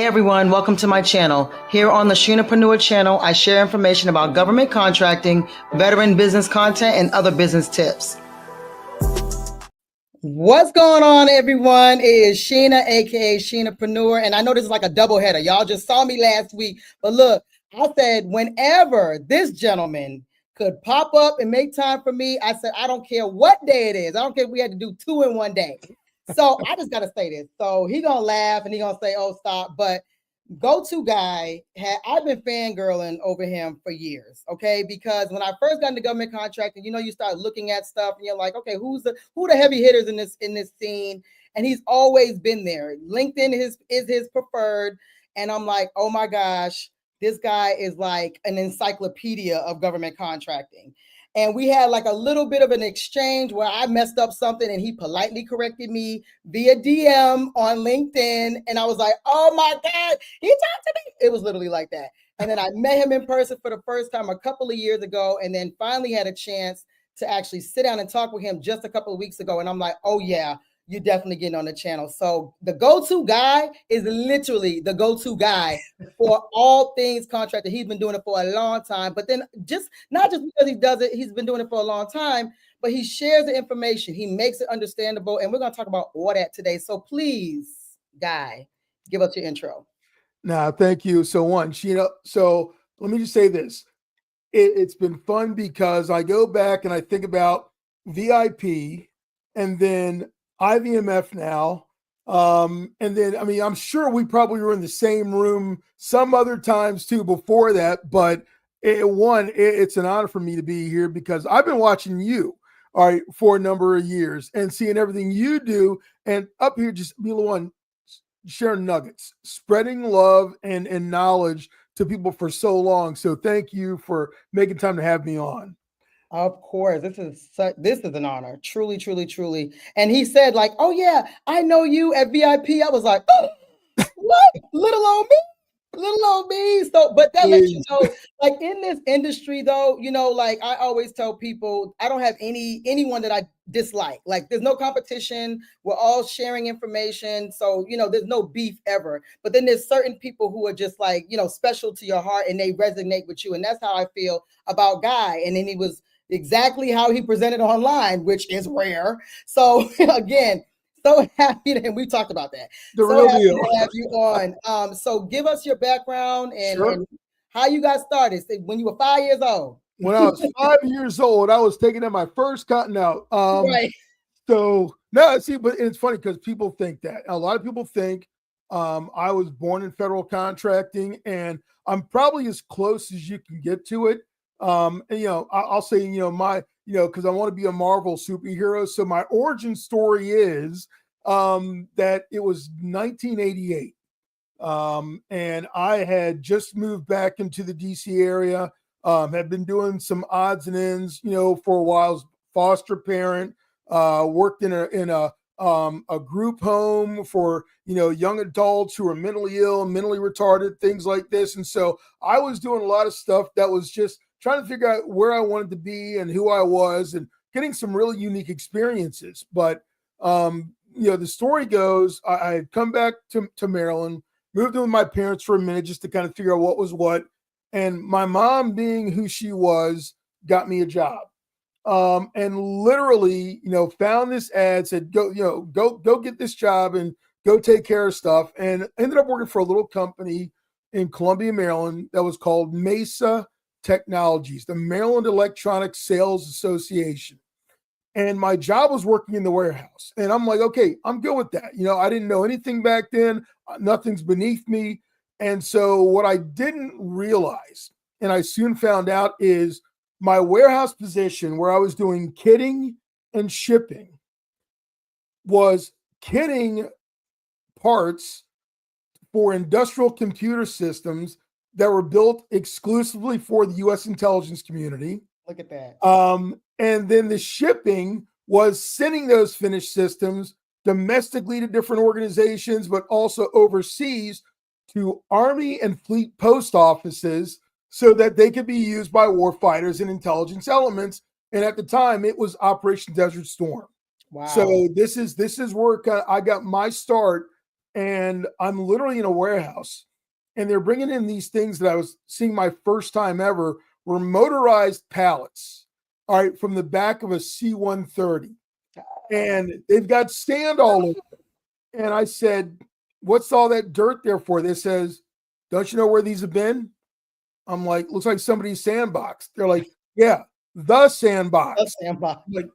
everyone, welcome to my channel. Here on the Sheenapreneur channel, I share information about government contracting, veteran business content, and other business tips. What's going on, everyone? It is Sheena, aka Sheenapreneur, and I know this is like a double header. Y'all just saw me last week, but look, I said whenever this gentleman could pop up and make time for me, I said, I don't care what day it is. I don't care if we had to do 2 in 1 day. So I just got to say this. So he going to laugh and he going to say, oh, stop. But go-to guy, I've been fangirling over him for years, okay? Because when I first got into government contracting, you start looking at stuff and you're like, okay, who the heavy hitters in this scene? And he's always been there. LinkedIn is his preferred. And I'm like, oh my gosh, this guy is like an encyclopedia of government contracting. And we had like a little bit of an exchange where I messed up something and he politely corrected me via DM on LinkedIn. And I was like, oh my God, he talked to me. It was literally like that. And then I met him in person for the first time a couple of years ago, and then finally had a chance to actually sit down and talk with him just a couple of weeks ago. And I'm like, oh yeah, you're definitely getting on the channel. So the go-to guy is literally the go-to guy for all things contractor. He's been doing it for a long time, but then not just because he does it, he's been doing it for a long time, but he shares the information. He makes it understandable. And we're going to talk about all that today. So please, Guy, give us your intro. Nah, thank you. So so let me just say this. It's been fun because I go back and I think about VIP and then IVMF now. And then, I'm sure we probably were in the same room some other times too before that, but it's an honor for me to be here because I've been watching you, all right, for a number of years and seeing everything you do, and up here just be the one sharing nuggets, spreading love and knowledge to people for so long. So thank you for making time to have me on. Of course, this is an honor, truly, truly, truly. And he said, like, "Oh yeah, I know you at VIP." I was like, oh, "What? Little old me." So, but that lets you know, like in this industry, though, like I always tell people, I don't have anyone that I dislike. Like, there's no competition. We're all sharing information, so there's no beef ever. But then there's certain people who are just like special to your heart, and they resonate with you, and that's how I feel about Guy. And then he was exactly how he presented online, which is rare. So again, so happy that we talked about that. So happy to have you on. So give us your background and how you got started when you were 5 years old. When I was 5 years old, I was taking out my first cotton out. Right. So no, see, but it's funny because people think that. A lot of people think I was born in federal contracting, and I'm probably as close as you can get to it. And I'll say, because I want to be a Marvel superhero. So my origin story is that it was 1988. And I had just moved back into the DC area, had been doing some odds and ends, for a while, as foster parent, worked in a group home for, young adults who are mentally ill, mentally retarded, things like this. And so I was doing a lot of stuff that was just trying to figure out where I wanted to be and who I was and getting some really unique experiences. But, the story goes, I had come back to Maryland, moved in with my parents for a minute just to kind of figure out what was what. And my mom, being who she was, got me a job. And literally, found this ad, said, go get this job and go take care of stuff. And ended up working for a little company in Columbia, Maryland that was called Mesa Technologies, the Maryland Electronic Sales Association. And my job was working in the warehouse. And I'm like, okay, I'm good with that. I didn't know anything back then. Nothing's beneath me. And so what I didn't realize, and I soon found out, is my warehouse position where I was doing kitting and shipping was kitting parts for industrial computer systems that were built exclusively for the U.S. intelligence community. Look at that. And then the shipping was sending those finished systems domestically to different organizations, but also overseas to Army and Fleet post offices so that they could be used by warfighters and intelligence elements. And at the time, it was Operation Desert Storm. Wow. So this is where I got my start. and I'm literally in a warehouse, and they're bringing in these things that I was seeing my first time ever were motorized pallets, all right, from the back of a C-130. And they've got sand all over. And I said, what's all that dirt there for? They says, don't you know where these have been? I'm like, looks like somebody's sandbox. They're like, yeah, the sandbox. The sandbox. Like,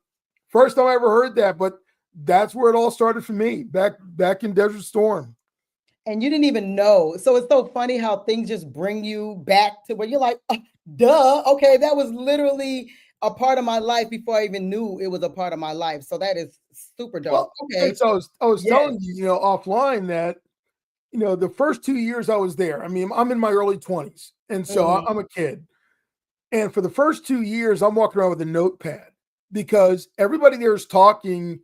first time I ever heard that, but that's where it all started for me, back in Desert Storm. And you didn't even know. So it's so funny how things just bring you back to where you're like, duh, okay, that was literally a part of my life before I even knew it was a part of my life. So that is super dope. Well, okay. So I was telling you, offline that, the first 2 years I was there, I mean, I'm in my early 20s. And so I'm a kid. And for the first 2 years, I'm walking around with a notepad because everybody there is talking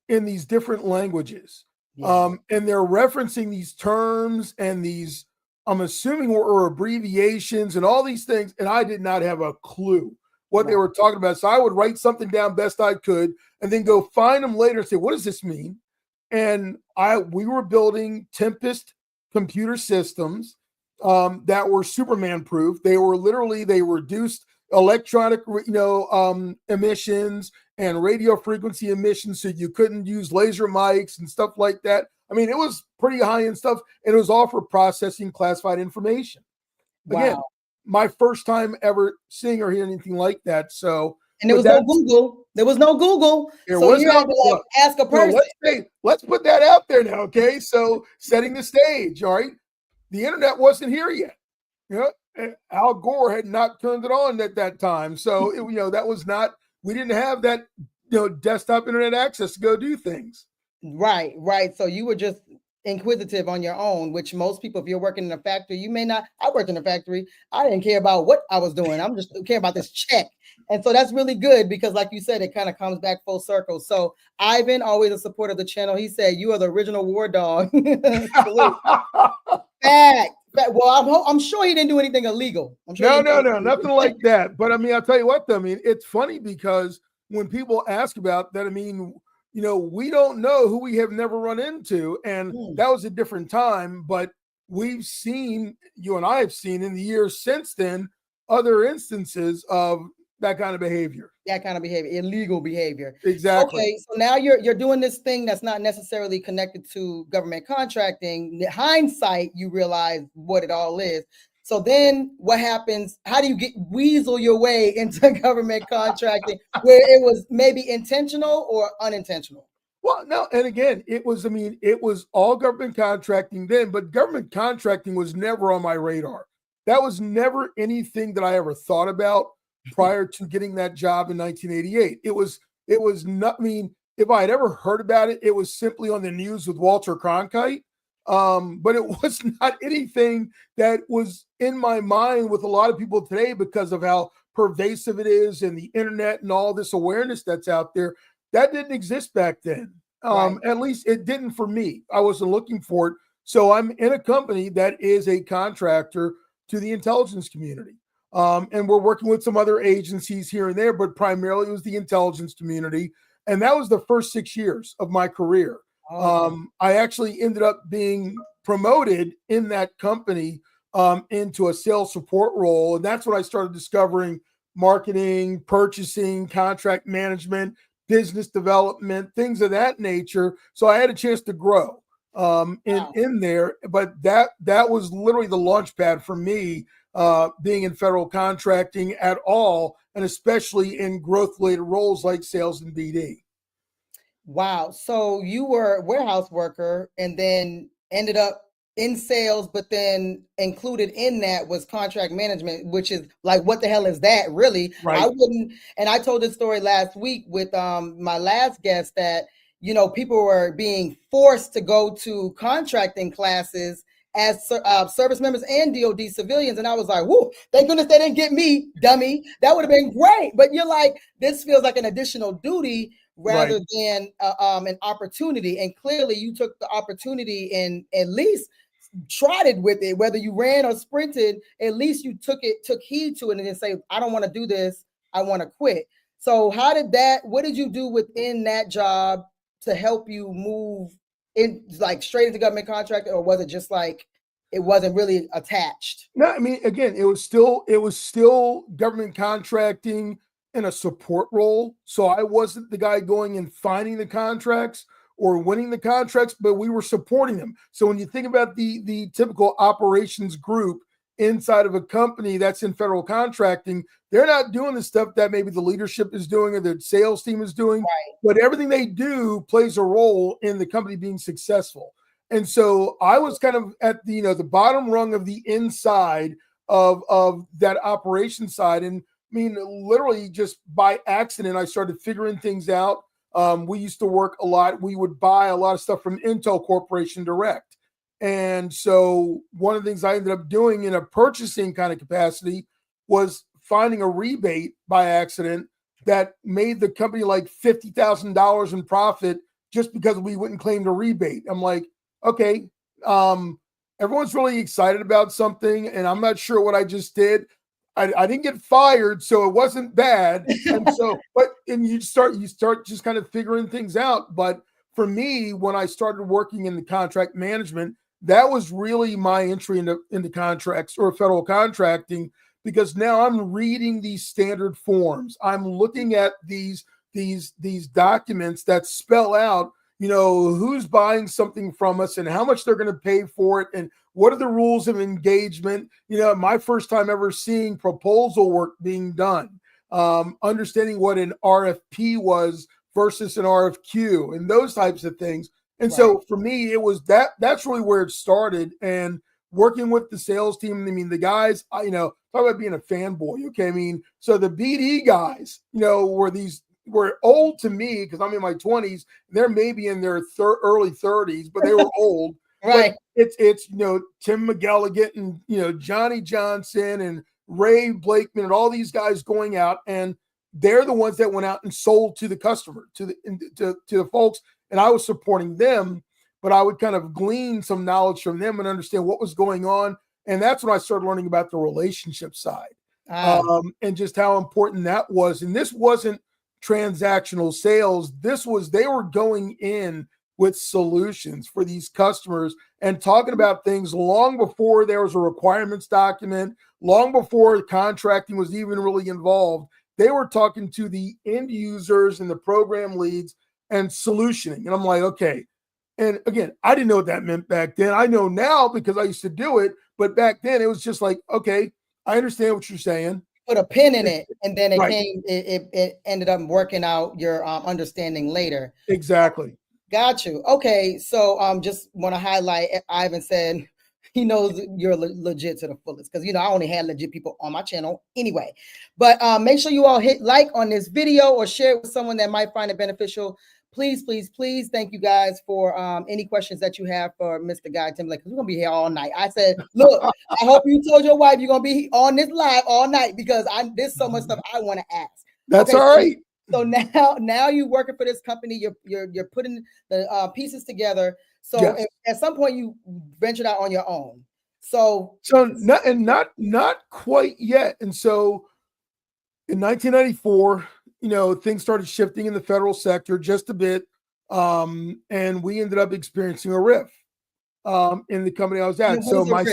in these different languages. Yeah. And they're referencing these terms and these, I'm assuming, were abbreviations and all these things. And I did not have a clue what they were talking about. So I would write something down best I could and then go find them later and say, what does this mean? And we were building Tempest computer systems that were Superman proof. They reduced electronic, emissions and radio frequency emissions, so you couldn't use laser mics and stuff like that. I mean, it was pretty high-end stuff, and it was all for processing classified information. Wow. Again, my first time ever seeing or hearing anything like that. So, and there was no Google. There was no Google. So you had to ask a person. Let's put that out there now, okay? So setting the stage, all right? The internet wasn't here yet. Al Gore had not turned it on at that time. So, that was not, we didn't have that, desktop internet access to go do things. Right. So you were just inquisitive on your own, which most people, if you're working in a factory, you may not. I worked in a factory. I didn't care about what I was doing. I'm just care about this check. And so that's really good because, like you said, it kind of comes back full circle. So Ivan, always a supporter of the channel. He said, you are the original war dog. Fact. Well, I'm sure he didn't do anything illegal. I'm sure no, nothing like that. But I mean, I'll tell you what, though, I mean, it's funny because when people ask about that, I mean, we don't know who we have never run into. And that was a different time. But we've seen, you and I have seen in the years since then, other instances of that kind of behavior. Illegal behavior. Exactly. Okay, so now you're doing this thing that's not necessarily connected to government contracting. In hindsight, you realize what it all is. So then what happens? How do you weasel your way into government contracting where it was maybe intentional or unintentional? Well, no, and again, it was all government contracting then, but government contracting was never on my radar. That was never anything that I ever thought about prior to getting that job in 1988. It was not, I mean, if I had ever heard about it, it was simply on the news with Walter Cronkite. But it was not anything that was in my mind with a lot of people today because of how pervasive it is and the internet and all this awareness that's out there. That didn't exist back then. At least it didn't for me. I wasn't looking for it. So I'm in a company that is a contractor to the intelligence community. And we're working with some other agencies here and there, but primarily it was the intelligence community. And that was the first 6 years of my career. I actually ended up being promoted in that company into a sales support role. And that's when I started discovering marketing, purchasing, contract management, business development, things of that nature. So I had a chance to grow in there. But that was literally the launch pad for me being in federal contracting at all, and especially in growth-related roles like sales and BD. Wow. So you were a warehouse worker and then ended up in sales, but then included in that was contract management, which is like, what the hell is that really? Right. I wouldn't, and I told this story last week with my last guest that, people were being forced to go to contracting classes as service members and DOD civilians. And I was like, whoo, thank goodness they didn't get me, dummy. That would have been great. But you're like, this feels like an additional duty rather than an opportunity. And clearly you took the opportunity and at least trotted with it, whether you ran or sprinted, at least you took heed to it and then say, I don't want to do this. I want to quit. So what did you do within that job to help you move in like straight into government contracting, or was it just like it wasn't really attached? No, I mean, again, it was still government contracting in a support role. So I wasn't the guy going and finding the contracts or winning the contracts, but we were supporting them. So when you think about the typical operations group inside of a company that's in federal contracting, they're not doing the stuff that maybe the leadership is doing or the sales team is doing, Right. but everything they do plays a role in the company being successful. And so I was kind of at the, the bottom rung of the inside of that operation side. And I mean, literally just by accident, I started figuring things out. We used to work a lot. We would buy a lot of stuff from Intel Corporation direct. And so one of the things I ended up doing in a purchasing kind of capacity was finding a rebate by accident that made the company like $50,000 in profit just because we wouldn't claim the rebate. I'm like, okay, everyone's really excited about something, and I'm not sure what I just did. I didn't get fired, so it wasn't bad. And so, and you start just kind of figuring things out. But for me, when I started working in the contract management, that was really my entry into contracts or federal contracting, because now I'm reading these standard forms. I'm looking at these documents that spell out, who's buying something from us and how much they're going to pay for it and what are the rules of engagement. My first time ever seeing proposal work being done, understanding what an RFP was versus an RFQ and those types of things. And so for me, it was that's really where it started. And working with the sales team, I mean, the guys, talk about being a fanboy. Okay. I mean, so the BD guys, were old to me because I'm in my 20s. They're maybe in their early 30s, but they were old. Right. But it's Tim McGilligan and Johnny Johnson and Ray Blakeman and all these guys going out, and they're the ones that went out and sold to the customer, to the folks, and I was supporting them, but I would kind of glean some knowledge from them and understand what was going on, and that's when I started learning about the relationship side, and just how important that was. And this wasn't transactional sales. They were going in with solutions for these customers and talking about things long before there was a requirements document, long before contracting was even really involved. They were talking to the end users and the program leads and solutioning. And I'm like, okay. And again, I didn't know what that meant back then. I know now because I used to do it, but back then it was just like, okay, I understand what you're saying. Put a pin in it, and then it Right. it ended up working out your understanding later. Exactly. Got you. Okay, so just want to highlight, Ivan said he knows you're legit to the fullest, because I only had legit people on my channel anyway. But make sure you all hit like on this video or share it with someone that might find it beneficial. Please, please, please. Thank you guys for any questions that you have for Mr. Guy Timberlake, because we're gonna be here all night. I said, look, I hope you told your wife you're gonna be on this live all night, because there's so much stuff I want to ask. That's all right. So now you're working for this company. You're putting the pieces together. So Yes. at some point you ventured out on your own. So not quite yet. And so in 1994, things started shifting in the federal sector just a bit, and we ended up experiencing a RIF in the company I was at. So my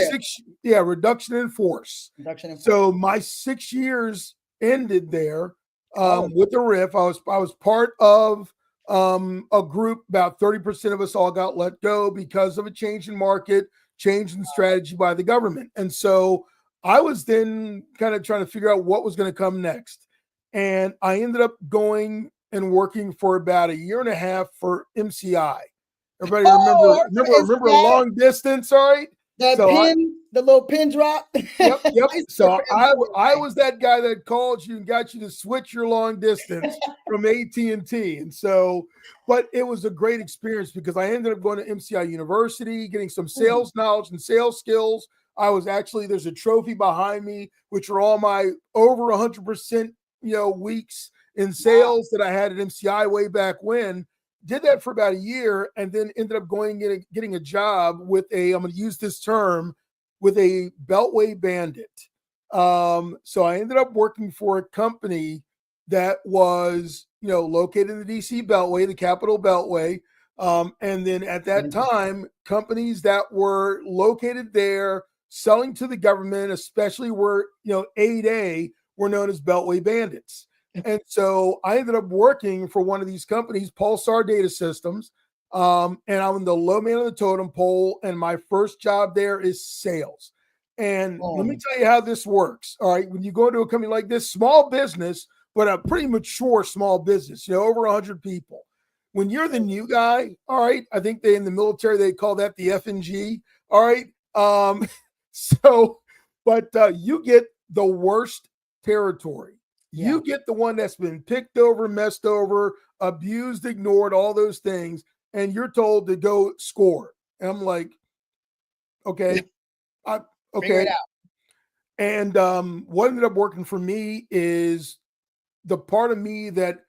reduction in force. So my 6 years ended there. With the RIF, I was part of a group. About 30% of us all got let go because of a change in market, change in strategy by the government. And so I was then kind of trying to figure out what was going to come next. And I ended up going and working for about a year and a half for MCI. Everybody remember a long distance, all right? The little pin drop. Yep. So I was that guy that called you and got you to switch your long distance from AT&T. And so, but it was a great experience because I ended up going to MCI University, getting some sales knowledge and sales skills. There's a trophy behind me, which are all my over 100%, weeks in sales that I had at MCI way back when. Did that for about a year, and then ended up getting a job with I'm going to use this term, with a Beltway bandit. So I ended up working for a company that was, located in the DC Beltway, the Capital Beltway. And then at that time, companies that were located there selling to the government, especially where, 8A, were known as Beltway Bandits. And so I ended up working for one of these companies, Pulsar Data Systems. And I'm the low man on the totem pole. And my first job there is sales. And let me tell you how this works. All right. When you go into a company like this, small business, but a pretty mature small business, over 100 people. When you're the new guy, all right, I think in the military, they call that the F&G. All right. But you get the worst territory. Yeah. You get the one that's been picked over, messed over, abused, ignored, all those things. And you're told to go score. And I'm like, okay, okay. And what ended up working for me is the part of me that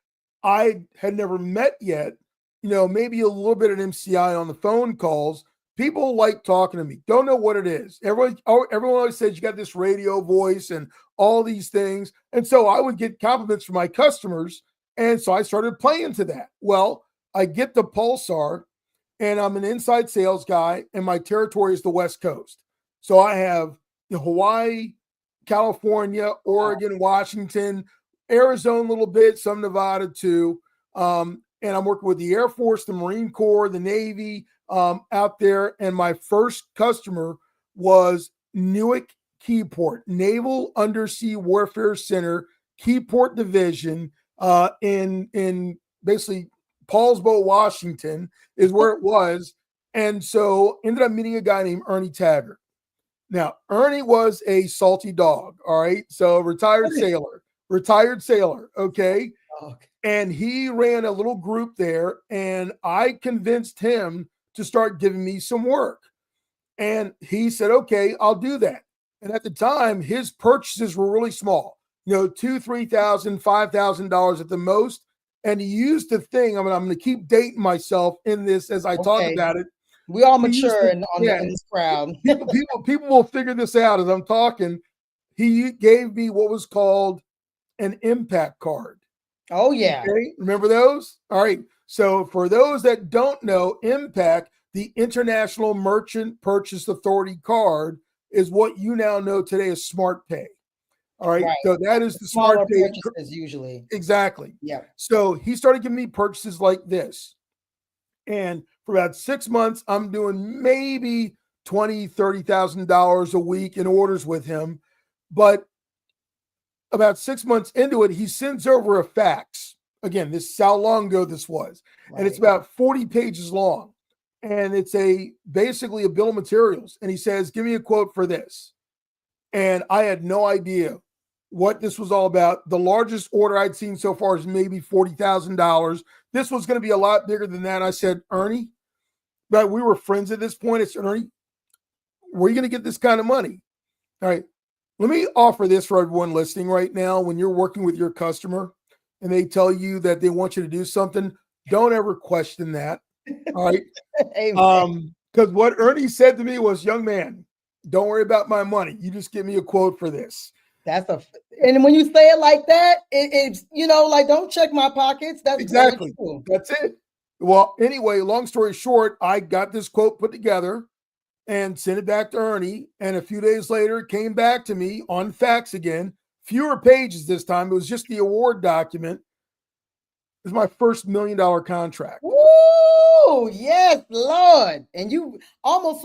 I had never met yet, maybe a little bit of MCI on the phone calls. People like talking to me, don't know what it is. Everyone always says you got this radio voice and all these things. And so I would get compliments from my customers. And so I started playing to that. Well, I get the Pulsar and I'm an inside sales guy and my territory is the West Coast. So I have Hawaii, California, Oregon, Washington, Arizona a little bit, some Nevada too. And I'm working with the Air Force, the Marine Corps, the Navy out there. And my first customer was Newark Keyport, Naval Undersea Warfare Center, Keyport Division in basically Paulsbo, Washington is where it was. And so ended up meeting a guy named Ernie Taggart. Now, Ernie was a salty dog. All right. So retired sailor. Okay. And he ran a little group there and I convinced him to start giving me some work. And he said, okay, I'll do that. And at the time, his purchases were really small, $2,000, $3,000, $5,000 at the most. And he used the thing. I'm going to keep dating myself in this as I talk about it. We all mature in this crowd. people will figure this out as I'm talking. He gave me what was called an impact card. Oh, yeah. Okay? Remember those? All right. So for those that don't know, impact, the International Merchant Purchase Authority card, is what you now know today as Smart Pay. All right. So that is the Smart Pay purchases usually. Exactly. Yeah. So he started giving me purchases like this. And for about 6 months, I'm doing maybe $20,000, $30,000 a week in orders with him. But about 6 months into it, he sends over a fax. Again, this is how long ago this was. Right. And it's about 40 pages long. And it's basically a bill of materials. And he says, give me a quote for this. And I had no idea what this was all about. The largest order I'd seen so far is maybe $40,000. This was going to be a lot bigger than that. I said, Ernie, but we were friends at this point. I said, Ernie, where are you going to get this kind of money? All right. Let me offer this for everyone listening right now. When you're working with your customer and they tell you that they want you to do something, don't ever question that. All right. Because what Ernie said to me was, young man, don't worry about my money. You just give me a quote for this. And when you say it like that, it's, don't check my pockets. That's exactly. That's it. Well, anyway, long story short, I got this quote put together and sent it back to Ernie. And a few days later, it came back to me on fax again. Fewer pages this time. It was just the award document. It was my first $1 million contract. Woo! Yes, Lord. And you almost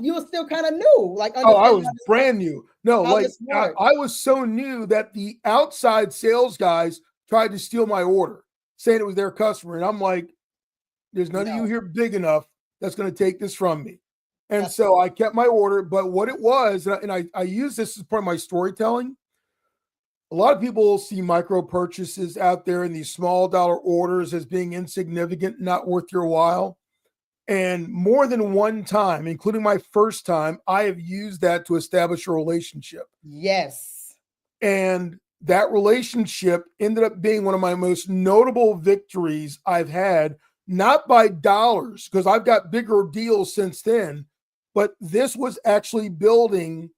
you were still kind of new. I was brand new. No, I was so new that the outside sales guys tried to steal my order, saying it was their customer. And I'm like, there's none of you here big enough that's going to take this from me. And so I kept my order. But what it was, and I use this as part of my storytelling. A lot of people see micro purchases out there in these small dollar orders as being insignificant, not worth your while. And more than one time, including my first time, I have used that to establish a relationship. Yes. And that relationship ended up being one of my most notable victories I've had, not by dollars, because I've got bigger deals since then, but this was actually building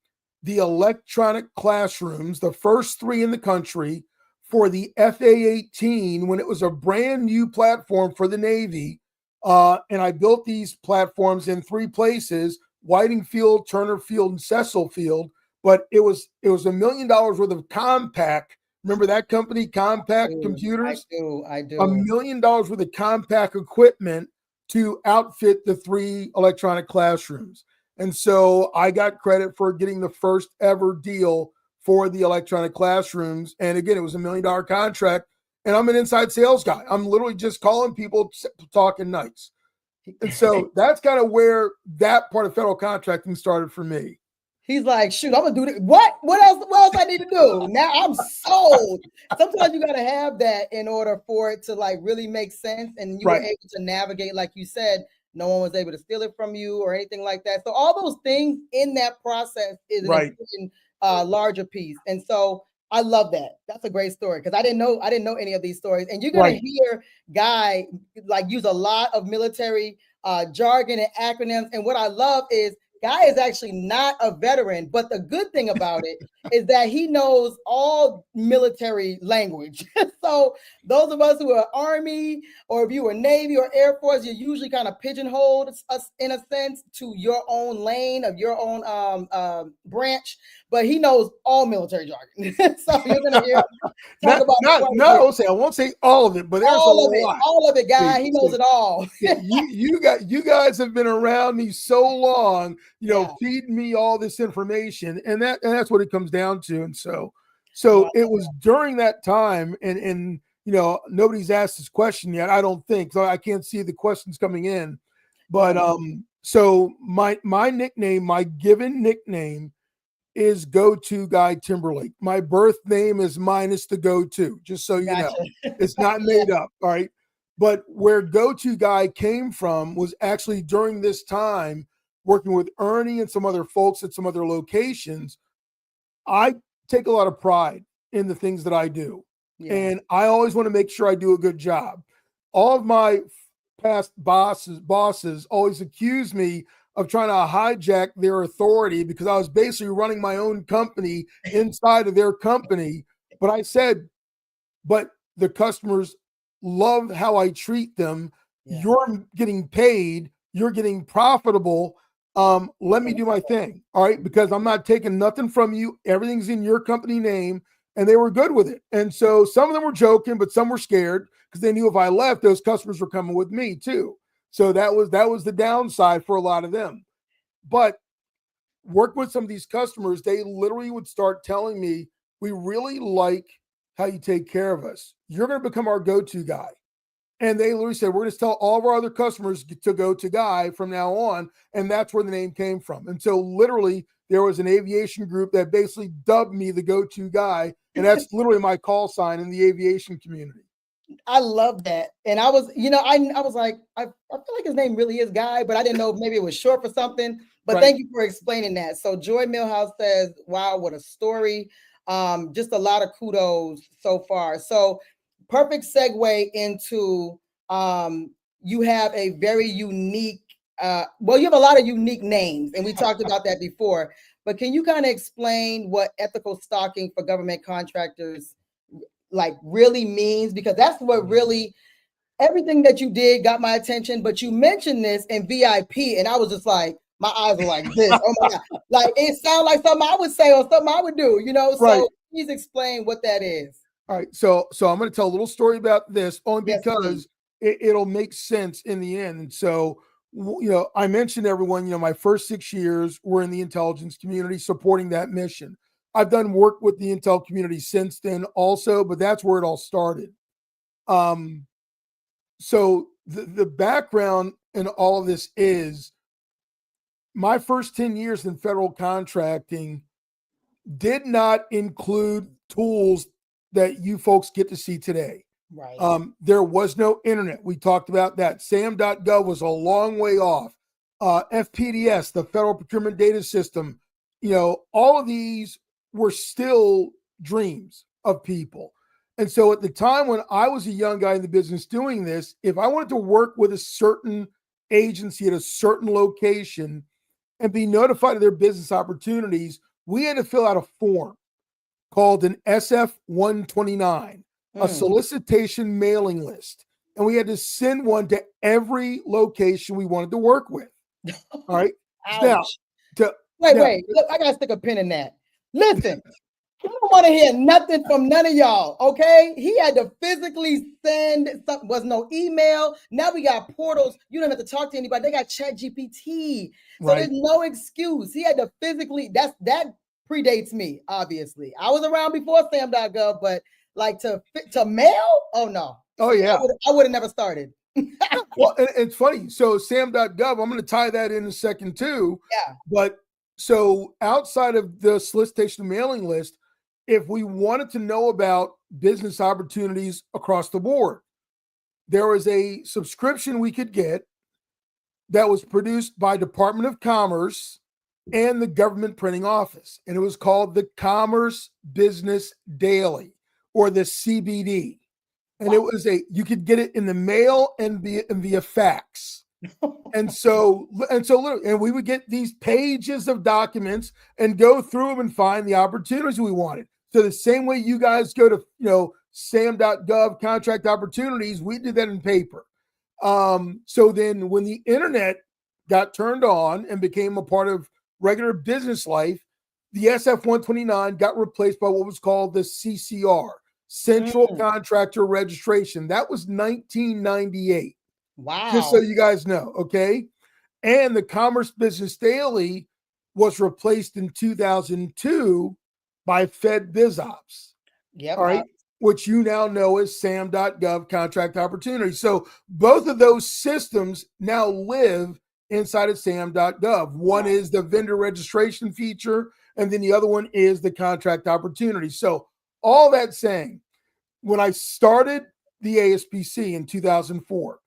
the electronic classrooms, the first 3 in the country, for the FA-18 when it was a brand new platform for the Navy. And I built these platforms in 3 places: Whiting Field, Turner Field, and Cecil Field. But it was $1 million worth of Compact. Remember that company, Compact Computers? I do. $1 million worth of Compact equipment to outfit the 3 electronic classrooms. And so I got credit for getting the first ever deal for the electronic classrooms. And again, it was $1 million contract. And I'm an inside sales guy. I'm literally just calling people, talking nights. And so that's kind of where that part of federal contracting started for me. He's like, shoot, I'm gonna do this. What else I need to do? Now I'm sold. Sometimes you gotta have that in order for it to like really make sense. And you were able to navigate, like you said, no one was able to steal it from you or anything like that. So all those things in that process is an important larger piece. And so I love that. That's a great story because I didn't know any of these stories. And you're gonna hear Guy like use a lot of military jargon and acronyms. And what I love is Guy is actually not a veteran, but the good thing about it is that he knows all military language. So those of us who are Army, or if you were Navy or Air Force, you're usually kind of pigeonholed us in a sense to your own lane of your own branch. But he knows all military jargon. So you're going to hear him talk about I won't say all of it, but there's all of it, Guy. He knows it all. You guys have been around me so long, feeding me all this information, and that's what it comes down to. And so it was during that time, and nobody's asked this question yet. I don't think so. I can't see the questions coming in, but so my nickname, my given nickname, is Go-To Guy Timberlake. My birth name is minus the go-to, just so you know. It's not made up, all right? But where Go-To Guy came from was actually during this time, working with Ernie and some other folks at some other locations. I take a lot of pride in the things that I do. Yeah. And I always want to make sure I do a good job. All of my past bosses always accuse me of trying to hijack their authority because I was basically running my own company inside of their company. But I said, but the customers love how I treat them. Yeah. You're getting paid. You're getting profitable. Let me do my thing. All right. Because I'm not taking nothing from you. Everything's in your company name. And they were good with it. And so some of them were joking, but some were scared because they knew if I left, those customers were coming with me too. So that was the downside for a lot of them. But work with some of these customers, they literally would start telling me, we really like how you take care of us. You're going to become our go-to guy. And they literally said, we're going to tell all of our other customers to go to Guy from now on. And that's where the name came from. And so literally there was an aviation group that basically dubbed me the go-to guy. And that's literally my call sign in the aviation community. I love that. And I was, I was like, I feel like his name really is Guy, but I didn't know if maybe it was short for something. But thank you for explaining that. So Joy Millhouse says, wow, what a story. Just a lot of kudos so far. So perfect segue into you have a very unique, you have a lot of unique names, and we talked about that before. But can you kind of explain what ethical stalking for government contractors like really means? Because that's what really everything that you did got my attention. But you mentioned this in VIP, and I was just like, my eyes were like this. Oh my God. Like it sounds like something I would say or something I would do, So please explain what that is. All right. So I'm going to tell a little story about this only because it'll make sense in the end. And so, I mentioned everyone, my first 6 years were in the intelligence community supporting that mission. I've done work with the intel community since then also, but that's where it all started. So the background in all of this is my first 10 years in federal contracting did not include tools that you folks get to see today. Right. There was no internet. We talked about that. SAM.gov was a long way off. FPDS, the Federal Procurement Data System, all of these were still dreams of people. And so at the time when I was a young guy in the business doing this, if I wanted to work with a certain agency at a certain location and be notified of their business opportunities, we had to fill out a form called an SF-129, a solicitation mailing list. and we had to send one to every location we wanted to work with. All right. Now, wait. Look, I gotta stick a pin in that. Listen, I don't want to hear nothing from none of y'all. Okay, he had to physically send something. Was no email. Now we got portals. You don't have to talk to anybody. They got Chat GPT, so there's no excuse. He had to physically. That predates me. Obviously, I was around before SAM.gov, but like to mail. Oh no. Oh yeah. I would have never started. Well, and it's funny. So SAM.gov, I'm going to tie that in a second too. Yeah. But so outside of the solicitation mailing list, if we wanted to know about business opportunities across the board, there was a subscription we could get that was produced by Department of Commerce and the Government Printing Office. And it was called the Commerce Business Daily, or the CBD. And it was you could get it in the mail and via fax. And we would get these pages of documents and go through them and find the opportunities we wanted. So the same way you guys go to, SAM.gov contract opportunities, we did that in paper. So then when the internet got turned on and became a part of regular business life, the SF-129 got replaced by what was called the CCR, Central Contractor Registration. That was 1998. Wow. Just so you guys know, okay? And the Commerce Business Daily was replaced in 2002 by Fed BizOps. Yep. All right. Which you now know as SAM.gov contract opportunities. So both of those systems now live inside of SAM.gov. One is the vendor registration feature, and then the other one is the contract opportunity. So all that saying, when I started the ASBC in 2004,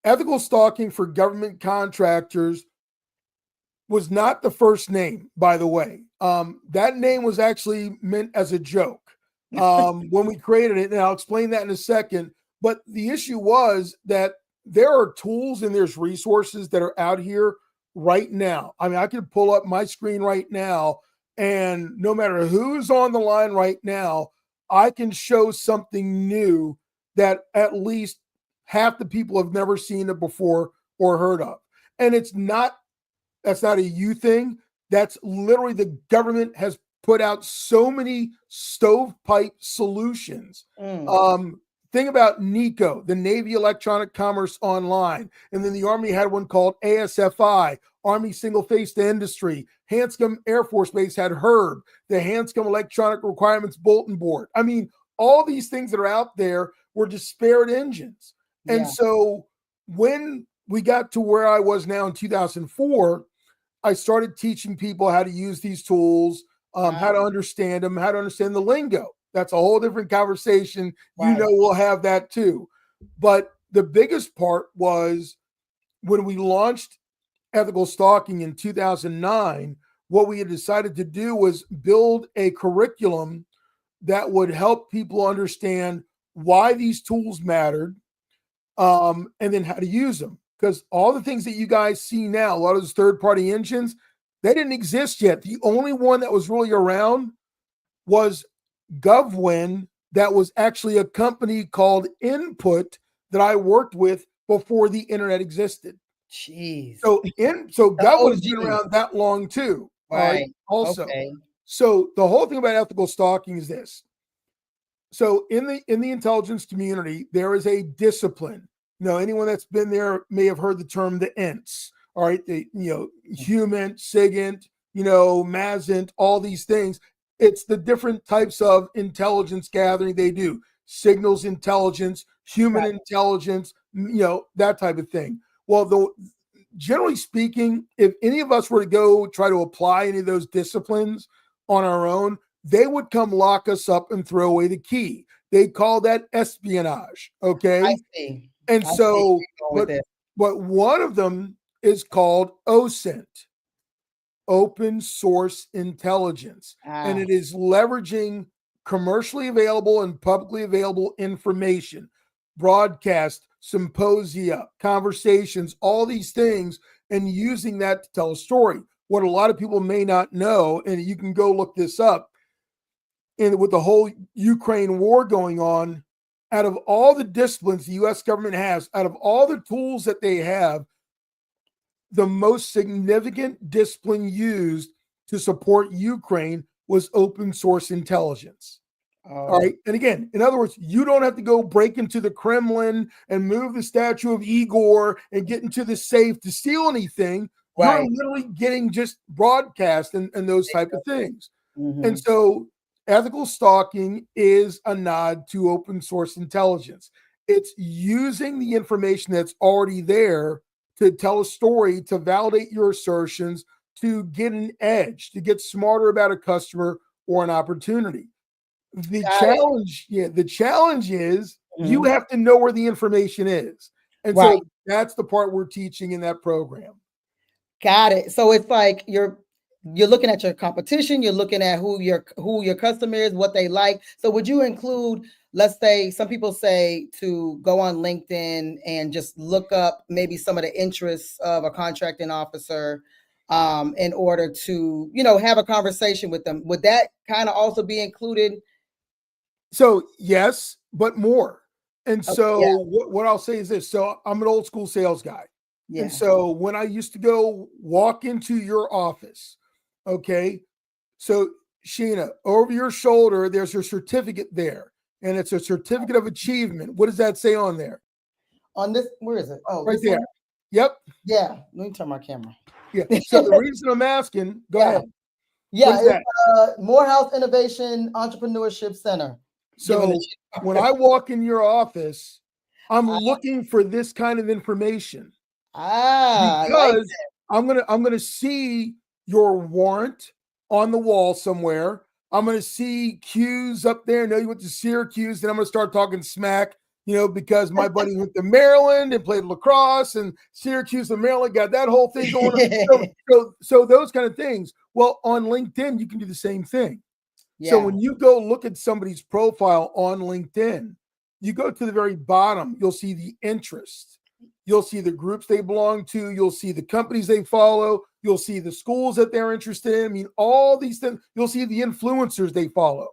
Ethical Stalking for Government Contractors was not the first name, by the way. That name was actually meant as a joke when we created it, and I'll explain that in a second. But the issue was that there are tools and there's resources that are out here right now. I mean, I could pull up my screen right now, and no matter who's on the line right now, I can show something new that at least half the people have never seen it before or heard of. And that's not a you thing. That's literally the government has put out so many stovepipe solutions. Think about NECO, the Navy Electronic Commerce Online. And then the Army had one called ASFI, Army Single Face to Industry. Hanscom Air Force Base had HERB, the Hanscom Electronic Requirements Bulletin Board. I mean, all these things that are out there were disparate engines. And so when we got to where I was now in 2004, I started teaching people how to use these tools, how to understand them, how to understand the lingo. That's a whole different conversation. Right. We'll have that too. But the biggest part was when we launched Ethical Stalking in 2009, what we had decided to do was build a curriculum that would help people understand why these tools mattered, and then how to use them. Because all the things that you guys see now, a lot of those third-party engines, they didn't exist yet. The only one that was really around was GovWin, that was actually a company called Input that I worked with before the internet existed. Jeez. So GovWin has been around that long too. Right. Also. Okay. So the whole thing about ethical stalking is this. So in the intelligence community, there is a discipline. Anyone that's been there may have heard the term the INTs. All right, HUMINT, SIGINT, MASINT, all these things. It's the different types of intelligence gathering they do. Signals intelligence, human intelligence, that type of thing. Well, generally speaking, if any of us were to go try to apply any of those disciplines on our own, they would come lock us up and throw away the key. They call that espionage. Okay. I see. And but one of them is called OSINT, Open Source Intelligence. And it is leveraging commercially available and publicly available information, broadcast, symposia, conversations, all these things, and using that to tell a story. What a lot of people may not know, and you can go look this up, and with the whole Ukraine war going on, out of all the disciplines the U.S. government has, out of all the tools that they have, the most significant discipline used to support Ukraine was open source intelligence. All right. And again, in other words, you don't have to go break into the Kremlin and move the statue of Igor and get into the safe to steal anything. Right. You're literally getting just broadcast and those type of things. And so ethical stalking is a nod to open source intelligence. It's using the information that's already there to tell a story, to validate your assertions, to get an edge, to get smarter about a customer or an opportunity. The challenge is you have to know where the information is. And so that's the part we're teaching in that program. Got it. So it's like you're looking at your competition, you're looking at who your customer is, what they like. So would you include, let's say, some people say to go on LinkedIn and just look up maybe some of the interests of a contracting officer in order to, have a conversation with them. Would that kind of also be included? So yes, but more. And so what I'll say is this. So I'm an old school sales guy. Yeah. And so when I used to go walk into your office, okay, so Sheena, over your shoulder, there's your certificate there. And it's a certificate of achievement. What does that say on there? On this, where is it? Oh, right there. One? Yep. Yeah. Let me turn my camera. Yeah. So the reason I'm asking, go ahead. Yeah, it's Morehouse Innovation Entrepreneurship Center. So when I walk in your office, I'm looking for this kind of information. Because I'm gonna see your warrant on the wall somewhere. I'm gonna see Q's up there. Know you went to Syracuse, and I'm gonna start talking smack, because my buddy went to Maryland and played lacrosse, and Syracuse and Maryland got that whole thing going on. So those kind of things. Well, on LinkedIn, you can do the same thing. Yeah. So when you go look at somebody's profile on LinkedIn, you go to the very bottom, you'll see the interest. You'll see the groups they belong to. You'll see the companies they follow. You'll see the schools that they're interested in. I mean, all these things. You'll see the influencers they follow.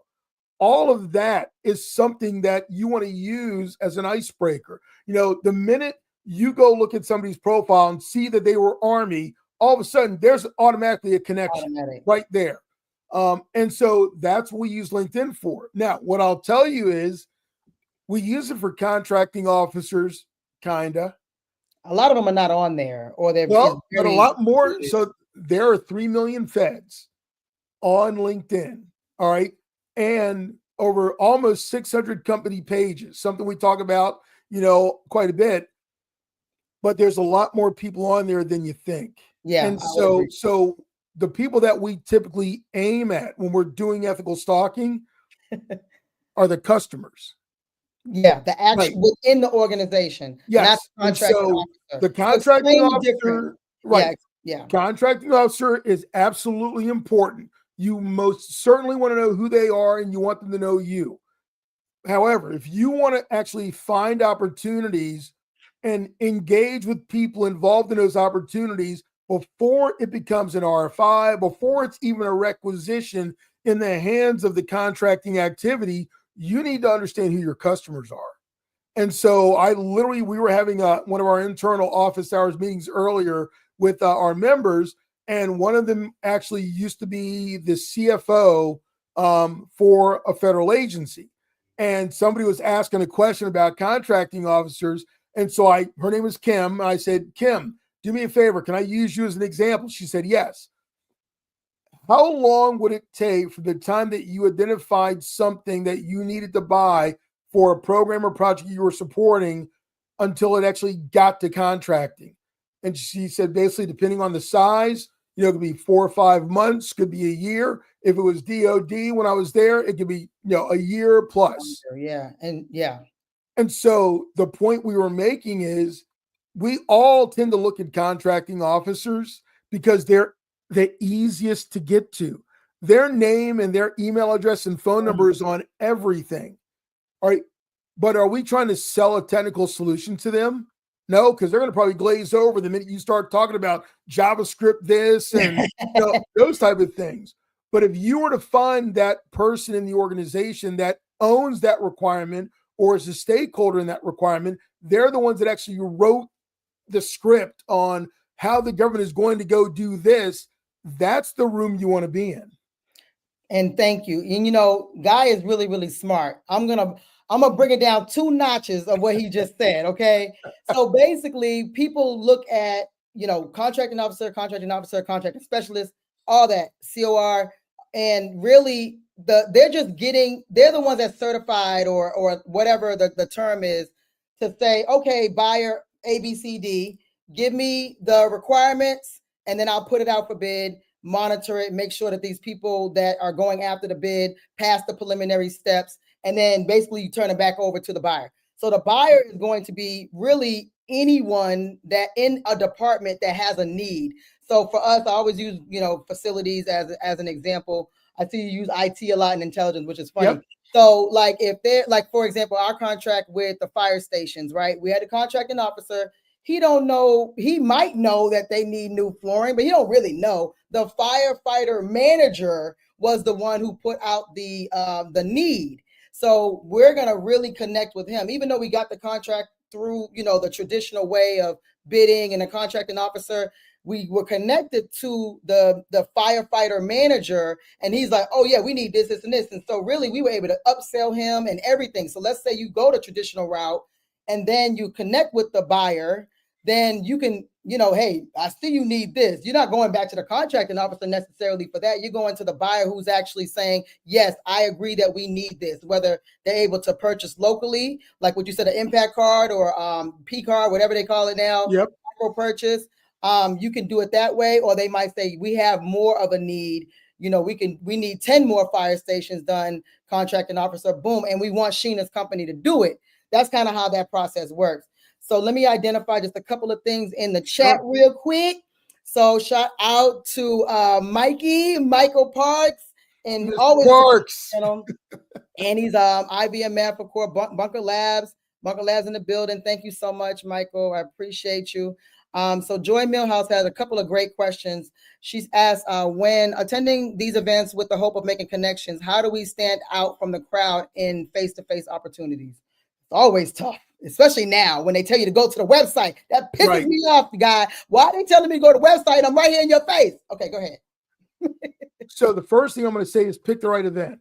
All of that is something that you want to use as an icebreaker. The minute you go look at somebody's profile and see that they were Army, all of a sudden there's automatically a connection right there. And so that's what we use LinkedIn for. Now, what I'll tell you is we use it for contracting officers, kinda. A lot of them are not on there, or they're but a lot more. So there are 3 million feds on LinkedIn. All right. And over almost 600 company pages, something we talk about, quite a bit, but there's a lot more people on there than you think. Yeah. And so the people that we typically aim at when we're doing ethical stalking are the customers. Yeah, the action within the organization. Yes. Not the contracting officer. The contracting officer, Yeah. Contracting officer is absolutely important. You most certainly want to know who they are, and you want them to know you. However, if you want to actually find opportunities and engage with people involved in those opportunities before it becomes an RFI, before it's even a requisition in the hands of the contracting activity, you need to understand who your customers are. And so we were having one of our internal office hours meetings earlier with our members, and one of them actually used to be the CFO for a federal agency. And somebody was asking a question about contracting officers. And so her name was Kim. I said, Kim, do me a favor. Can I use you as an example? She said, yes. How long would it take from the time that you identified something that you needed to buy for a program or project you were supporting until it actually got to contracting? And she said, basically, depending on the size, it could be 4 or 5 months, could be a year. If it was DOD when I was there, it could be, a year plus. Yeah. And so the point we were making is we all tend to look at contracting officers because they're the easiest to get to. Their name and their email address and phone number is on everything. All right. But are we trying to sell a technical solution to them? No, because they're going to probably glaze over the minute you start talking about JavaScript this and those type of things. But if you were to find that person in the organization that owns that requirement or is a stakeholder in that requirement. They're the ones that actually wrote the script on how the government is going to go do this. That's the room you want to be in. And thank you. And Guy is really, really smart. I'm gonna bring it down 2 notches of what he just said. Okay. So basically, people look at contracting officer, contracting specialist, all that, COR, and really they're the ones that certified or whatever the term is to say, okay, buyer ABCD, give me the requirements, and then I'll put it out for bid, monitor it, make sure that these people that are going after the bid pass the preliminary steps, and then basically you turn it back over to the buyer. So the buyer is going to be really anyone that in a department that has a need. So for us, I always use facilities as an example. I see you use IT a lot in intelligence, which is funny. Yep. So like if they're like, for example, our contract with the fire stations, right? We had a contracting officer. He don't know, he might know that they need new flooring, but he don't really know. The firefighter manager was the one who put out the need. So we're going to really connect with him, even though we got the contract through, the traditional way of bidding and a contracting officer. We were connected to the firefighter manager, and he's like, oh yeah, we need this, this, and this. And so really we were able to upsell him and everything. So let's say you go the traditional route and then you connect with the buyer, then you can, hey, I see you need this. You're not going back to the contracting officer necessarily for that. You're going to the buyer who's actually saying, yes, I agree that we need this, whether they're able to purchase locally, like what you said, an impact card or P card, whatever they call it now, yep, micro purchase. You can do it that way, or they might say, we have more of a need. We need 10 more fire stations done, contracting officer, boom. And we want Sheena's company to do it. That's kind of how that process works. So let me identify just a couple of things in the chat real quick. So shout out to Michael Parks, and Mr. always Parks. And he's IBM for Core Bunker Labs in the building. Thank you so much, Michael. I appreciate you. So Joy Millhouse has a couple of great questions. She's asked, when attending these events with the hope of making connections, how do we stand out from the crowd in face-to-face opportunities? It's always tough, especially now when they tell you to go to the website. That pisses me off, Guy. Why are they telling me to go to the website? I'm right here in your face. Okay, go ahead. So the first thing I'm going to say is pick the right event.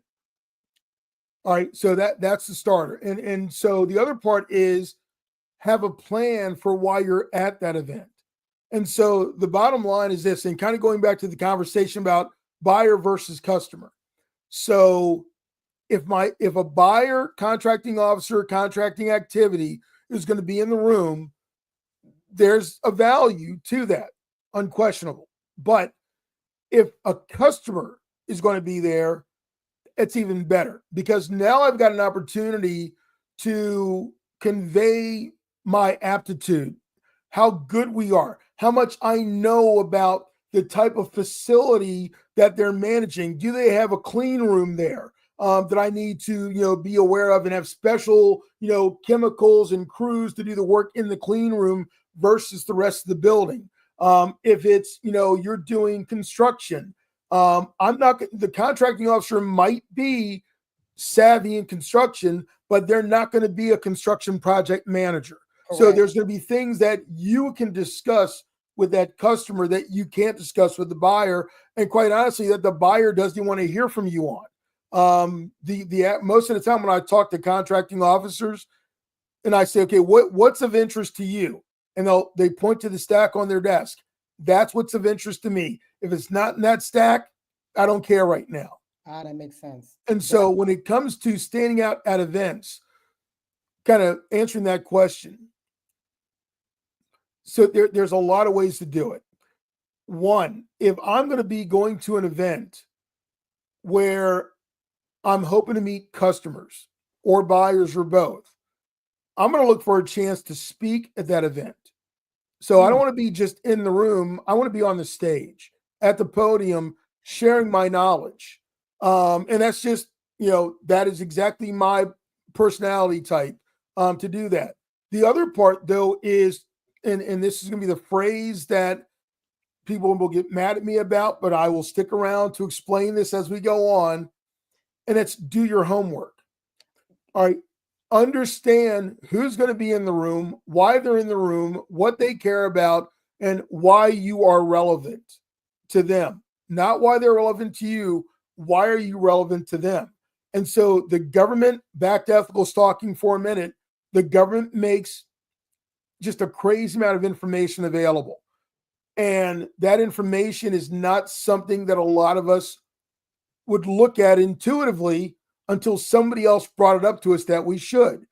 All right, so that's the starter. And so the other part is have a plan for why you're at that event. And so the bottom line is this, and kind of going back to the conversation about buyer versus customer. So if a buyer, contracting officer, contracting activity is going to be in the room, there's a value to that, unquestionable. But if a customer is going to be there, it's even better, because now I've got an opportunity to convey my aptitude, how good we are, how much I know about the type of facility that they're managing. Do they have a clean room there that I need to, be aware of and have special, chemicals and crews to do the work in the clean room versus the rest of the building? If it's, you're doing construction, the contracting officer might be savvy in construction, but they're not going to be a construction project manager. Correct. So there's going to be things that you can discuss with that customer that you can't discuss with the buyer. And quite honestly, that the buyer doesn't want to hear from you on. The most of the time when I talk to contracting officers and I say, okay, what's of interest to you? And they point to the stack on their desk. That's what's of interest to me. If it's not in that stack, I don't care right now. That makes sense. And so when it comes to standing out at events, kind of answering that question. So there's a lot of ways to do it. One, if I'm going to be going to an event where I'm hoping to meet customers or buyers or both, I'm going to look for a chance to speak at that event. So I don't want to be just in the room. I want to be on the stage, at the podium, sharing my knowledge. And that's just, that is exactly my personality type to do that. The other part, though, is, and this is going to be the phrase that people will get mad at me about, but I will stick around to explain this as we go on, and it's do your homework. All right. understand who's going to be in the room, why they're in the room, what they care about, and why you are relevant to them. Not why they're relevant to you. Why are you relevant to them? And so the government, back to ethical stalking for a minute, the government makes just a crazy amount of information available. And that information is not something that a lot of us would look at intuitively until somebody else brought it up to us that we should.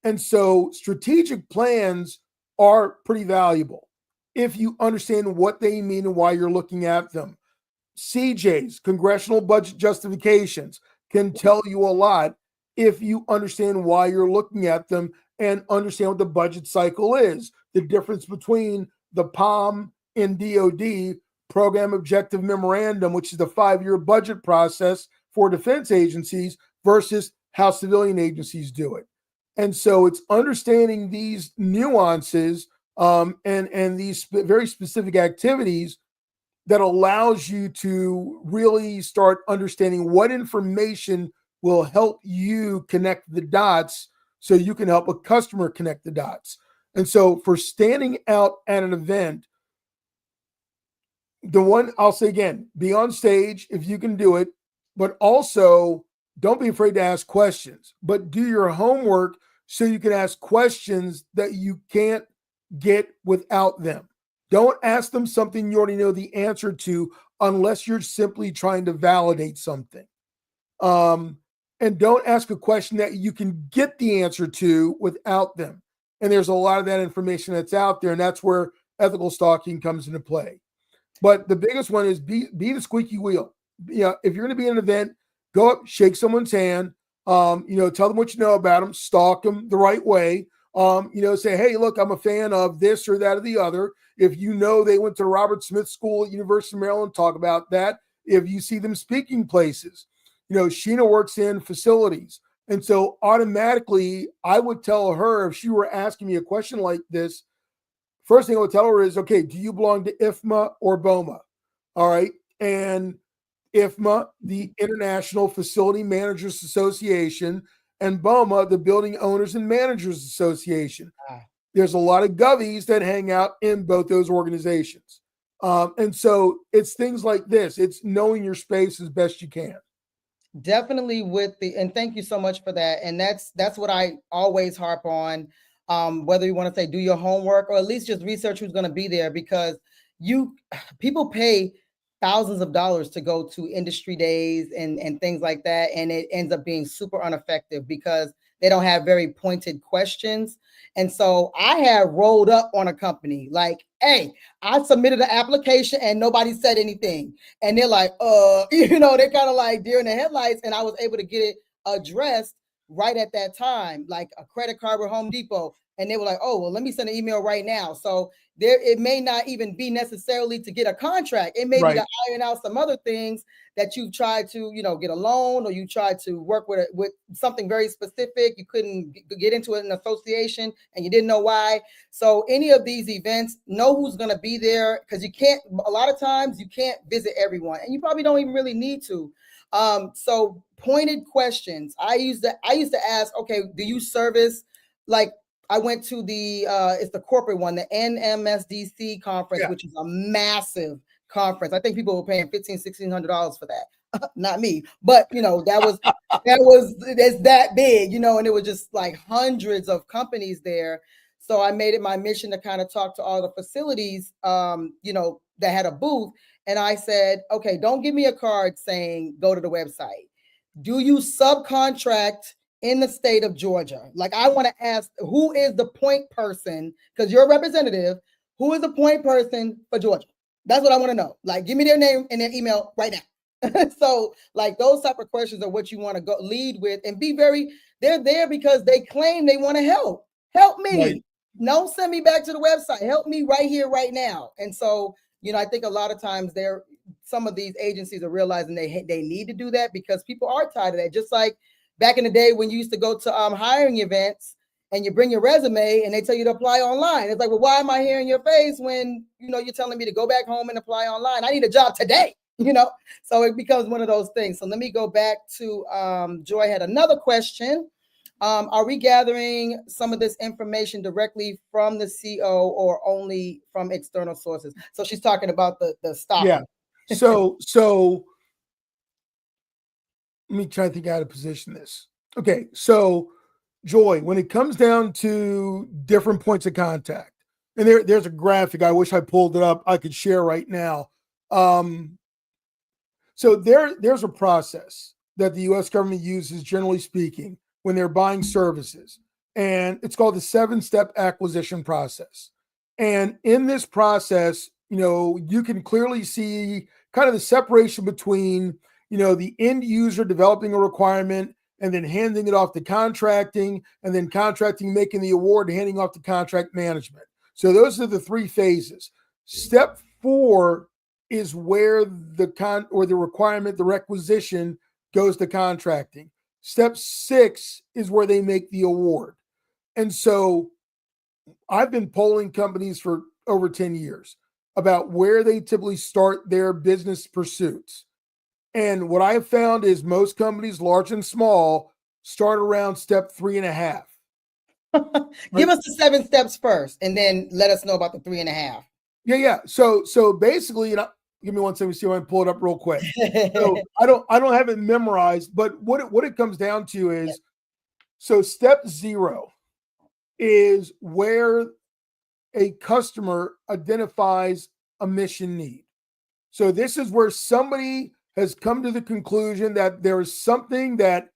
And so strategic plans are pretty valuable if you understand what they mean and why you're looking at them. CJs, congressional budget justifications, can tell you a lot if you understand why you're looking at them and understand what the budget cycle is, the difference between the POM in DOD, Program Objective Memorandum, which is the 5-year budget process for defense agencies, versus how civilian agencies do it. And so it's understanding these nuances and these very specific activities that allows you to really start understanding what information will help you connect the dots so you can help a customer connect the dots. And so for standing out at an event, the one I'll say again, be on stage if you can do it, but also don't be afraid to ask questions, but do your homework so you can ask questions that you can't get without them. Don't ask them something you already know the answer to unless you're simply trying to validate something. And don't ask a question that you can get the answer to without them. And there's a lot of that information that's out there, and that's where ethical stalking comes into play. But the biggest one is be the squeaky wheel. You know, if you're going to be in an event, go up, shake someone's hand, tell them what you know about them, stalk them the right way. Say, hey, look, I'm a fan of this or that or the other. If you know they went to Robert Smith School at University of Maryland, talk about that. If you see them speaking places, Sheena works in facilities. And so automatically I would tell her, if she were asking me a question like this, first thing I would tell her is, okay, do you belong to IFMA or BOMA? All right. And IFMA, the International Facility Managers Association, and BOMA, the Building Owners and Managers Association. There's a lot of govies that hang out in both those organizations. And so it's things like this. It's knowing your space as best you can. Definitely and thank you so much for that. And that's what I always harp on, whether you want to say do your homework or at least just research who's going to be there, because people pay thousands of dollars to go to industry days and things like that. And it ends up being super ineffective because they don't have very pointed questions. And so I have rolled up on a company like, hey, I submitted an application and nobody said anything. And they're like, they're kind of like deer in the headlights. And I was able to get it addressed right at that time, like a credit card with Home Depot. And they were like, oh, well, let me send an email right now. So it may not even be necessarily to get a contract. It may be to iron out some other things that you've tried to, get a loan, or you tried to work with something very specific. You couldn't get into an association and you didn't know why. So any of these events, know who's going to be there, because a lot of times you can't visit everyone, and you probably don't even really need to. So pointed questions. I used to ask, okay, do you service, like, I went to it's the corporate one, the NMSDC conference, which is a massive conference. I think people were paying $1,600 for that. Not me, but that's that big, and it was just like hundreds of companies there. So I made it my mission to kind of talk to all the facilities, that had a booth. And I said, okay, don't give me a card saying go to the website. Do you subcontract in the state of Georgia? Like, I want to ask, who is the point person? Because you're a representative. Who is the point person for Georgia? That's what I want to know. Like, give me their name and their email right now. So, like, those type of questions are what you want to go lead with, and they're there because they claim they want to help. Help me. Right. Don't send me back to the website. Help me right here, right now. And so, I think a lot of times some of these agencies are realizing they need to do that because people are tired of that. Just like back in the day when you used to go to hiring events and you bring your resume and they tell you to apply online. It's like, well, why am I here in your face when, you're telling me to go back home and apply online? I need a job today, So it becomes one of those things. So let me go back to Joy had another question. Are we gathering some of this information directly from the CO or only from external sources? So she's talking about the stock. Yeah. So let me try to think how to position this. Okay. So Joy, when it comes down to different points of contact, and there's a graphic, I wish I pulled it up, I could share right now. So there's a process that the U.S. government uses, generally speaking, when they're buying services, and it's called the 7-step acquisition process. And in this process, you can clearly see kind of the separation between, the end user developing a requirement and then handing it off to contracting, and then contracting making the award and handing off to contract management. So those are the 3 phases. Step 4 is where the requirement, the requisition goes to contracting. Step 6 is where they make the award. And so I've been polling companies for over 10 years about where they typically start their business pursuits. And what I have found is most companies, large and small, start around step 3.5. Give us the 7 steps first, and then let us know about the 3.5. Yeah. So basically, give me one second. See if I can pull it up real quick. So I don't have it memorized, but what it comes down to is, so step 0 is where a customer identifies a mission need. So this is where somebody has come to the conclusion that there is something that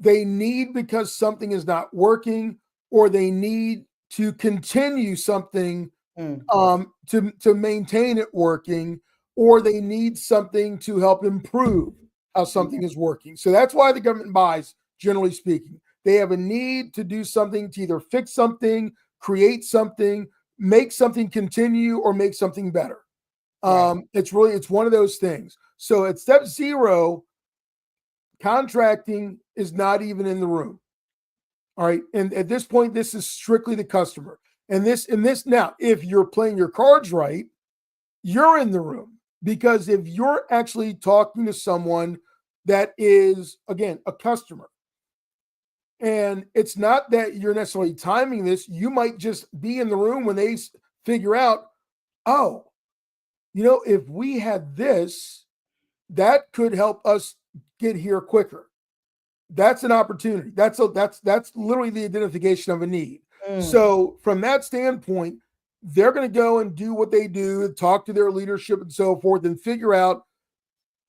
they need because something is not working, or they need to continue something to maintain it working, or they need something to help improve how something is working. So that's why the government buys, generally speaking. They have a need to do something, to either fix something, create something, make something continue, or make something better. Right. It's one of those things. So at step 0, contracting is not even in the room. All right. And at this point, this is strictly the customer. And this now, if you're playing your cards right, you're in the room, because if you're actually talking to someone that is, again, a customer, and it's not that you're necessarily timing this, you might just be in the room when they figure out, oh, if we had this, that could help us get here quicker. That's an opportunity. That's literally the identification of a need. So from that standpoint, they're going to go and do what they do, talk to their leadership and so forth, and figure out,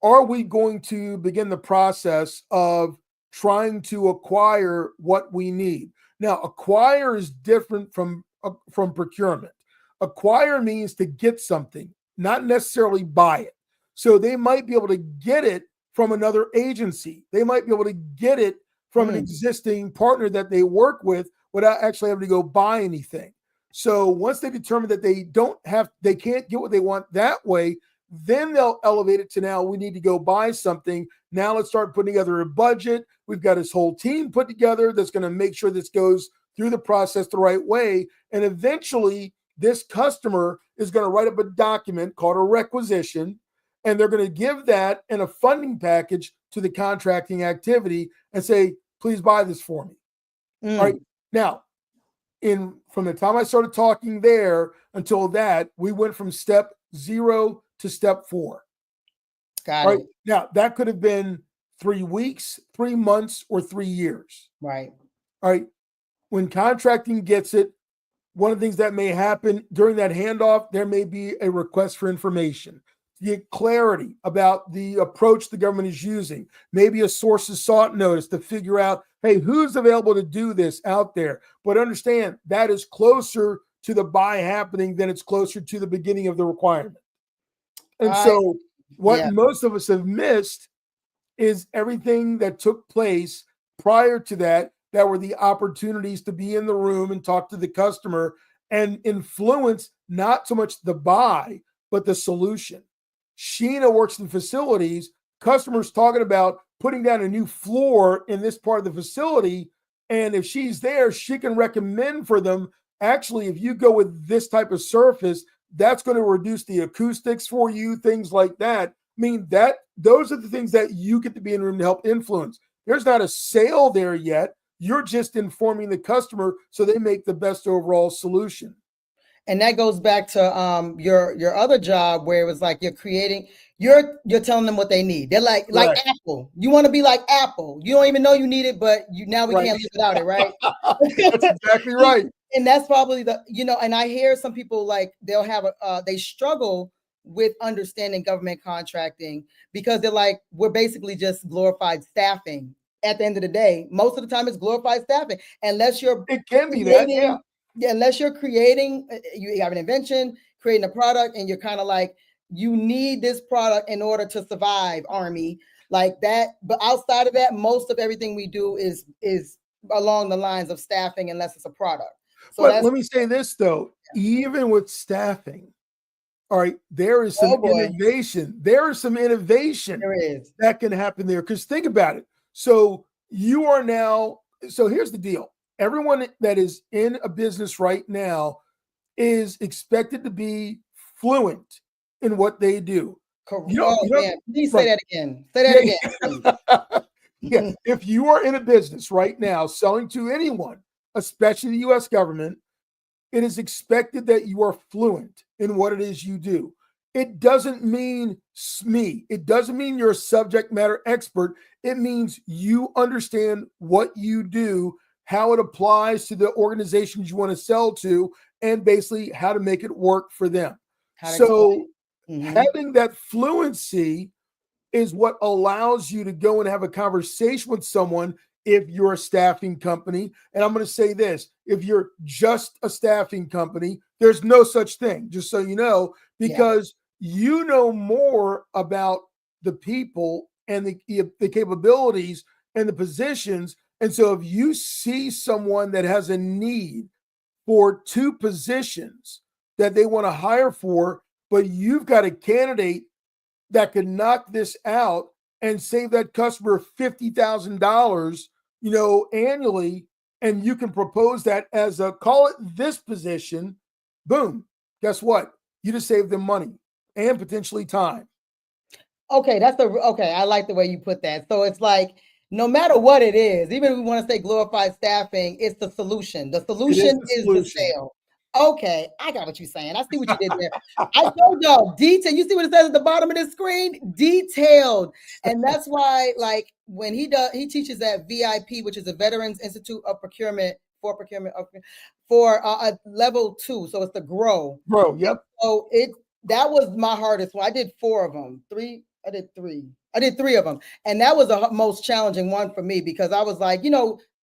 are we going to begin the process of trying to acquire what we need? Now, acquire is different from procurement. Acquire means to get something, not necessarily buy it. So they might be able to get it from another agency. They might be able to get it from an existing partner that they work with without actually having to go buy anything. So once they determine that they can't get what they want that way, then they'll elevate it to, now we need to go buy something. Now let's start putting together a budget. We've got this whole team put together that's going to make sure this goes through the process the right way. And eventually this customer is going to write up a document called a requisition, and they're going to give that and a funding package to the contracting activity and say, please buy this for me. All right. Now, from the time I started talking there until that, we went from step 0 to step 4. Got it. Now, that could have been 3 weeks, 3 months, or 3 years. Right. All right. When contracting gets it, one of the things that may happen during that handoff, there may be a request for information, to get clarity about the approach the government is using, maybe a sources sought notice to figure out, hey, who's available to do this out there? But understand that is closer to the buy happening than it's closer to the beginning of the requirement. And so what most of us have missed is everything that took place prior to that were the opportunities to be in the room and talk to the customer and influence not so much the buy, but the solution. Sheena works in facilities, customers talking about putting down a new floor in this part of the facility. And if she's there, she can recommend for them, actually, if you go with this type of surface, that's going to reduce the acoustics for you, things like that. I mean, those are the things that you get to be in the room to help influence. There's not a sale there yet. You're just informing the customer so they make the best overall solution. And that goes back to your other job where it was like you're telling them what they need. They're like Apple. You want to be like Apple. You don't even know you need it, but now we can't live without it, right? That's exactly right. And that's probably and I hear some people like they'll have they struggle with understanding government contracting because they're like, we're basically just glorified staffing. At the end of the day, most of the time it's glorified staffing, unless you're it can be that, yeah. Unless you're creating, you have an invention, creating a product, and you're kind of like, you need this product in order to survive, Army, like that. But outside of that, most of everything we do is along the lines of staffing, unless it's a product. So but let me say this though, even with staffing, all right, there is some innovation. There is some innovation that can happen there. Because think about it. So you are now, so here's the deal. Everyone that is in a business right now is expected to be fluent in what they do. Please say that again. Say that again. Yeah. If you are in a business right now selling to anyone, especially the U.S. government, it is expected that you are fluent in what it is you do. It doesn't mean SME. It doesn't mean you're a subject matter expert. It means you understand what you do, how it applies to the organizations you want to sell to, and basically how to make it work for them. So having that fluency is what allows you to go and have a conversation with someone if you're a staffing company. And I'm going to say this, if you're just a staffing company, there's no such thing, just so you know, because you know more about the people and the capabilities and the positions. And so if you see someone that has a need for 2 positions that they want to hire for, but you've got a candidate that could knock this out and save that customer $50,000, annually, and you can propose that as a, call it this position, boom, guess what? You just saved them money and potentially time. Okay, I like the way you put that. So it's like, no matter what it is, even if we want to say glorified staffing, it's the solution. The solution is the sale. Okay, I got what you're saying. I see what you did there. I told y'all, detail. You see what it says at the bottom of the screen? Detailed. And that's why, like, when he teaches at VIP, which is the Veterans Institute of Procurement, for level 2. So it's the grow. Yep. So that was my hardest one. I did 4 of them. I did 3 of them. And that was the most challenging one for me because I was like,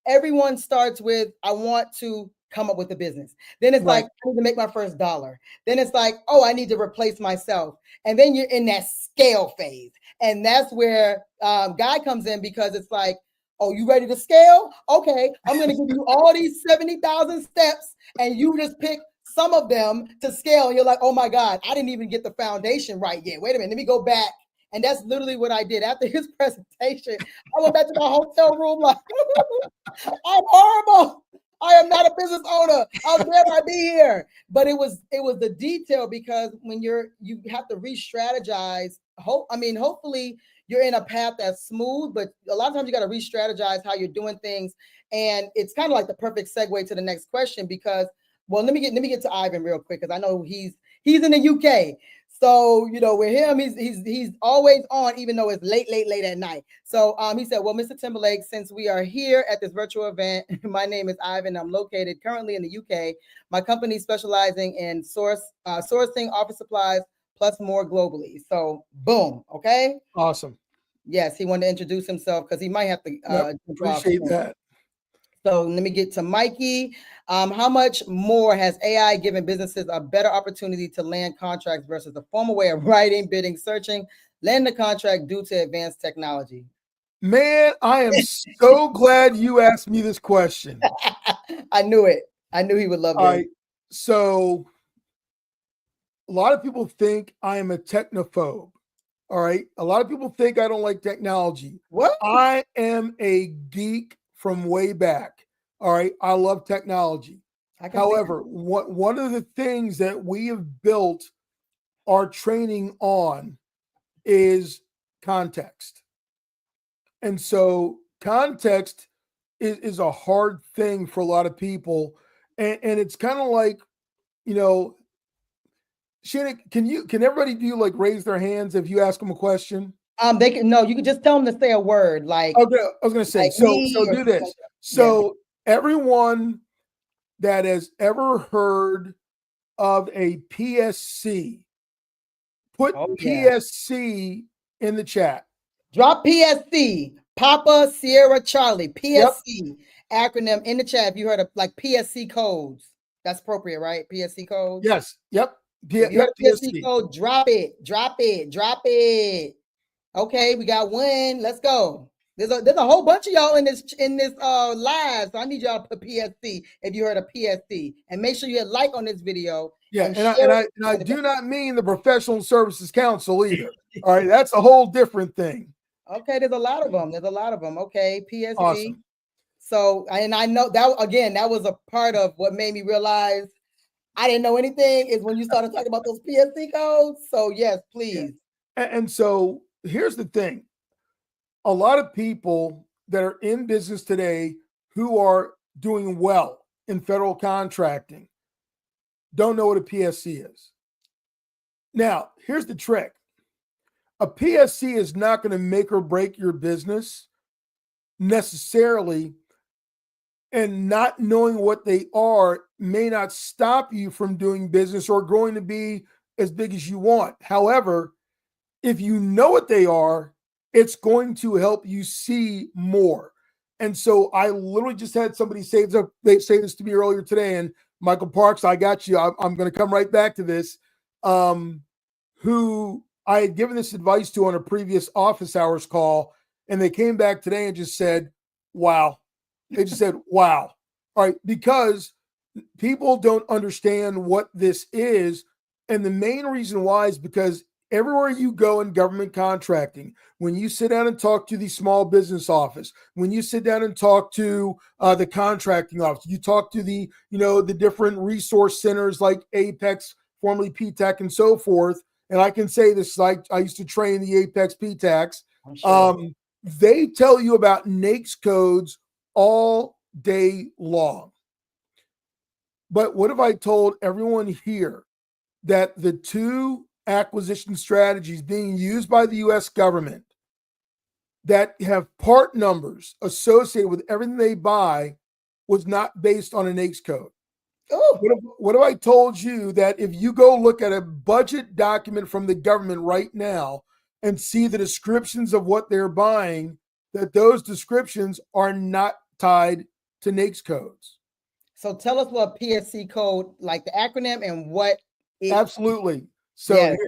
everyone starts with, I want to come up with a business. Then it's like, I need to make my first dollar. Then it's like, oh, I need to replace myself. And then you're in that scale phase. And that's where Guy comes in because it's like, oh, you ready to scale? Okay, I'm going to give you all these 70,000 steps and you just pick some of them to scale. And you're like, oh my God, I didn't even get the foundation right yet. Wait a minute, let me go back. And that's literally what I did. After his presentation, I went back to my hotel room like, I'm horrible. I am not a business owner. How dare I be here? But it was the detail because when you have to re-strategize. Hopefully you're in a path that's smooth, but a lot of times you got to re-strategize how you're doing things. And it's kind of like the perfect segue to the next question because, well, let me get to Ivan real quick because I know he's in the UK. So, with him, he's always on, even though it's late at night. So he said, well, Mr. Timberlake, since we are here at this virtual event, my name is Ivan. I'm located currently in the UK. My company is specializing in sourcing office supplies plus more globally. So boom. Okay. Awesome. Yes. He wanted to introduce himself because he might have to appreciate that. So let me get to Mikey. How much more has AI given businesses a better opportunity to land contracts versus the former way of writing, bidding, searching, land the contract due to advanced technology? Man, I am so glad you asked me this question. I knew it. I knew he would love it. All right. So a lot of people think I am a technophobe. All right. A lot of people think I don't like technology. What? I am a geek from way back. All right. I love technology. However, one of the things that we have built our training on is context. And so context is a hard thing for a lot of people. And it's kind of like, you know, Shannon, can everybody do like raise their hands if you ask them a question? They can no, you can just tell them to say a word like Okay, I was gonna say, like so me or do something this. like that. Yeah. So everyone that has ever heard of a PSC, put Oh yeah. PSC in the chat. Drop PSC, Papa Sierra Charlie, Yep. PSC acronym in the chat. If you heard of like PSC codes, that's appropriate, right? PSC codes. Yes. Yep. If you heard Yep. of PSC PSC. code, drop it, drop it, drop it. Okay, we got one. Let's go. There's a whole bunch of y'all in this live, so I need y'all to put PSC if you heard of PSC, and make sure you hit like on this video. Yeah, and I do not mean the Professional Services Council either. All right, that's a whole different thing. Okay, there's a lot of them. There's a lot of them. Okay, PSC. Awesome. So, and I know that again, that was a part of what made me realize I didn't know anything is when you started talking about those PSC codes. So, yes, please. Yeah. And so here's the thing. A lot of people that are in business today who are doing well in federal contracting don't know what a PSC is. Now, here's the trick. A PSC is not going to make or break your business necessarily, and not knowing what they are may not stop you from doing business or growing to be as big as you want. However, if you know what they are, it's going to help you see more. And so I literally just had somebody say this to me earlier today, and Michael Parks, I got you. I'm going to come right back to this. Who I had given this advice to on a previous office hours call, and they came back today and just said, wow. They just said, wow. All right, because people don't understand what this is. And the main reason why is because everywhere you go in government contracting, when you sit down and talk to the small business office, when you sit down and talk to the contracting office, you talk to the different resource centers like Apex, formerly PTAC, and so forth. And I can say this, like I used to train the Apex PTACs. Sure. They tell you about NAICS codes all day long. But what if I told everyone here that the two acquisition strategies being used by the U.S. government that have part numbers associated with everything they buy was not based on a NAICS code? Oh, what if I told you that if you go look at a budget document from the government right now and see the descriptions of what they're buying, that those descriptions are not tied to NAICS codes? So tell us what PSC code, like the acronym, and what it. Absolutely. So yes.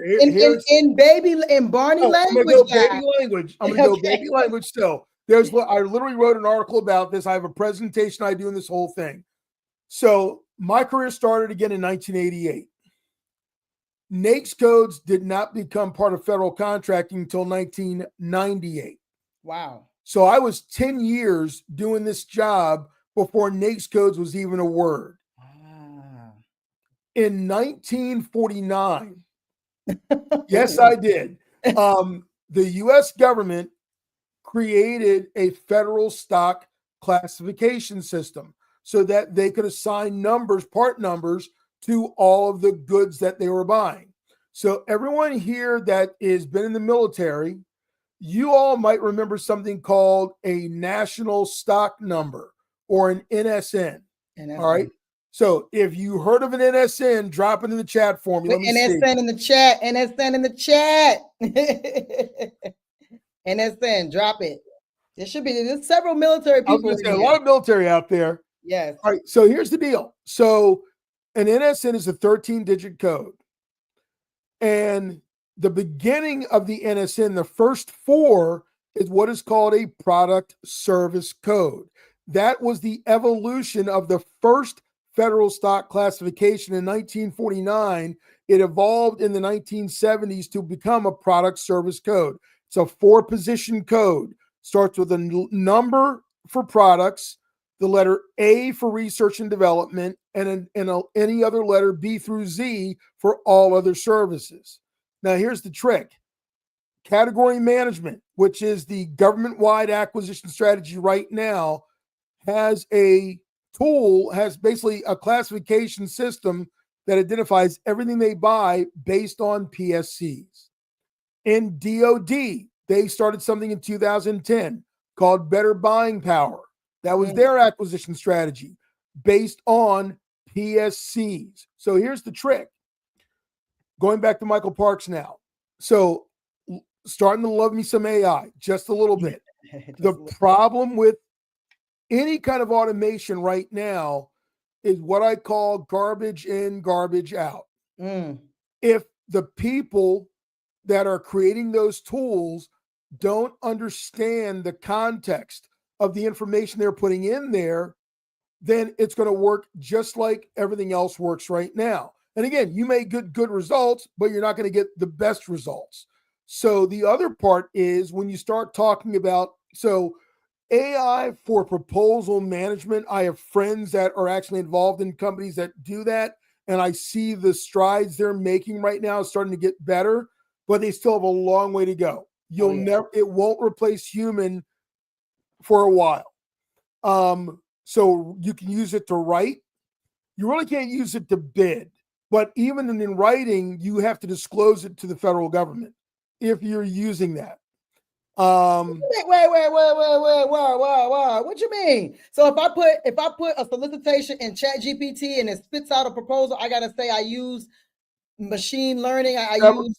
in Barney language. I'm gonna go baby language. I'm gonna go baby language still. I literally wrote an article about this. I have a presentation I do in this whole thing. So my career started again in 1988. NAICS codes did not become part of federal contracting until 1998. Wow. So I was 10 years doing this job before NAICS codes was even a word. In 1949, yes, I did. The U.S. government created a federal stock classification system so that they could assign part numbers to all of the goods that they were buying. So everyone here that has been in the military, you all might remember something called a national stock number or an NSN. All right. So if you heard of an NSN, drop it in the chat for me. Let me NSN see. in the chat. NSN in the chat. NSN, drop it. There's several military people. A lot of military out there. Yes. All right. So here's the deal. So an NSN is a 13-digit code. And the beginning of the NSN, the first four, is what is called a product service code. That was the evolution of the first federal stock classification in 1949. It evolved in the 1970s to become a product service code. It's a 4-position code. Starts with a number for products, the letter A for research and development, and any other letter B through Z for all other services. Now, here's the trick. Category management, which is the government-wide acquisition strategy right now, has a tool, has basically a classification system that identifies everything they buy based on PSCs. In DOD, they started something in 2010 called Better Buying Power. That was their acquisition strategy based on PSCs. So here's the trick. Going back to Michael Parks now. So starting to love me some AI just a little bit. The problem with any kind of automation right now is what I call garbage in, garbage out. If the people that are creating those tools don't understand the context of the information they're putting in there, then it's going to work just like everything else works right now. And again, you may get good results, but you're not going to get the best results. So the other part is when you start talking about, so AI for proposal management, I have friends that are actually involved in companies that do that. And I see the strides they're making right now starting to get better, but they still have a long way to go. It won't replace human for a while. So you can use it to write. You really can't use it to bid, but even in writing, you have to disclose it to the federal government if you're using that. Wait. What you mean? So if I put a solicitation in ChatGPT and it spits out a proposal, I gotta say I use machine learning.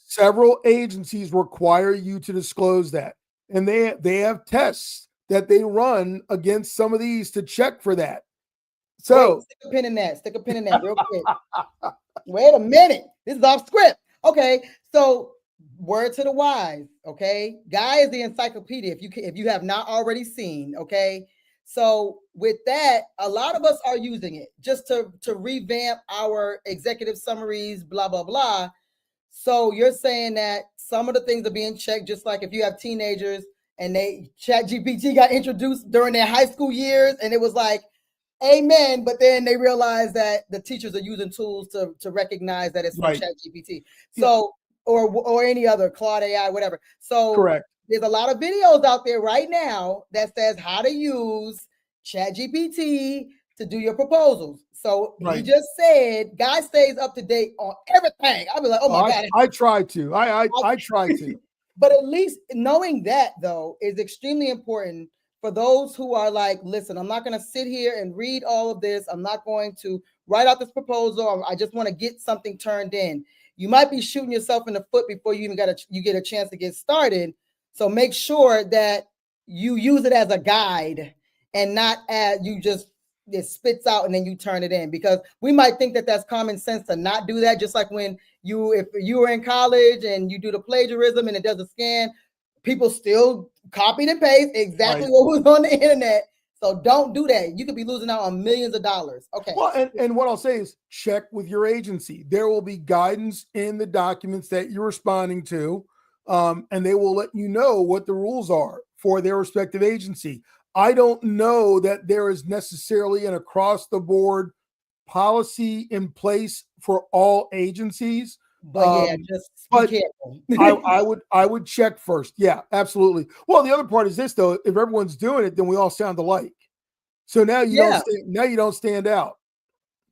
Several agencies require you to disclose that, and they have tests that they run against some of these to check for that. So stick a pin in that real quick. Wait a minute. This is off script. Okay, so word to the wise. Okay, Guy is the encyclopedia. If you have not already seen. Okay, so with that, a lot of us are using it just to revamp our executive summaries, blah blah blah. So you're saying that some of the things are being checked, just like if you have teenagers and ChatGPT got introduced during their high school years, and it was like, amen, but then they realize that the teachers are using tools to recognize that it's from ChatGPT. So or any other Claude AI, whatever. So correct. There's a lot of videos out there right now that says how to use ChatGPT to do your proposals. So he just said, Guy stays up to date on everything. I'll be like, oh my God. I try to. I try to. But at least knowing that, though, is extremely important for those who are like, listen, I'm not going to sit here and read all of this. I'm not going to write out this proposal. I just want to get something turned in. You might be shooting yourself in the foot before you even get a chance to get started. So make sure that you use it as a guide and not as it spits out and then you turn it in, because we might think that that's common sense to not do that. Just like if you were in college and you do the plagiarism and it does a scan, people still copied and paste exactly what was on the internet. So don't do that. You could be losing out on millions of dollars. Okay. Well, and what I'll say is check with your agency. There will be guidance in the documents that you're responding to, and they will let you know what the rules are for their respective agency. I don't know that there is necessarily an across-the-board policy in place for all agencies. But just be careful. I would check first. Yeah, absolutely. Well, the other part is this though: if everyone's doing it, then we all sound alike. So now you don't stand out.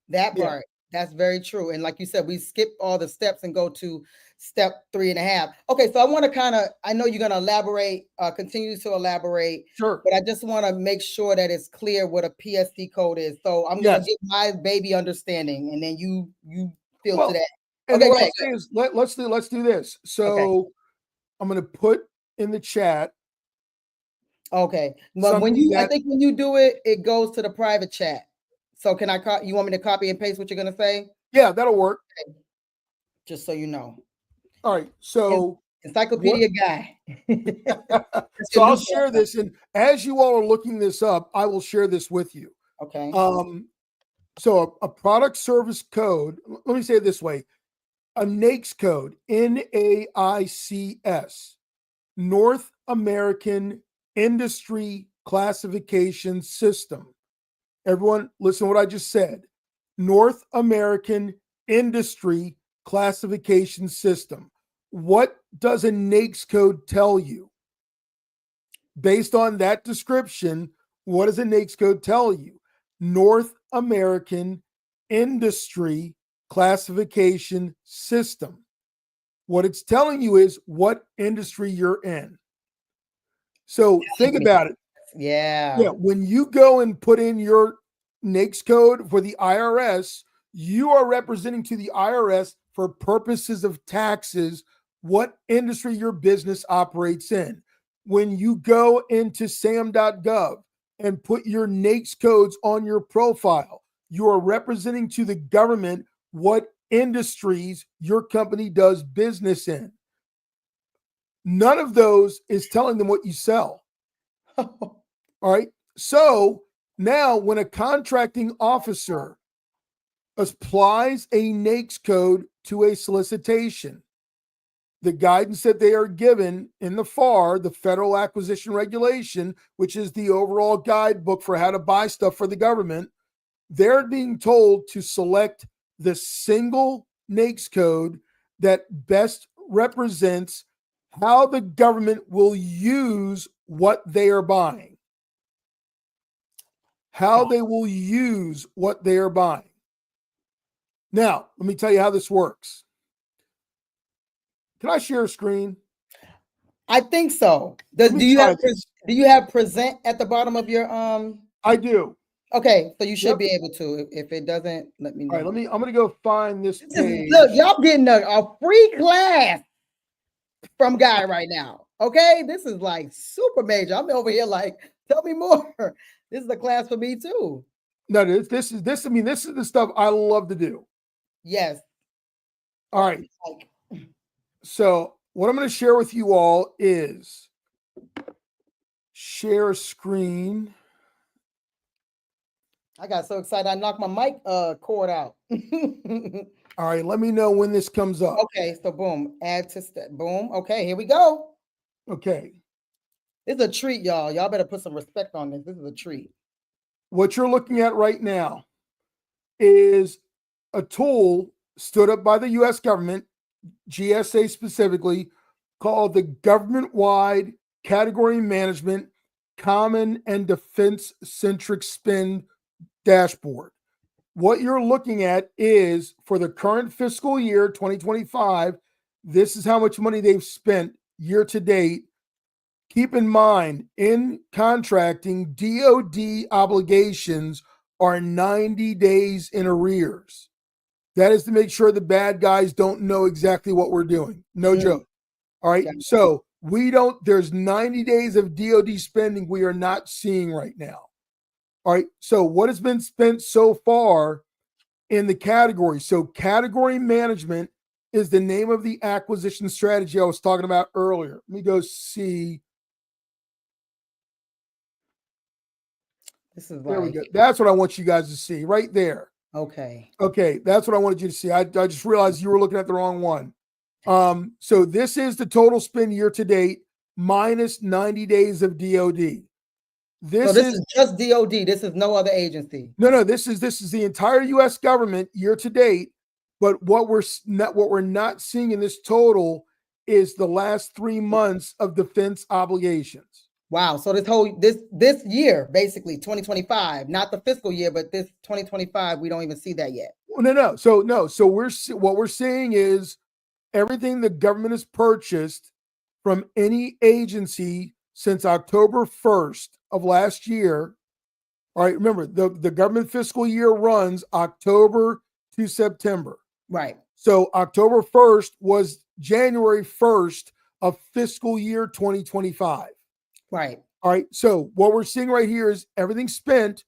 That part. That's very true. And like you said, we skip all the steps and go to step 3.5. Okay, so I know you're going to continue to elaborate. Sure. But I just want to make sure that it's clear what a PSC code is. So I'm going to get my baby understanding, and then you filter that. And what I'll say is let's do this. So I'm going to put in the chat. Okay. Well, I think when you do it, it goes to the private chat. So you want me to copy and paste what you're going to say? Yeah, that'll work. Okay. Just so you know. All right. So Encyclopedia Guy. So I'll share this. And as you all are looking this up, I will share this with you. Okay. So a product service code, let me say it this way. A NAICS code, NAICS, North American Industry Classification System. Everyone, listen to what I just said. North American Industry Classification System. What does a NAICS code tell you? Based on that description, What does the NAICS code tell you? North American Industry Classification System. What it's telling you is what industry you're in. So think about it. Yeah. When you go and put in your NAICS code for the IRS, you are representing to the IRS for purposes of taxes what industry your business operates in. When you go into sam.gov and put your NAICS codes on your profile, you are representing to the government what industries your company does business in. None of those is telling them what you sell. All right. So now when a contracting officer applies a NAICS code to a solicitation, the guidance that they are given in the FAR, the Federal Acquisition Regulation, which is the overall guidebook for how to buy stuff for the government, they're being told to select the single NAICS code that best represents how the government will use what they are buying. How they will use what they are buying. Now, let me tell you how this works. Can I share a screen? I think so. Do you have present at the bottom of your I do. Okay, so you should be able to. If it doesn't, let me know. All right, I'm gonna go find this page. Look, y'all getting a free class from Guy right now. Okay, this is like super major. I'm over here like, tell me more. This is a class for me too. No, this is the stuff I love to do. Yes. All right. So what I'm going to share with you all is share a screen. I got so excited I knocked my mic cord out. All right, let me know when this comes up. Okay, so boom, add to step. Boom. Okay, here we go. Okay. This is a treat, y'all. Y'all better put some respect on this. This is a treat. What you're looking at right now is a tool stood up by the U.S. government, GSA specifically, called the Government-Wide Category Management Common and Defense-Centric Spend Dashboard. What you're looking at is for the current fiscal year, 2025, this is how much money they've spent year to date. Keep in mind, in contracting, DoD obligations are 90 days in arrears. That is to make sure the bad guys don't know exactly what we're doing. No joke. All right. So there's 90 days of DoD spending we are not seeing right now. All right. So what has been spent so far in the category? So category management is the name of the acquisition strategy I was talking about earlier. Let me go see. This is there we go. That's what I want you guys to see right there. Okay. Okay. That's what I wanted you to see. I just realized you were looking at the wrong one. So this is the total spend year to date minus 90 days of DoD. This is just DoD. This is no other agency. No. This is the entire U.S. government year to date. But what we're not seeing in this total is the last 3 months of defense obligations. Wow. So this year, basically 2025, not the fiscal year, but this 2025, we don't even see that yet. No. So what we're seeing is everything the government has purchased from any agency since October 1st of last year. All right, remember the government fiscal year runs October to September. Right. So October 1st was January 1st of fiscal year 2025. Right. All right. So what we're seeing right here is everything spent,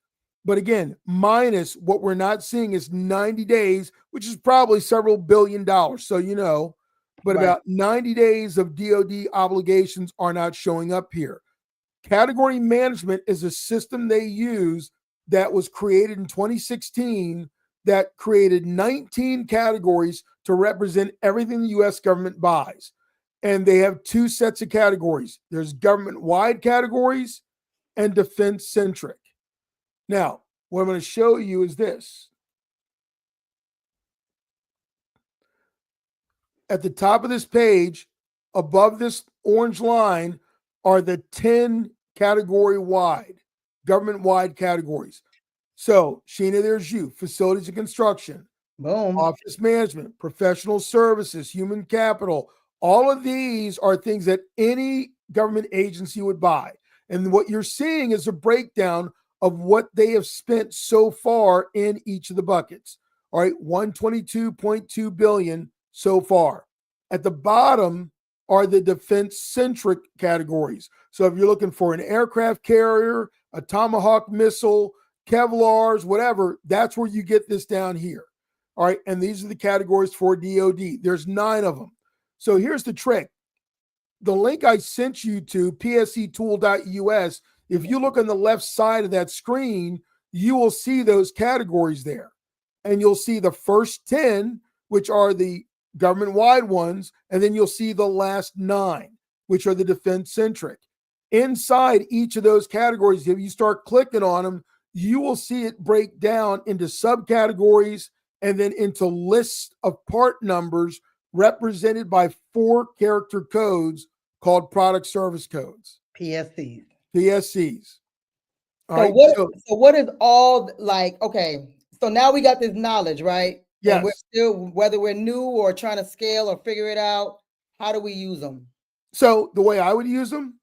but again, minus what we're not seeing is 90 days, which is probably several $billion. So, but about 90 days of DoD obligations are not showing up here. Category management is a system they use that was created in 2016 that created 19 categories to represent everything the U.S. government buys. And they have 2 sets of categories. There's government-wide categories and defense-centric. Now, what I'm going to show you is this. At the top of this page, above this orange line, are the 10 category-wide. government-wide categories. So, Sheena, there's you, facilities and construction, Boom. office management, professional services, human capital. All of these are things that any government agency would buy. And what you're seeing is a breakdown of what they have spent so far in each of the buckets. All right, 122.2 billion so far. At the bottom are the defense-centric categories. So if you're looking for an aircraft carrier, a Tomahawk missile, Kevlars, whatever, that's where you get this down here. All right, and these are the categories for DoD. There's 9 of them. So here's the trick. The link I sent you to, psctool.us, if you look on the left side of that screen, you will see those categories there. And you'll see the first 10, which are the government-wide ones, and then you'll see the last 9, which are the defense-centric. Inside each of those categories, if you start clicking on them, you will see it break down into subcategories and then into lists of part numbers represented by 4 character codes called product service codes. PSCs. PSCs. So what is all like, okay, so now we got this knowledge, right? Yes. And we're still, whether we're new or trying to scale or figure it out, how do we use them? So the way I would use them,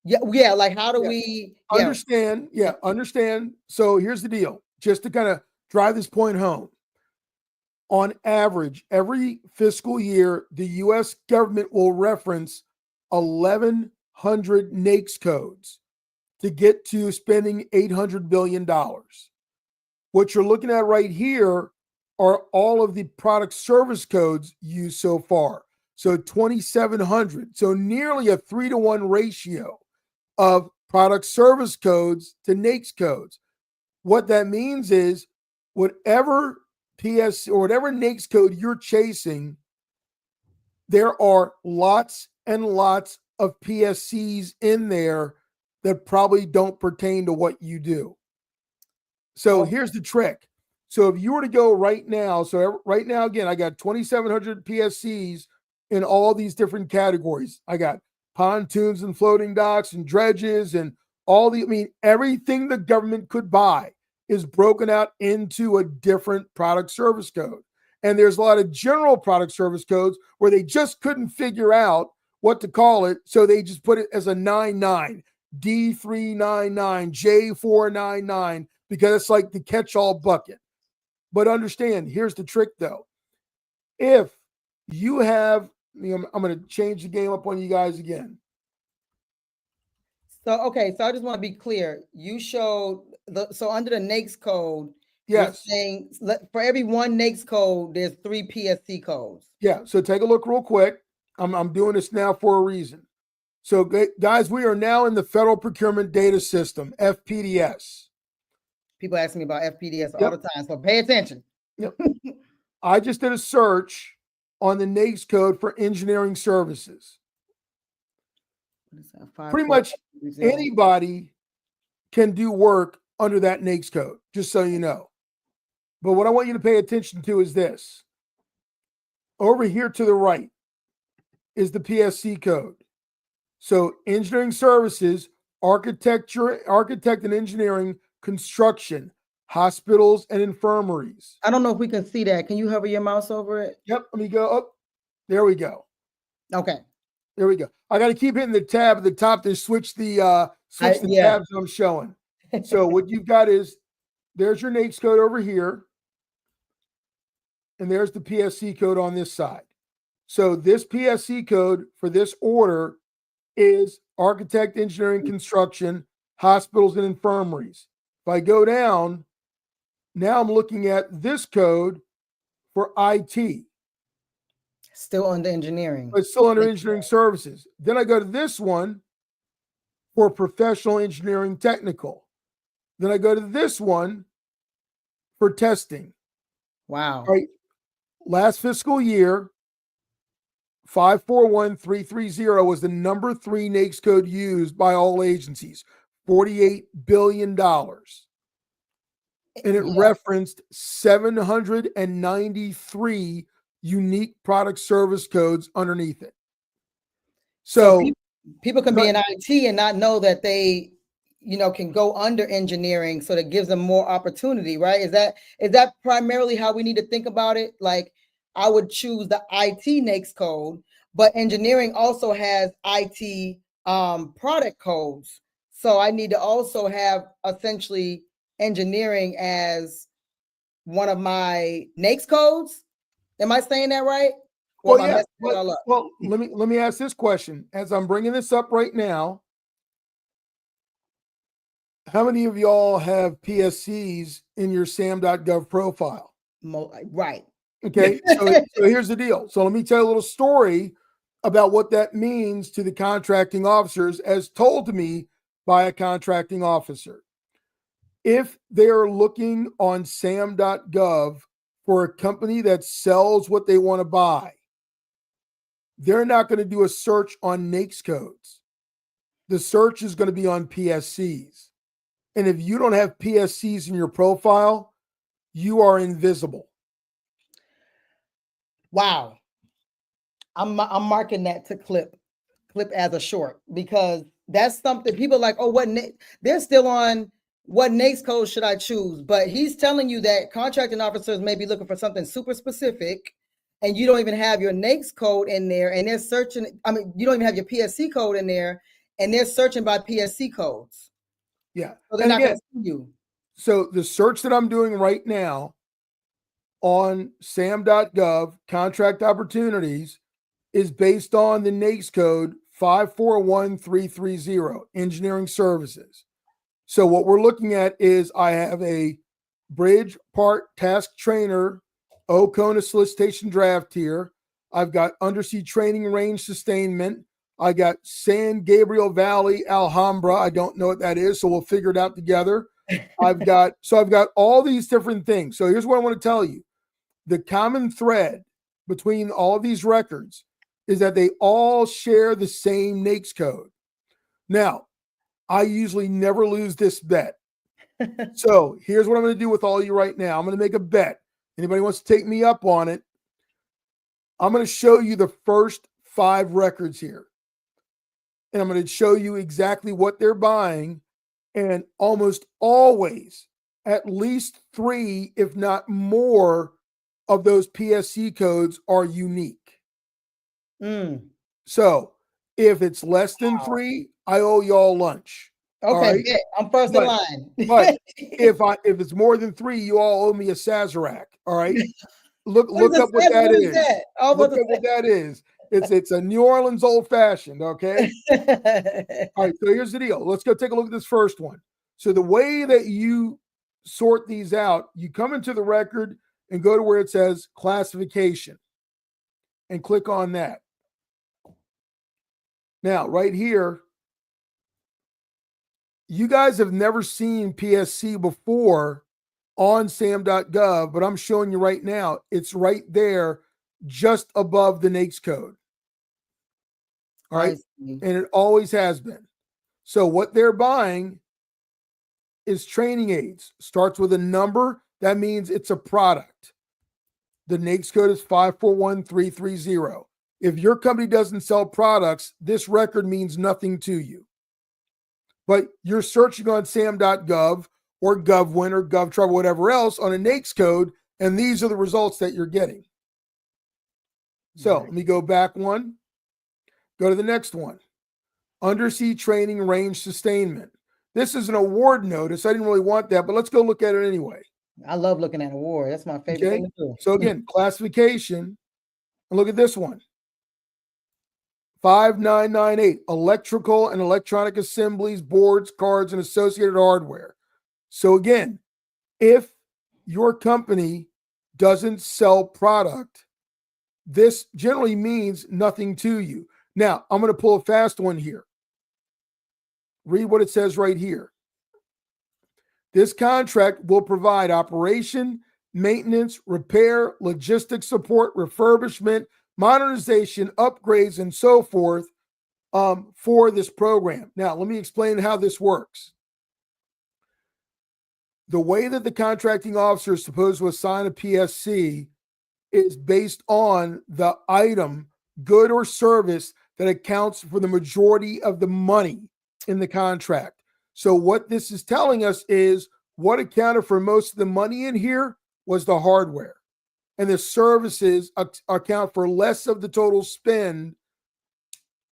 yeah, like how do we understand? Yeah, understand. So here's the deal, just to kind of drive this point home. On average, every fiscal year, the U.S. government will reference 1,100 NAICS codes to get to spending $800 billion. What you're looking at right here are all of the product service codes used so far. So 2,700. So nearly a 3-to-1 ratio of product service codes to NAICS codes. What that means is whatever PS or whatever NAICS code you're chasing, there are lots and lots of PSCs in there that probably don't pertain to what you do. So here's the trick. So if you were to go right now, again, I got 2,700 PSCs in all these different categories. I got pontoons and floating docks and dredges and everything the government could buy is broken out into a different product service code. And there's a lot of general product service codes where they just couldn't figure out what to call it. So they just put it as a 99, D399, J499, because it's like the catch-all bucket. But understand, here's the trick though. If you have, I'm going to change the game up on you guys again. So I just want to be clear. You showed so under the NAICS code, yes, you're saying for every one NAICS code, there's 3 PSC codes. Yeah. So take a look real quick. I'm doing this now for a reason. So guys, we are now in the Federal Procurement Data System, FPDS. People ask me about FPDS all the time, so pay attention. Yep. I just did a search on the NAICS code for engineering services. Pretty much anybody can do work under that NAICS code, just so you know. But what I want you to pay attention to is this. Over here to the right is the PSC code. So engineering services, architect and engineering, construction, hospitals and infirmaries. I don't know if we can see that. Can you hover your mouse over it? Yep. Let me go up. There we go. Okay. There we go. I got to keep hitting the tab at the top to switch the tabs I'm showing. So what you've got is there's your NAICS code over here. And there's the PSC code on this side. So this PSC code for this order is architect, engineering, construction, hospitals, and infirmaries. If I go down, now I'm looking at this code for IT. Still under engineering. But still under engineering services. Then I go to this one for professional engineering technical. Then I go to this one for testing. Wow. All right. Last fiscal year, 541330 was the number 3 NAICS code used by all agencies, $48 billion. And it referenced 793 unique product service codes underneath it. So people can be in IT and not know that they can go under engineering, so that gives them more opportunity, right? Is that primarily how we need to think about it? Like, I would choose the IT NAICS code, but engineering also has IT product codes. So I need to also have essentially engineering as one of my NAICS codes. Am I saying that right? Or Well, am I yeah. messing it all up? Well, let me ask this question. As I'm bringing this up right now, how many of y'all have PSCs in your SAM.gov profile? Right. Okay, so here's the deal. So let me tell you a little story about what that means to the contracting officers, as told to me by a contracting officer. If they are looking on SAM.gov for a company that sells what they want to buy, they're not going to do a search on NAICS codes. The search is going to be on PSCs. And if you don't have PSCs in your profile, you are invisible. Wow. I'm marking that to clip as a short, because that's something people are like, oh, they're still on what NAICS code should I choose? But he's telling you that contracting officers may be looking for something super specific, and you don't even have your NAICS code in there, and they're searching. I mean, you don't even have your PSC code in there, and they're searching by PSC codes. Yeah. So they're not going to see you. So the search that I'm doing right now on SAM.gov, contract opportunities, is based on the NAICS code 541330, engineering services. So what we're looking at is I have a bridge part task trainer, OCONA solicitation draft here. I've got undersea training range sustainment. I got San Gabriel Valley Alhambra. I don't know what that is, so we'll figure it out together. I've got all these different things. So here's what I want to tell you. The common thread between all of these records is that they all share the same NAICS code. Now, I usually never lose this bet. So here's what I'm going to do with all of you right now. I'm going to make a bet. Anybody wants to take me up on it? I'm going to show you the first 5 records here. And I'm going to show you exactly what they're buying. And almost always, at least 3, if not more, of those PSC codes are unique. So if it's less than 3, I owe y'all lunch. Okay, right? I'm first in line. But if it's more than 3, you all owe me a Sazerac. All right. Look up what that is. Look up what that is. It's a New Orleans old fashioned. Okay. All right. So here's the deal. Let's go take a look at this first one. So the way that you sort these out, you come into the record and go to where it says classification and click on that. Now, right here, you guys have never seen PSC before on SAM.gov, but I'm showing you right now. It's right there just above the NAICS code. All right. And it always has been. So what they're buying is training aids. Starts with a number. That means it's a product. The NAICS code is 541330. If your company doesn't sell products, this record means nothing to you. But you're searching on SAM.gov or GovWin or GovTrust, whatever else, on a NAICS code, and these are the results that you're getting. So let me go back one. Go to the next one. Undersea training range sustainment. This is an award notice. I didn't really want that, but let's go look at it anyway. I love looking at awards. That's my favorite thing to do. So again, classification. And look at this one. 5998, electrical and electronic assemblies, boards, cards, and associated hardware. So again, if your company doesn't sell product, this generally means nothing to you. Now, I'm going to pull a fast one here. Read what it says right here. This contract will provide operation, maintenance, repair, logistics support, refurbishment, modernization, upgrades, and so forth for this program. Now, let me explain how this works. The way that the contracting officer is supposed to assign a PSC is based on the item, good or service, that accounts for the majority of the money in the contract. So what this is telling us is what accounted for most of the money in here was the hardware. And the services account for less of the total spend.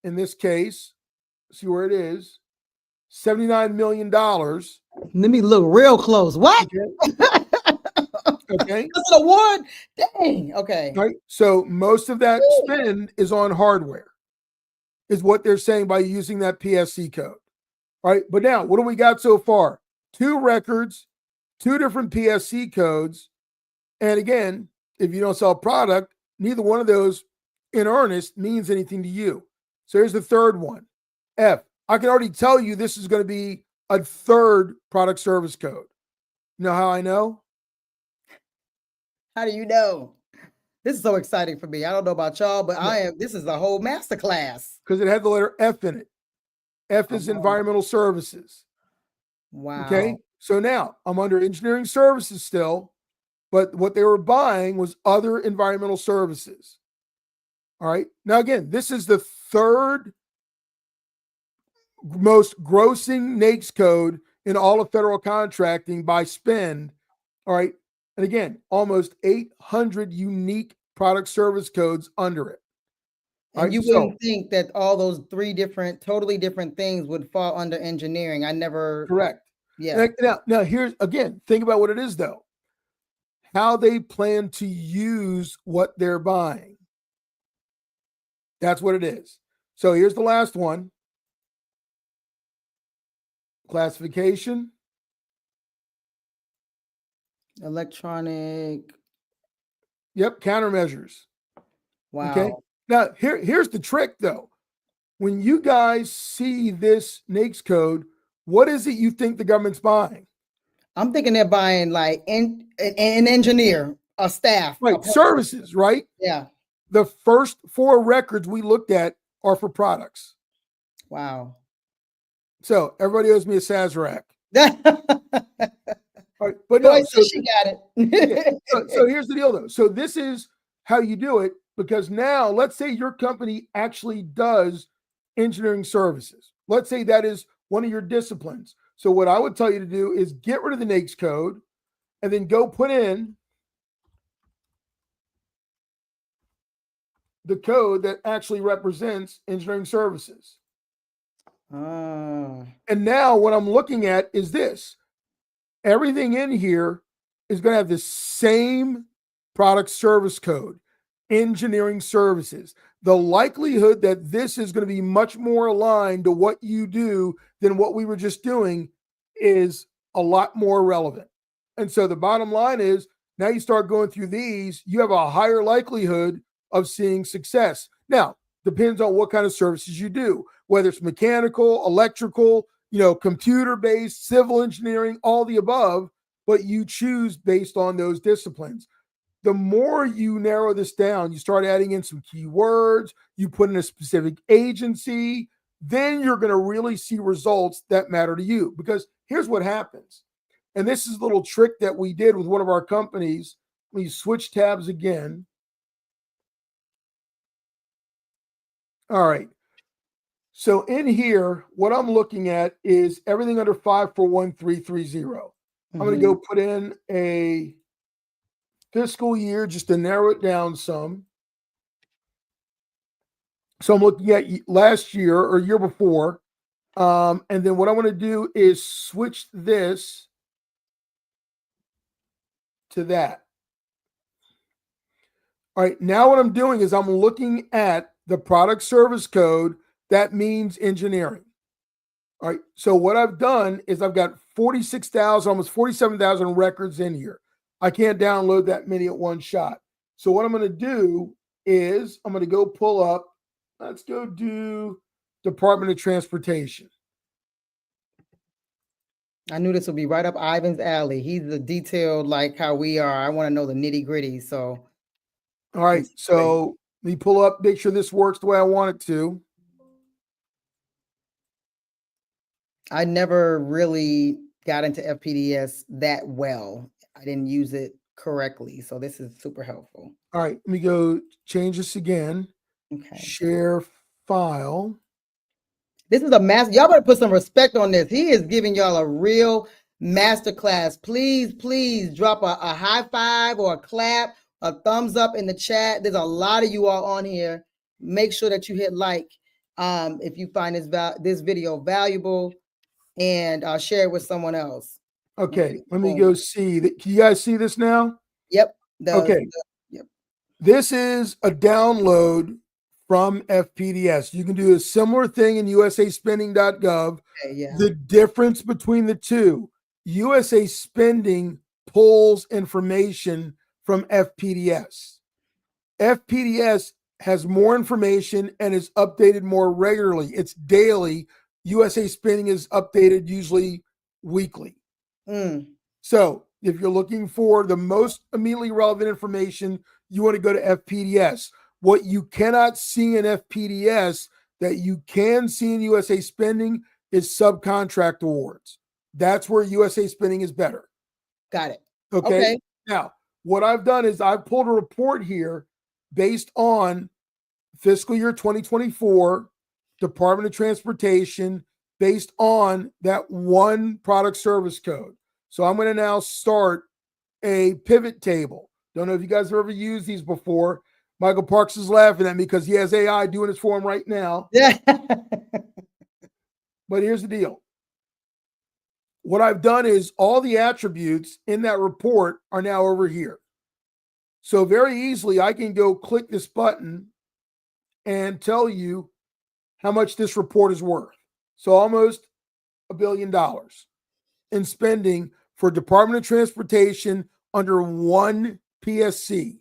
In this case, see where it is, $79 million. Let me look real close. What? Okay. That's an award? Dang. Okay. Right. So most of that spend is on hardware, is what they're saying by using that PSC code. All right. But now, what do we got so far? 2 records, 2 different PSC codes. And again, if you don't sell a product, neither one of those in earnest means anything to you. So here's the third one. F. I can already tell you this is going to be a 3rd product service code. You know how I know? How do you know? This is so exciting for me. I don't know about y'all, but this is a whole masterclass. Because it had the letter F in it. F is environmental services. Wow. Okay. So now I'm under engineering services still, but what they were buying was other environmental services. All right. Now, again, this is the 3rd most grossing NAICS code in all of federal contracting by spend. All right. And again, almost 800 unique product service codes under it. And you wouldn't think that all those 3 totally different things would fall under engineering. I never. Correct. Yeah. Now here's, again, think about what it is though. How they plan to use what they're buying. That's what it is. So here's the last one. Classification. Electronic. Yep, countermeasures. Wow. Okay. Now here's the trick though. When you guys see this NAICS code, what is it you think the government's buying? I'm thinking they're buying like an engineer, a staff. Right, services, right? Yeah. The first 4 records we looked at are for products. Wow. So everybody owes me a Sazerac. All right, but no, so she got it. So here's the deal though. So this is how you do it, because now let's say your company actually does engineering services. Let's say that is one of your disciplines. So what I would tell you to do is get rid of the NAICS code and then go put in the code that actually represents engineering services. And now what I'm looking at is this. Everything in here is going to have the same product service code, engineering services. The likelihood that this is going to be much more aligned to what you do than what we were just doing is a lot more relevant. And so the bottom line is, now you start going through these, you have a higher likelihood of seeing success. Now, depends on what kind of services you do, whether it's mechanical, electrical, computer-based, civil engineering, all the above, but you choose based on those disciplines. The more you narrow this down, you start adding in some keywords, you put in a specific agency, then you're going to really see results that matter to you. Because here's what happens. And this is a little trick that we did with one of our companies. We switch tabs again. All right. So in here, what I'm looking at is everything under 541330. I'm going to go put in a fiscal year just to narrow it down some. So I'm looking at last year or year before. And then what I want to do is switch this to that. All right. Now what I'm doing is I'm looking at the product service code. That means engineering. All right. So what I've done is I've got 46,000, almost 47,000 records in here. I can't download that many at one shot. So what I'm going to do is I'm going to go pull up. Let's go do Department of Transportation. I knew this would be right up Ivan's alley. He's the detailed like how we are. I want to know the nitty gritty. So. All right. So let me pull up, make sure this works the way I want it to. I never really got into FPDS that well. I didn't use it correctly. So this is super helpful. All right. Let me go change this again. Okay. Share file. This is a master. Y'all better put some respect on this. He is giving y'all a real masterclass. Please, please drop a high five or a clap, a thumbs up in the chat. There's a lot of you all on here. Make sure that you hit like if you find this video valuable, and share it with someone else. Okay, let me go see. Can you guys see this now? Yep. Okay. Yep. This is a download from FPDS. You can do a similar thing in usaspending.gov. Okay, yeah. The difference between the two, USA Spending pulls information from FPDS. FPDS has more information and is updated more regularly. It's daily. USA Spending is updated usually weekly. So if you're looking for the most immediately relevant information, you want to go to FPDS. What you cannot see in FPDS that you can see in USA Spending is subcontract awards. That's where USA Spending is better. Got it. Okay. Now, what I've done is I've pulled a report here based on fiscal year 2024, Department of Transportation, based on that one product service code. So I'm going to now start a pivot table. Don't know if you guys have ever used these before. Michael Parks is laughing at me because he has AI doing it for him right now. Yeah. But here's the deal. What I've done is all the attributes in that report are now over here. So very easily, I can go click this button and tell you how much this report is worth. So almost $1 billion in spending for Department of Transportation under one PSC.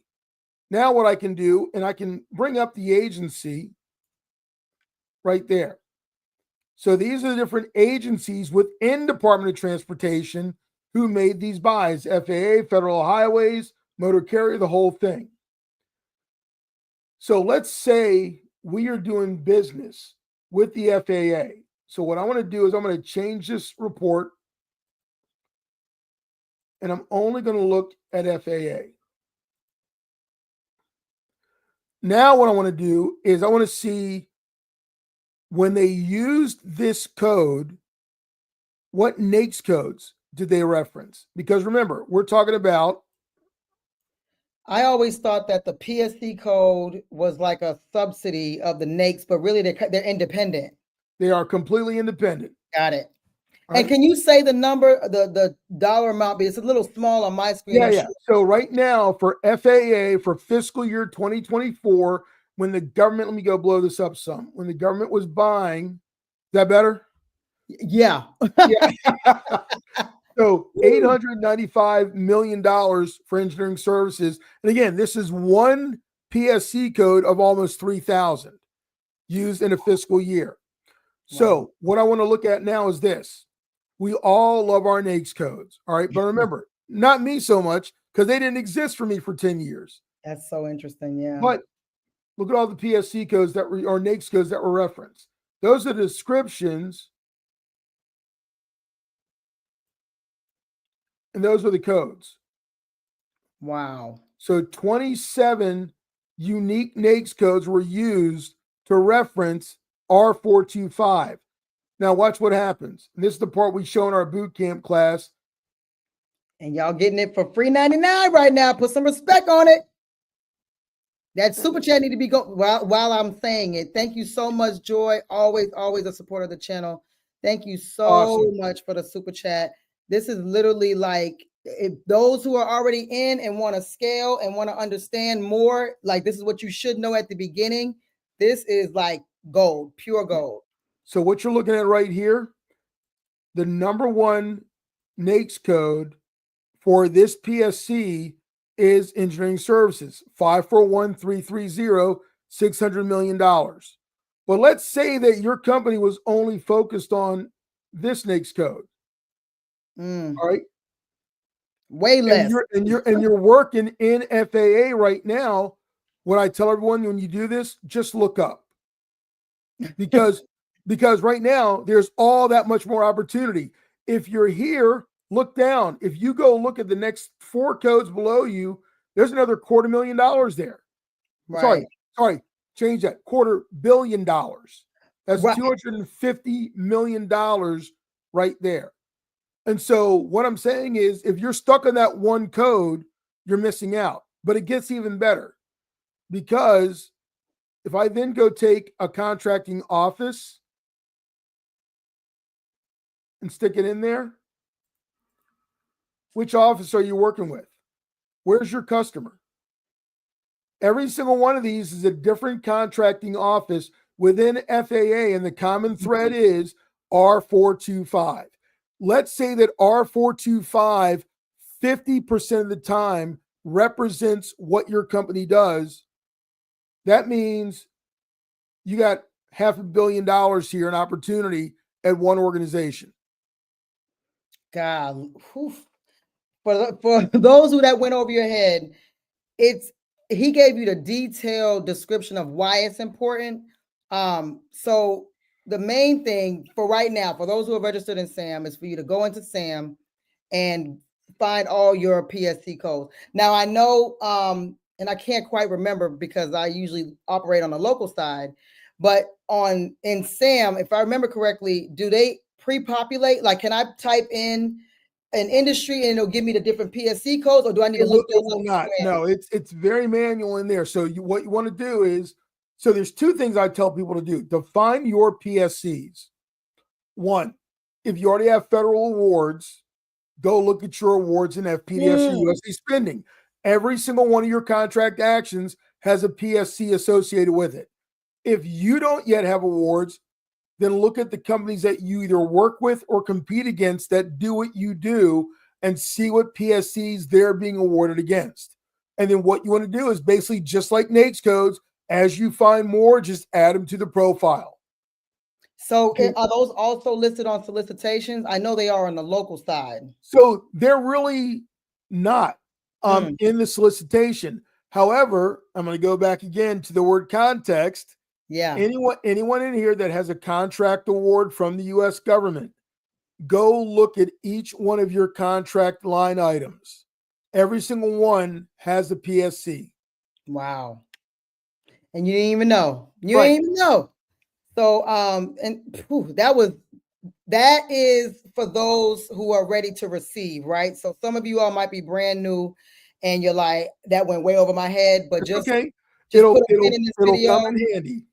Now what I can do, and I can bring up the agency right there. So these are the different agencies within Department of Transportation who made these buys: FAA, Federal Highways, Motor Carrier, the whole thing. So let's say we are doing business with the FAA. So what I want to do is I'm going to change this report, and I'm only going to look at FAA. Now what I want to do is I want to see when they used this code, what NAICS codes did they reference? Because remember, we're talking about. I always thought that the PSC code was like a subsidy of the NAICS, but really they're independent. They are completely independent. Got it. Right. And can you say the number, the dollar amount? It's a little small on my screen. Yeah. So right now for FAA for fiscal year 2024, when the government, let me go blow this up some. When the government was buying, is that better? Yeah. So $895 million for engineering services. And again, this is one PSC code of almost 3,000 used in a fiscal year. Wow. So what I want to look at now is this. We all love our NAICS codes. All right. But remember, not me so much, because they didn't exist for me for 10 years. That's so interesting. Yeah. But look at all the PSC codes or NAICS codes that were referenced. Those are the descriptions. And those are the codes. Wow. So 27 unique NAICS codes were used to reference R425. Now watch what happens. And this is the part we show in our boot camp class. And y'all getting it for free 99 right now. Put some respect on it. That super chat need to be going while I'm saying it. Thank you so much, Joy. Always a supporter of the channel. Thank you so much for the super chat. This is literally like, if those who are already in and want to scale and want to understand more, like this is what you should know at the beginning. This is like gold, pure gold. So what you're looking at right here, the number one NAICS code for this PSC is engineering services, 541330, $600 million. But let's say that your company was only focused on this NAICS code. All right. Way less. And you're working in FAA right now. What I tell everyone when you do this, just look up. Because right now there's all that much more opportunity. If you're here, look down. If you go look at the next 4 codes below you, there's another $250,000 there. Right. Sorry, change that. $250 million. That's Right. $250 million right there. And so what I'm saying is, if you're stuck on that one code, you're missing out. But it gets even better, because if I then go take a contracting office and stick it in there, which office are you working with? Where's your customer? Every single one of these is a different contracting office within FAA, and the common thread is R425. Let's say that R425 50% of the time represents what your company does. That means you got $500 million here in opportunity at one organization. God, whew. For those who that went over your head, he gave you the detailed description of why it's important. So the main thing for right now, for those who are registered in SAM, is for you to go into SAM and find all your PSC codes. Now I know, and I can't quite remember because I usually operate on the local side, but in SAM, if I remember correctly, do they pre-populate? Like, can I type in an industry and it'll give me the different PSC codes, or do I need to look those up? It will not. No, it's very manual in there. So what you want to do is, so there's two things I tell people to do. Define your PSCs. One, if you already have federal awards, go look at your awards in FPDS or USA spending. Every single one of your contract actions has a PSC associated with it. If you don't yet have awards, then look at the companies that you either work with or compete against that do what you do, and see what PSCs they're being awarded against. And then what you want to do is basically just like NAICS codes, as you find more, just add them to the profile. So are those also listed on solicitations? I know they are on the local side. So they're really not in the solicitation. However, I'm going to go back again to the word context. Yeah. Anyone in here that has a contract award from the U.S. government, go look at each one of your contract line items. Every single one has a PSC. Wow. And you didn't even know. Right. Didn't even know. So that is for those who are ready to receive, right? So some of you all might be brand new and you're like, that went way over my head, but It's just okay. Just it'll put a pin in this video come in handy.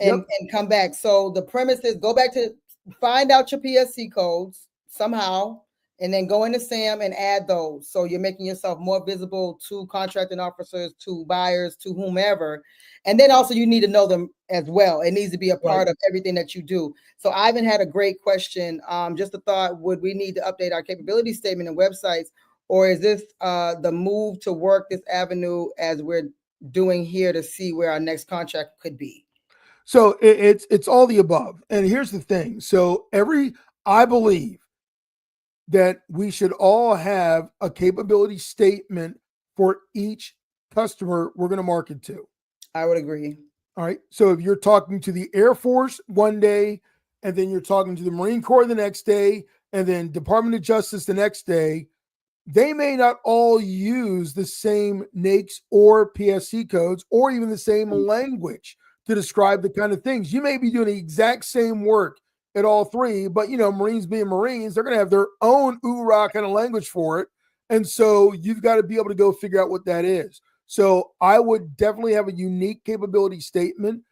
and come back. So the premise is go back to find out your PSC codes somehow, and then go into SAM and add those. So you're making yourself more visible to contracting officers, to buyers, to whomever. And then also you need to know them as well. It needs to be a part of everything that you do. So Ivan had a great question. Just a thought, would we need to update our capability statement and websites, or is this the move to work this avenue as we're doing here to see where our next contract could be? So it's all the above. And here's the thing. So I believe that we should all have a capability statement for each customer we're going to market to. I would agree. All right. So if you're talking to the Air Force one day, and then you're talking to the Marine Corps the next day, and then Department of Justice the next day, they may not all use the same NAICS or PSC codes, or even the same language to describe the kind of things. You may be doing the exact same work at all three, but Marines being Marines, they're going to have their own oorah kind of language for it. And so you've got to be able to go figure out what that is. So I would definitely have a unique capability statement.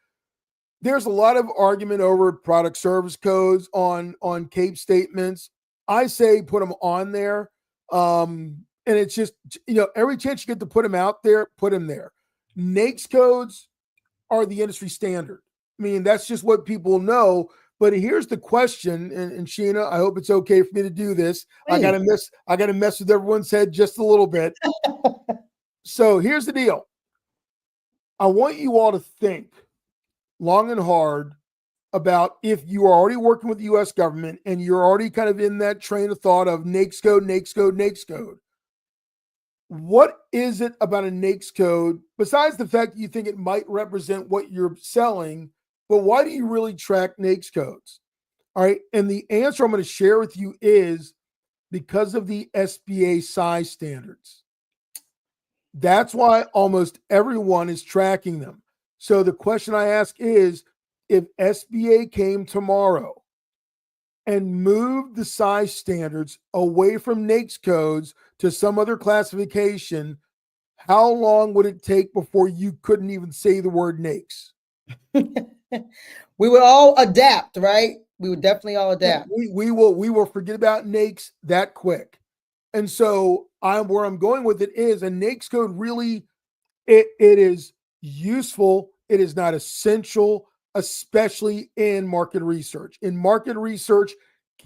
There's a lot of argument over product service codes on CAPE statements. I say put them on there. And it's just, every chance you get to put them out there, put them there. NAICS codes are the industry standard. I mean, that's just what people know. But here's the question, and Sheena, I hope it's okay for me to do this. Please. I gotta mess with everyone's head just a little bit. So here's the deal. I want you all to think long and hard about, if you are already working with the U.S. government and you're already kind of in that train of thought of NAICS code, NAICS code, NAICS code. What is it about a NAICS code, besides the fact that you think it might represent what you're selling, but why do you really track NAICS codes? All right. And the answer I'm going to share with you is because of the SBA size standards. That's why almost everyone is tracking them. So the question I ask is, if SBA came tomorrow and moved the size standards away from NAICS codes to some other classification, how long would it take before you couldn't even say the word NAICS? We would all adapt, right? We would definitely all adapt. Yeah, we will forget about NAICS that quick. And so where I'm going with it is a NAICS code really, it is useful. It is not essential, especially in market research. In market research,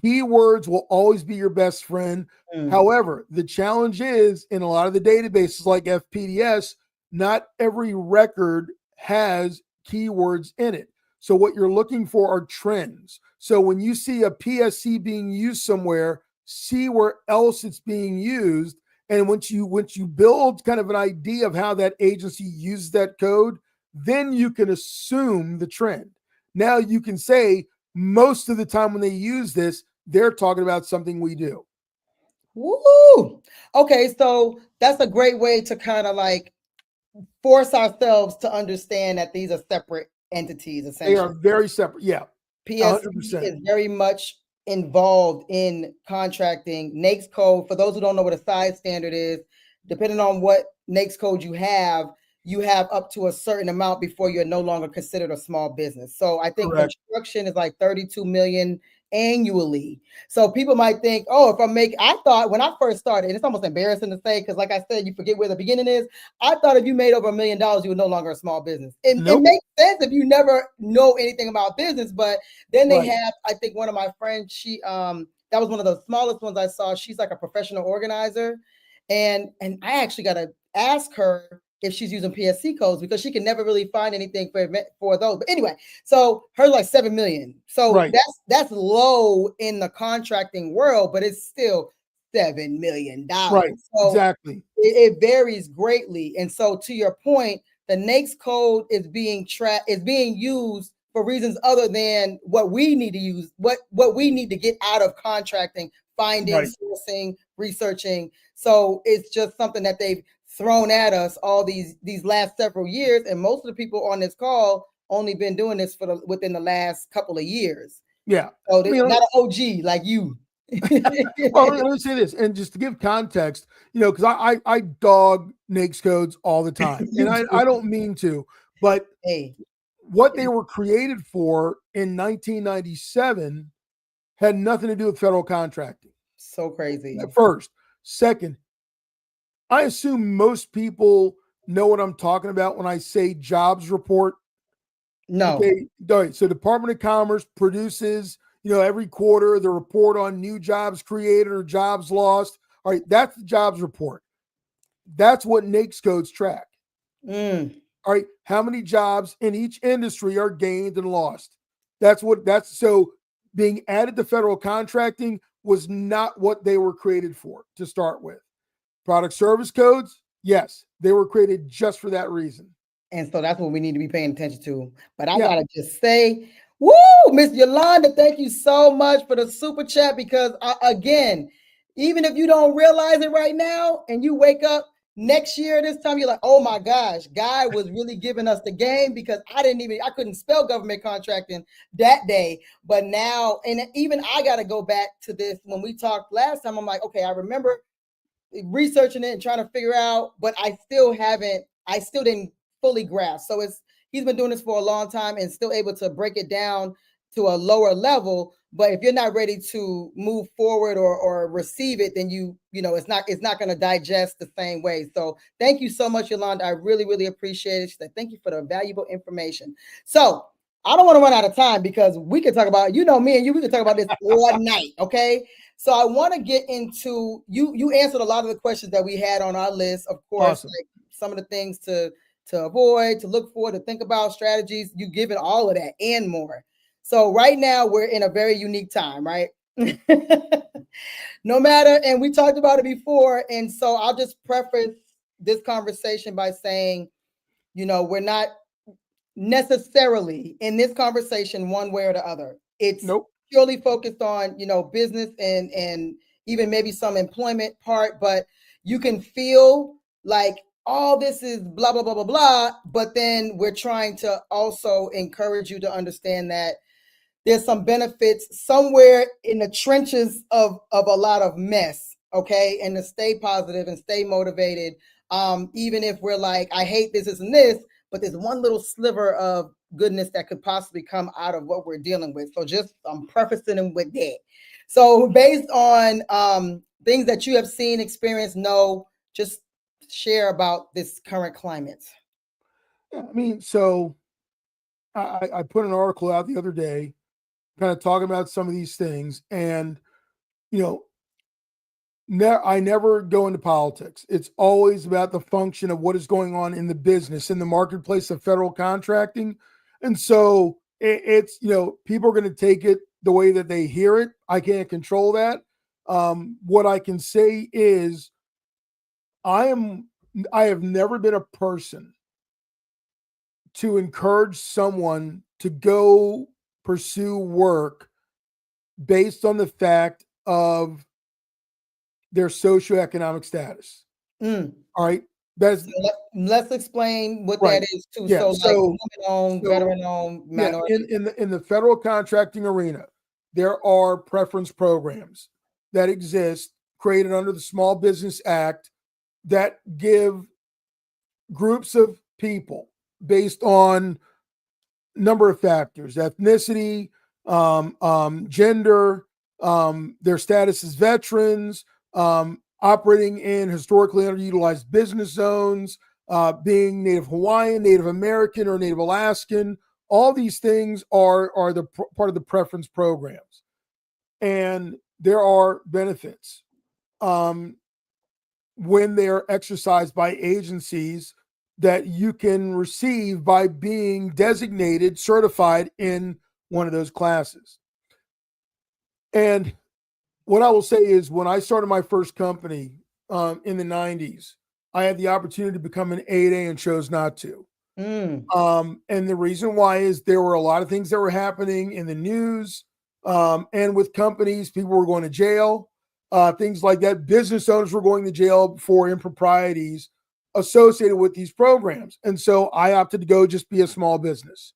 keywords will always be your best friend. However, the challenge is in a lot of the databases like FPDS, not every record has keywords in it. So what you're looking for are trends. So when you see a PSC being used somewhere, see where else it's being used. And once you build kind of an idea of how that agency uses that code, then you can assume the trend. Now you can say most of the time when they use this, they're talking about something we do. Woo! Okay, so that's a great way to kind of like force ourselves to understand that these are separate entities, essentially. They are very separate. Yeah. PSC 100%. is very much involved in contracting. NAICS code, for those who don't know what a size standard is, depending on what NAICS code you have up to a certain amount before you're no longer considered a small business. So I think Correct. construction is like 32 million annually. So people might think, oh, I thought when I first started, and it's almost embarrassing to say, because like I said, you forget where the beginning is. I thought if you made over $1 million, you were no longer a small business. It makes sense if you never know anything about business, but then they have, I think one of my friends, she, that was one of the smallest ones I saw. She's like a professional organizer. And I actually got to ask her if she's using PSC codes because she can never really find anything for those. But anyway, so hers like 7 million. So that's low in the contracting world, but it's still $7 million. Right. So exactly. It varies greatly. And so to your point, the NAICS code is being used for reasons other than what we need to use, what we need to get out of contracting, finding, sourcing, researching. So it's just something that they've thrown at us all these last several years, and most of the people on this call only been doing this within the last couple of years. Yeah, so they're not an OG like you. Well, let me say this, and just to give context, because I dog NAICS codes all the time, and I don't mean to, but what they were created for in 1997 had nothing to do with federal contracting. So crazy. First, second, I assume most people know what I'm talking about when I say jobs report. No. Okay. All right. So Department of Commerce produces, every quarter the report on new jobs created or jobs lost. All right. That's the jobs report. That's what NAICS codes track. All right. How many jobs in each industry are gained and lost? So being added to federal contracting was not what they were created for to start with. Product service codes, yes, they were created just for that reason. And so that's what we need to be paying attention to. But I gotta just say, woo, Miss Yolanda, thank you so much for the super chat, because again, even if you don't realize it right now and you wake up next year this time, you're like, oh my gosh, Guy was really giving us the game, because I couldn't spell government contracting that day. But now, and even I got to go back to this. When we talked last time, I'm like, okay, I remember researching it and trying to figure out, but I still didn't fully grasp. So he's been doing this for a long time and still able to break it down to a lower level. But if you're not ready to move forward or receive it, then it's not going to digest the same way. So thank you so much, Yolanda. I really, really appreciate it. She said, thank you for the valuable information. So I don't want to run out of time, because we could talk about, me and you, we could talk about this all night. Okay. So I want to get into, you answered a lot of the questions that we had on our list, of course, Awesome. like some of the things to avoid, to look for, to think about, strategies. You've given all of that and more. So right now we're in a very unique time, right? No matter, and we talked about it before. And so I'll just preface this conversation by saying, we're not necessarily in this conversation one way or the other. It's purely focused on, business and even maybe some employment part, but you can feel like all this is blah, blah, blah, blah, blah. But then we're trying to also encourage you to understand that there's some benefits somewhere in the trenches of a lot of mess, okay? And to stay positive and stay motivated, even if we're like, I hate this and this, but there's one little sliver of goodness that could possibly come out of what we're dealing with. So just prefacing them with that. So based on things that you have seen, experienced, know, just share about this current climate. Yeah, I mean, so I put an article out the other day, kind of talking about some of these things, and you know, I never go into politics. It's always about the function of what is going on in the business, in the marketplace of federal contracting. And so it's, people are going to take it the way that they hear it. I can't control that. What I can say is I have never been a person to encourage someone to go pursue work based on the fact of their socioeconomic status. All right. So let's explain what right. that is too. Yeah. So women-owned, veteran-owned, minority. Yeah, in the federal contracting arena, there are preference programs that exist created under the Small Business Act that give groups of people based on number of factors: ethnicity, gender, their status as veterans, operating in historically underutilized business zones, being Native Hawaiian, Native American, or Native Alaskan. All these things are the part of the preference programs, and there are benefits when they are exercised by agencies that you can receive by being designated, certified in one of those classes. And what I will say is, when I started my first company in the 90s, I had the opportunity to become an 8A and chose not to. And the reason why is there were a lot of things that were happening in the news and with companies. People were going to jail, things like that. Business owners were going to jail for improprieties associated with these programs. And so I opted to go just be a small business.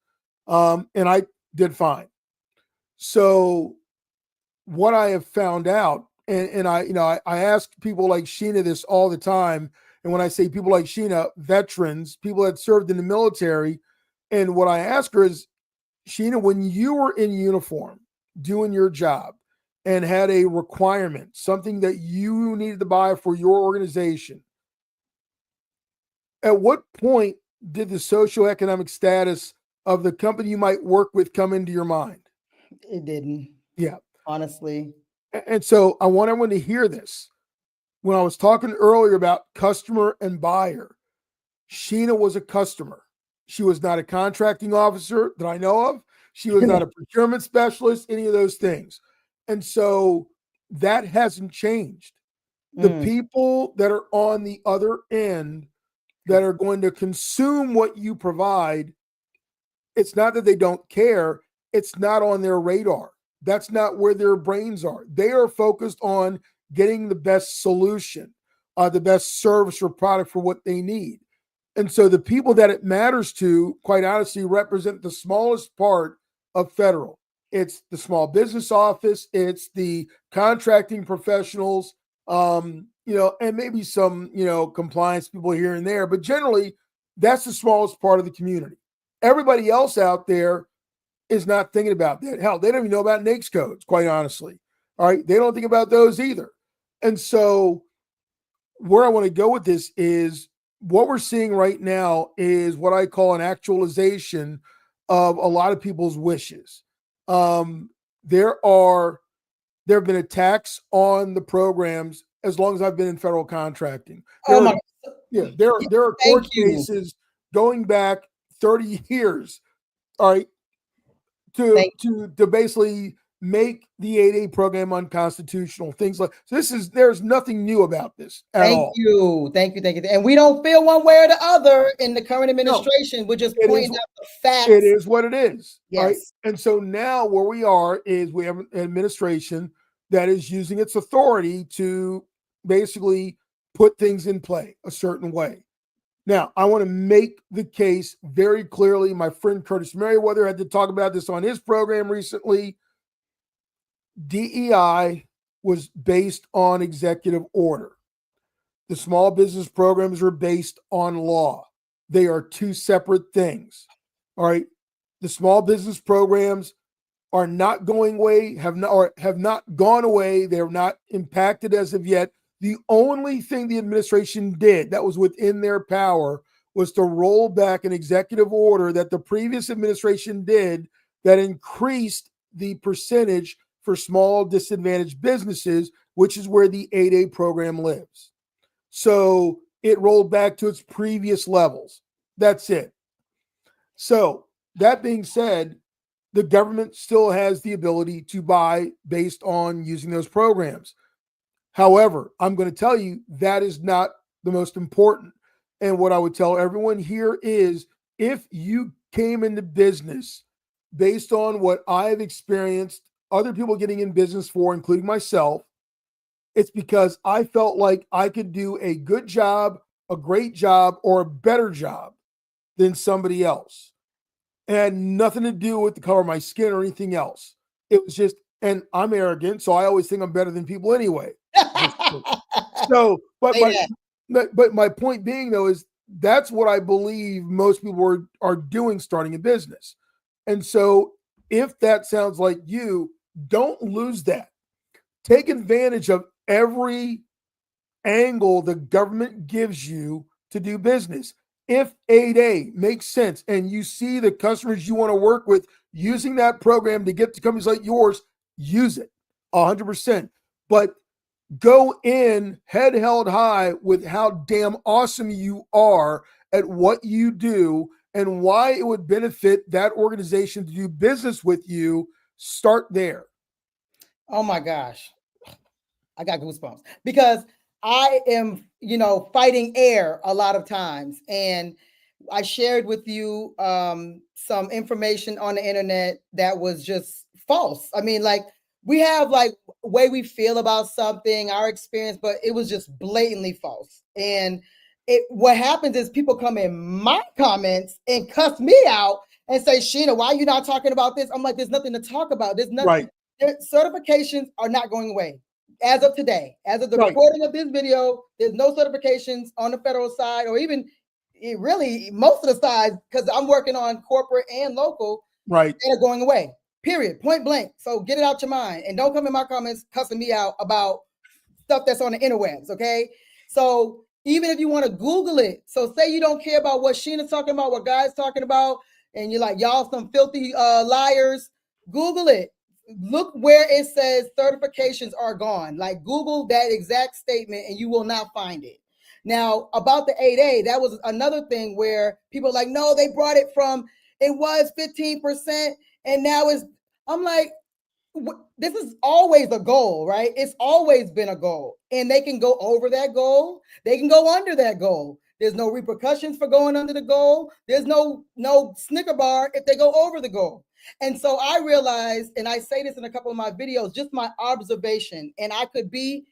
And I did fine. So what I have found out, and I ask people like Sheena this all the time. And when I say people like Sheena, veterans, people that served in the military, and what I ask her is, Sheena, when you were in uniform doing your job and had a requirement, something that you needed to buy for your organization, at what point did the socioeconomic status of the company you might work with come into your mind? It didn't. Yeah. Honestly. And so I want everyone to hear this. When I was talking earlier about customer and buyer, Sheena was a customer. She was not a contracting officer that I know of. She was not a procurement specialist, any of those things. And so that hasn't changed. The people that are on the other end that are going to consume what you provide, it's not that they don't care. It's not on their radar. That's not where their brains are. They are focused on getting the best solution, the best service or product for what they need. And so the people that it matters to, quite honestly, represent the smallest part of federal. It's the small business office. It's the contracting professionals, and maybe some, compliance people here and there. But generally, that's the smallest part of the community. Everybody else out there is not thinking about that. Hell, they don't even know about NAICS codes, quite honestly. All right. They don't think about those either. And so where I want to go with this is what we're seeing right now is what I call an actualization of a lot of people's wishes. There have been attacks on the programs as long as I've been in federal contracting. There are court cases going back 30 years. All right. To basically make the 8A program unconstitutional, things like so. There's nothing new about this at all. Thank you. And we don't feel one way or the other in the current administration. We're just pointing out the facts. It is what it is. Yes. Right? And so now where we are is we have an administration that is using its authority to basically put things in play a certain way. Now, I want to make the case very clearly. My friend Curtis Merriweather had to talk about this on his program recently. DEI was based on executive order. The small business programs are based on law. They are two separate things. All right. The small business programs are not going away, have not gone away. They're not impacted as of yet. The only thing the administration did that was within their power was to roll back an executive order that the previous administration did that increased the percentage for small disadvantaged businesses, which is where the 8A program lives. So it rolled back to its previous levels. That's it. So that being said, the government still has the ability to buy based on using those programs. However, I'm going to tell you that is not the most important. And what I would tell everyone here is if you came into business based on what I've experienced other people getting in business for, including myself, it's because I felt like I could do a good job, a great job, or a better job than somebody else. It had nothing to do with the color of my skin or anything else. It was just, and I'm arrogant, so I always think I'm better than people anyway. So, but my point being though is that's what I believe most people are doing starting a business. And so if that sounds like you, don't lose that. Take advantage of every angle the government gives you to do business. If 8A makes sense and you see the customers you want to work with using that program to get to companies like yours, use it 100%. But go in head held high with how damn awesome you are at what you do and why it would benefit that organization to do business with you. Start there. Oh my gosh. I got goosebumps because I am, fighting air a lot of times. And I shared with you some information on the internet that was just false. I mean, like we have like way we feel about something, our experience, but it was just blatantly false. And what happens is people come in my comments and cuss me out and say, Sheena, why are you not talking about this? I'm like, there's nothing to talk about. There's nothing. Right. Certifications are not going away. As of today, as of the recording of this video, there's no certifications on the federal side or even really most of the sides because I'm working on corporate and local. Right. They're going away, period, point blank. So get it out your mind and don't come in my comments cussing me out about stuff that's on the interwebs, okay? So even if you want to Google it, so say you don't care about what Sheena's talking about, what Guy's talking about, and you're like, y'all some filthy liars, Google it. Look where it says certifications are gone. Like Google that exact statement and you will not find it. Now, about the 8A, that was another thing where people are like, no, they brought it from, it was 15% and now it's, I'm like, this is always a goal, right? It's always been a goal. And they can go over that goal. They can go under that goal. There's no repercussions for going under the goal. There's no Snicker bar if they go over the goal. And so I realized, and I say this in a couple of my videos, just my observation, and I could be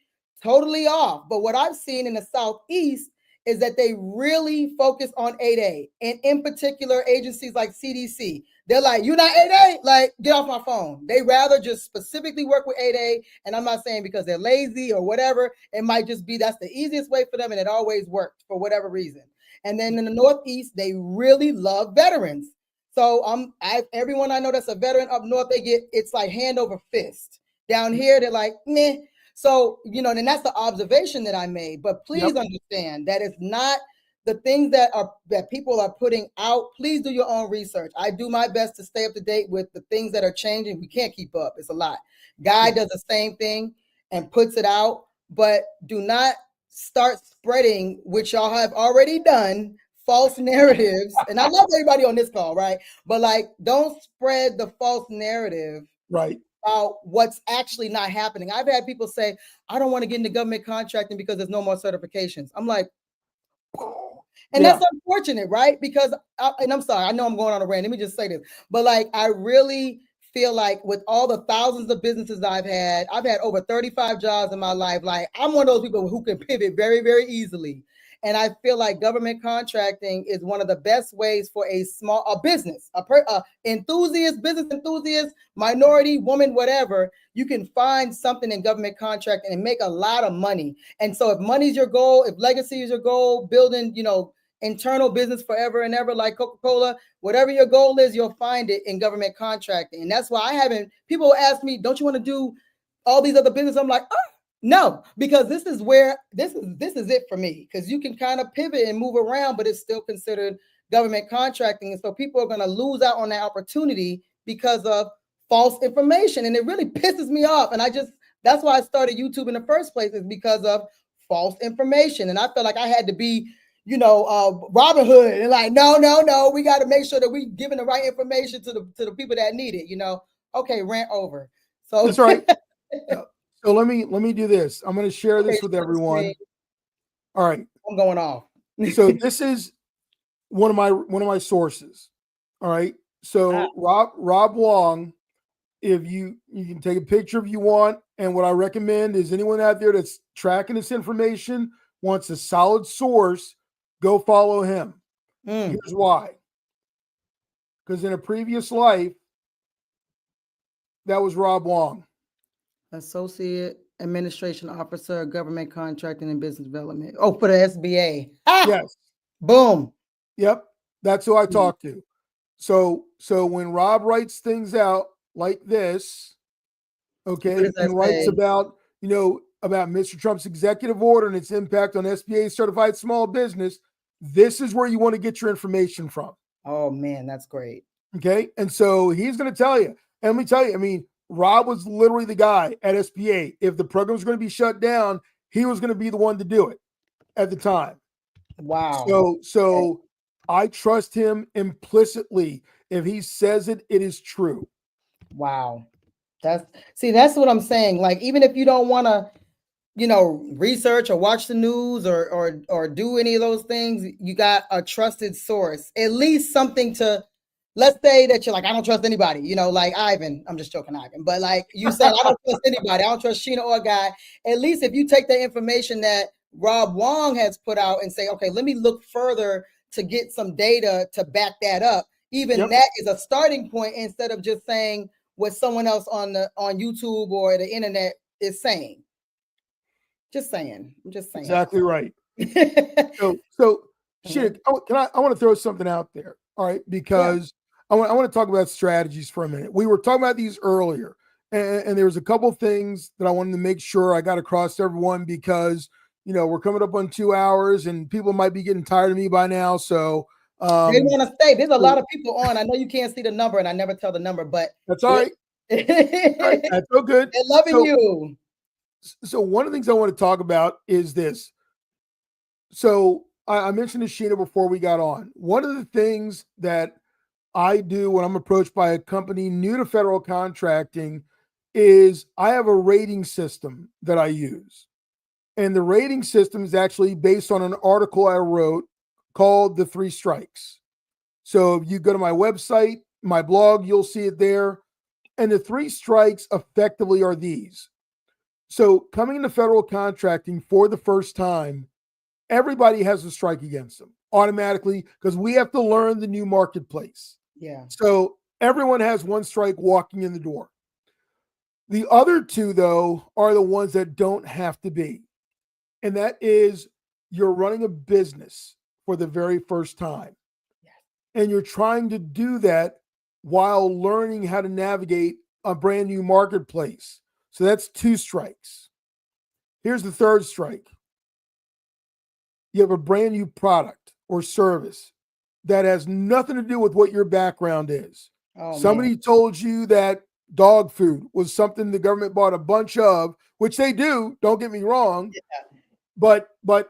totally off, but what I've seen in the Southeast is that they really focus on 8A, and in particular, agencies like CDC. They're like, you're not 8A? Like, get off my phone. They rather just specifically work with 8A, and I'm not saying because they're lazy or whatever. It might just be that's the easiest way for them, and it always worked for whatever reason. And then in the Northeast, they really love veterans. So everyone I know that's a veteran up north, it's like hand over fist. Down here, they're like, meh. So, and that's the observation that I made. But please understand that it's not the things that people are putting out. Please do your own research. I do my best to stay up to date with the things that are changing. We can't keep up. It's a lot. Guy does the same thing and puts it out, but do not start spreading, which y'all have already done, false narratives. And I love everybody on this call, right? But like, don't spread the false narrative. Right. About what's actually not happening. I've had people say, I don't want to get into government contracting because there's no more certifications. I'm like, and that's unfortunate, right? Because, and I'm sorry, I know I'm going on a rant. Let me just say this. But like, I really feel like with all the thousands of businesses I've had over 35 jobs in my life. Like, I'm one of those people who can pivot very, very easily. And I feel like government contracting is one of the best ways for a business, business enthusiast, minority, woman, whatever. You can find something in government contracting and make a lot of money. And so if money's your goal, if legacy is your goal, building, internal business forever and ever, like Coca-Cola, whatever your goal is, you'll find it in government contracting. And that's why people ask me, don't you want to do all these other business? I'm like, no, because this is it for me, because you can kind of pivot and move around, but it's still considered government contracting. And so people are going to lose out on that opportunity because of false information. And it really pisses me off. And that's why I started YouTube in the first place, is because of false information. And I felt like I had to be, Robin Hood, and like, no, we got to make sure that we giving the right information to the people that need it. Okay, rant over. So that's right. So let me do this. I'm going to share this with everyone. All right, I'm going off. So this is one of my sources. All right. So Rob Wong, if you can take a picture if you want, and what I recommend is anyone out there that's tracking this information, wants a solid source, go follow him. Here's why. Because in a previous life, that was Rob Wong. Associate Administration Officer, Government Contracting and Business Development. Oh, for the SBA. Yes. Boom. Yep. That's who I talk to. So when Rob writes things out like this, okay, and writes about, about Mr. Trump's executive order and its impact on SBA certified small business, this is where you want to get your information from. Oh man, that's great. Okay. And so he's going to tell you, and let me tell you, Rob was literally the guy at SBA. If the program was going to be shut down, he was going to be the one to do it at the time. Wow. So I trust him implicitly. If he says it, it is true. Wow. That's what I'm saying. Like, even if you don't want to, research or watch the news or do any of those things, you got a trusted source, at least something to, let's say that you're like, I don't trust anybody, like Ivan. I'm just joking, Ivan. But like you said, I don't trust anybody. I don't trust Sheena or Guy. At least if you take the information that Rob Wong has put out and say, okay, let me look further to get some data to back that up. Even that is a starting point, instead of just saying what someone else on YouTube or the internet is saying. I'm just saying. Exactly right. So Sheena, I want to throw something out there. All right, because I want to talk about strategies for a minute. We were talking about these earlier, and there was a couple things that I wanted to make sure I got across to everyone, because we're coming up on 2 hours and people might be getting tired of me by now. So they want to stay. There's a lot of people on. I know you can't see the number, and I never tell the number, but that's all right. That's so good. They're loving you. So one of the things I want to talk about is this. So I mentioned to Sheena before we got on. One of the things that I do when I'm approached by a company new to federal contracting is I have a rating system that I use. And the rating system is actually based on an article I wrote called The Three Strikes. So if you go to my website, my blog, you'll see it there. And the three strikes effectively are these. So coming into federal contracting for the first time, everybody has a strike against them automatically, because we have to learn the new marketplace. Yeah. So everyone has one strike walking in the door. The other two, though, are the ones that don't have to be. And that is, you're running a business for the very first time. Yes. And you're trying to do that while learning how to navigate a brand new marketplace. So that's 2 strikes. Here's the third strike. You have a brand new product or service that has nothing to do with what your background is. Somebody told you that dog food was something the government bought a bunch of, which they do, don't get me wrong. Yeah.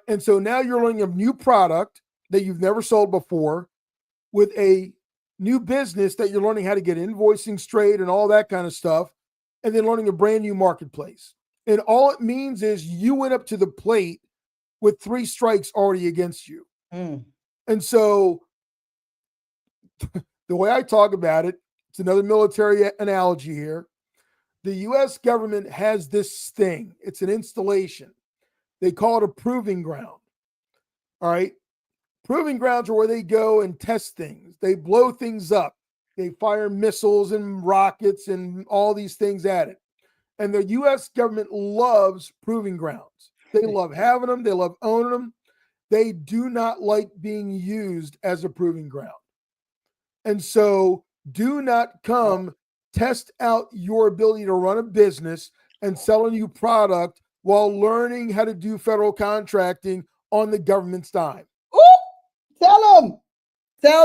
And so now you're learning a new product that you've never sold before, with a new business that you're learning how to get invoicing straight and all that kind of stuff, and then learning a brand new marketplace. And all it means is you went up to the plate with 3 strikes already against you. And so the way I talk about it, it's another military analogy here. The U.S. government has this thing. It's an installation. They call it a proving ground. All right. Proving grounds are where they go and test things. They blow things up. They fire missiles and rockets and all these things at it. And the U.S. government loves proving grounds. They love having them. They love owning them. They do not like being used as a proving ground. And so do not come test out your ability to run a business and sell a new product while learning how to do federal contracting on the government's dime. Ooh, tell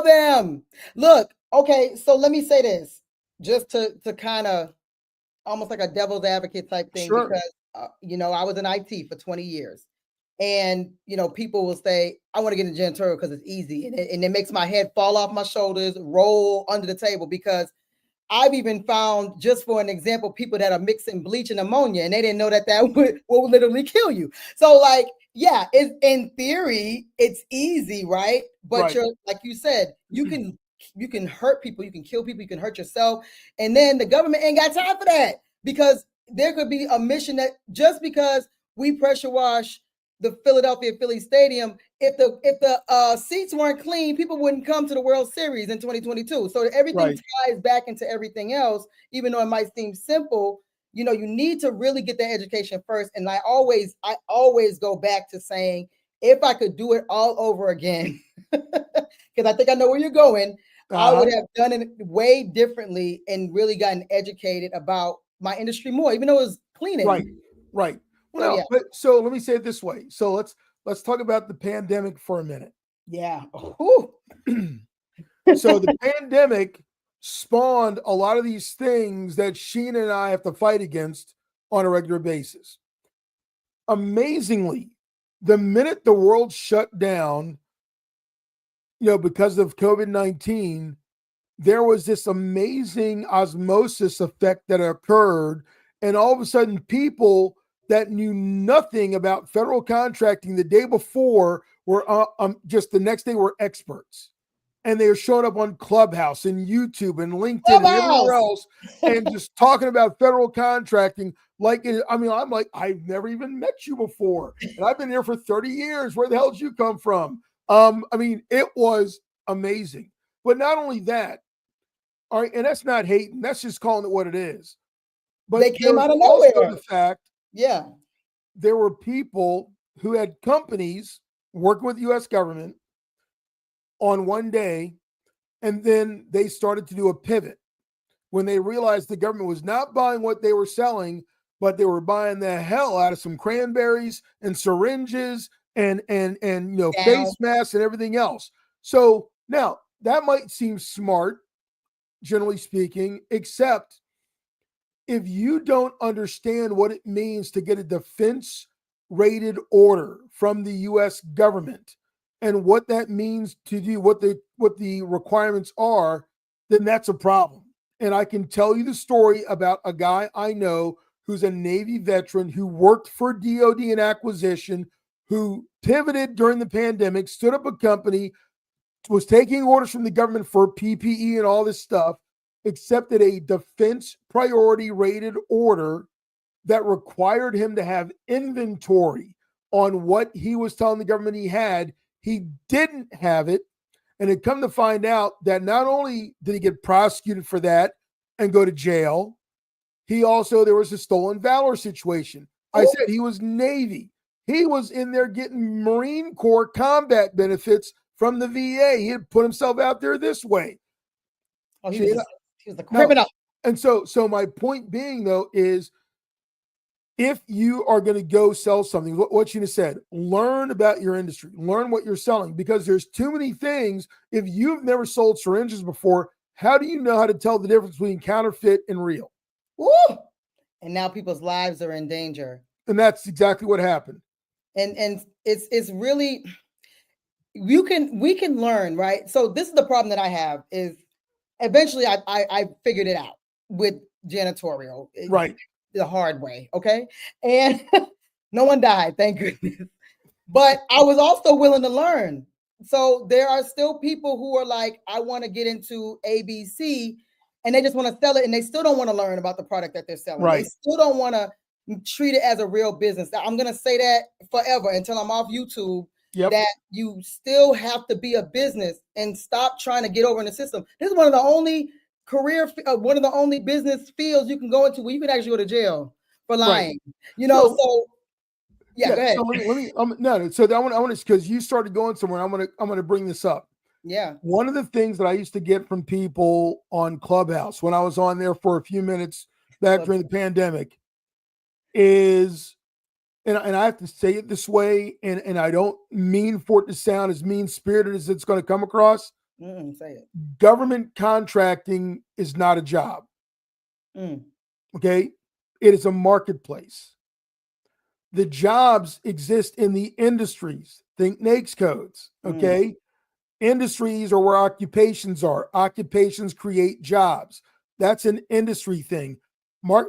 them. Look, okay, so let me say this just to kind of almost like a devil's advocate type thing, Sure. because I was in IT for 20 years. And people will say, I want to get in janitorial because it's easy, and it makes my head fall off my shoulders, roll under the table, because I've even found, just for an example, people that are mixing bleach and ammonia, and they didn't know that will literally kill you. So, like, yeah, in theory, it's easy, right? But Right. you're, like you said, you can hurt people, you can kill people, you can hurt yourself, and then the government ain't got time for that, because there could be a mission that just because we pressure wash the Philadelphia Phillies stadium, if the seats weren't clean, people wouldn't come to the World Series in 2022. So everything ties back into everything else, even though it might seem simple. You need to really get that education first. And I always go back to saying, if I could do it all over again, because I think I know where you're going, I would have done it way differently and really gotten educated about my industry more, even though it was cleaning. Right. Well, so let me say it this way. So let's talk about the pandemic for a minute. Yeah. So the pandemic spawned a lot of these things that Sheena and I have to fight against on a regular basis. Amazingly, the minute the world shut down, because of COVID-19, there was this amazing osmosis effect that occurred. And all of a sudden, people that knew nothing about federal contracting the day before were just the next day were experts. And they were showing up on Clubhouse and YouTube and LinkedIn and everywhere else and just talking about federal contracting. I'm like, I've never even met you before. And I've been here for 30 years. Where the hell did you come from? It was amazing. But not only that, all right, and that's not hating. That's just calling it what it is. But they came out of nowhere. The fact, there were people who had companies working with the U.S. government on one day, and then they started to do a pivot when they realized the government was not buying what they were selling, but they were buying the hell out of some cranberries and syringes and face masks and everything else. So now that might seem smart, generally speaking, except if you don't understand what it means to get a defense rated order from the U.S. government and what that means to do, what the requirements are, then that's a problem. And I can tell you the story about a guy I know who's a Navy veteran who worked for DOD in acquisition, who pivoted during the pandemic, stood up a company, was taking orders from the government for PPE and all this stuff, accepted a defense priority rated order that required him to have inventory on what he was telling the government he had. He didn't have it. And it come to find out that not only did he get prosecuted for that and go to jail, there was a stolen valor situation. I said he was Navy. He was in there getting Marine Corps combat benefits from the VA. He had put himself out there this way. He was a criminal. No. And so my point being, though, is if you are going to go sell something, what you said, learn about your industry, learn what you're selling, because there's too many things. If you've never sold syringes before, how do you know how to tell the difference between counterfeit and real? Woo! And now people's lives are in danger. And that's exactly what happened. And it's really, we can learn, right? So this is the problem that I have is eventually I figured it out with janitorial. Right. The hard way. Okay. And no one died, thank goodness. But I was also willing to learn. So there are still people who are like, I want to get into ABC, and they just want to sell it, and they still don't want to learn about the product that they're selling. Right. They still don't want to treat it as a real business. I'm going to say that forever until I'm off YouTube. Yep. that you still have to be a business and stop trying to get over in the system. This is one of the only one of the only business fields you can go into where you can actually go to jail for lying. Right. You know, so yeah, go ahead. So let me no. So I want to, because you started going somewhere. I'm gonna bring this up. Yeah. One of the things that I used to get from people on Clubhouse when I was on there for a few minutes back during the pandemic is, and I have to say it this way, and I don't mean for it to sound as mean-spirited as it's going to come across. Say it. Government contracting is not a job. Okay? It is a marketplace. The jobs exist in the industries. Think NAICS codes. Okay? Industries are where occupations are. Occupations create jobs. That's an industry thing.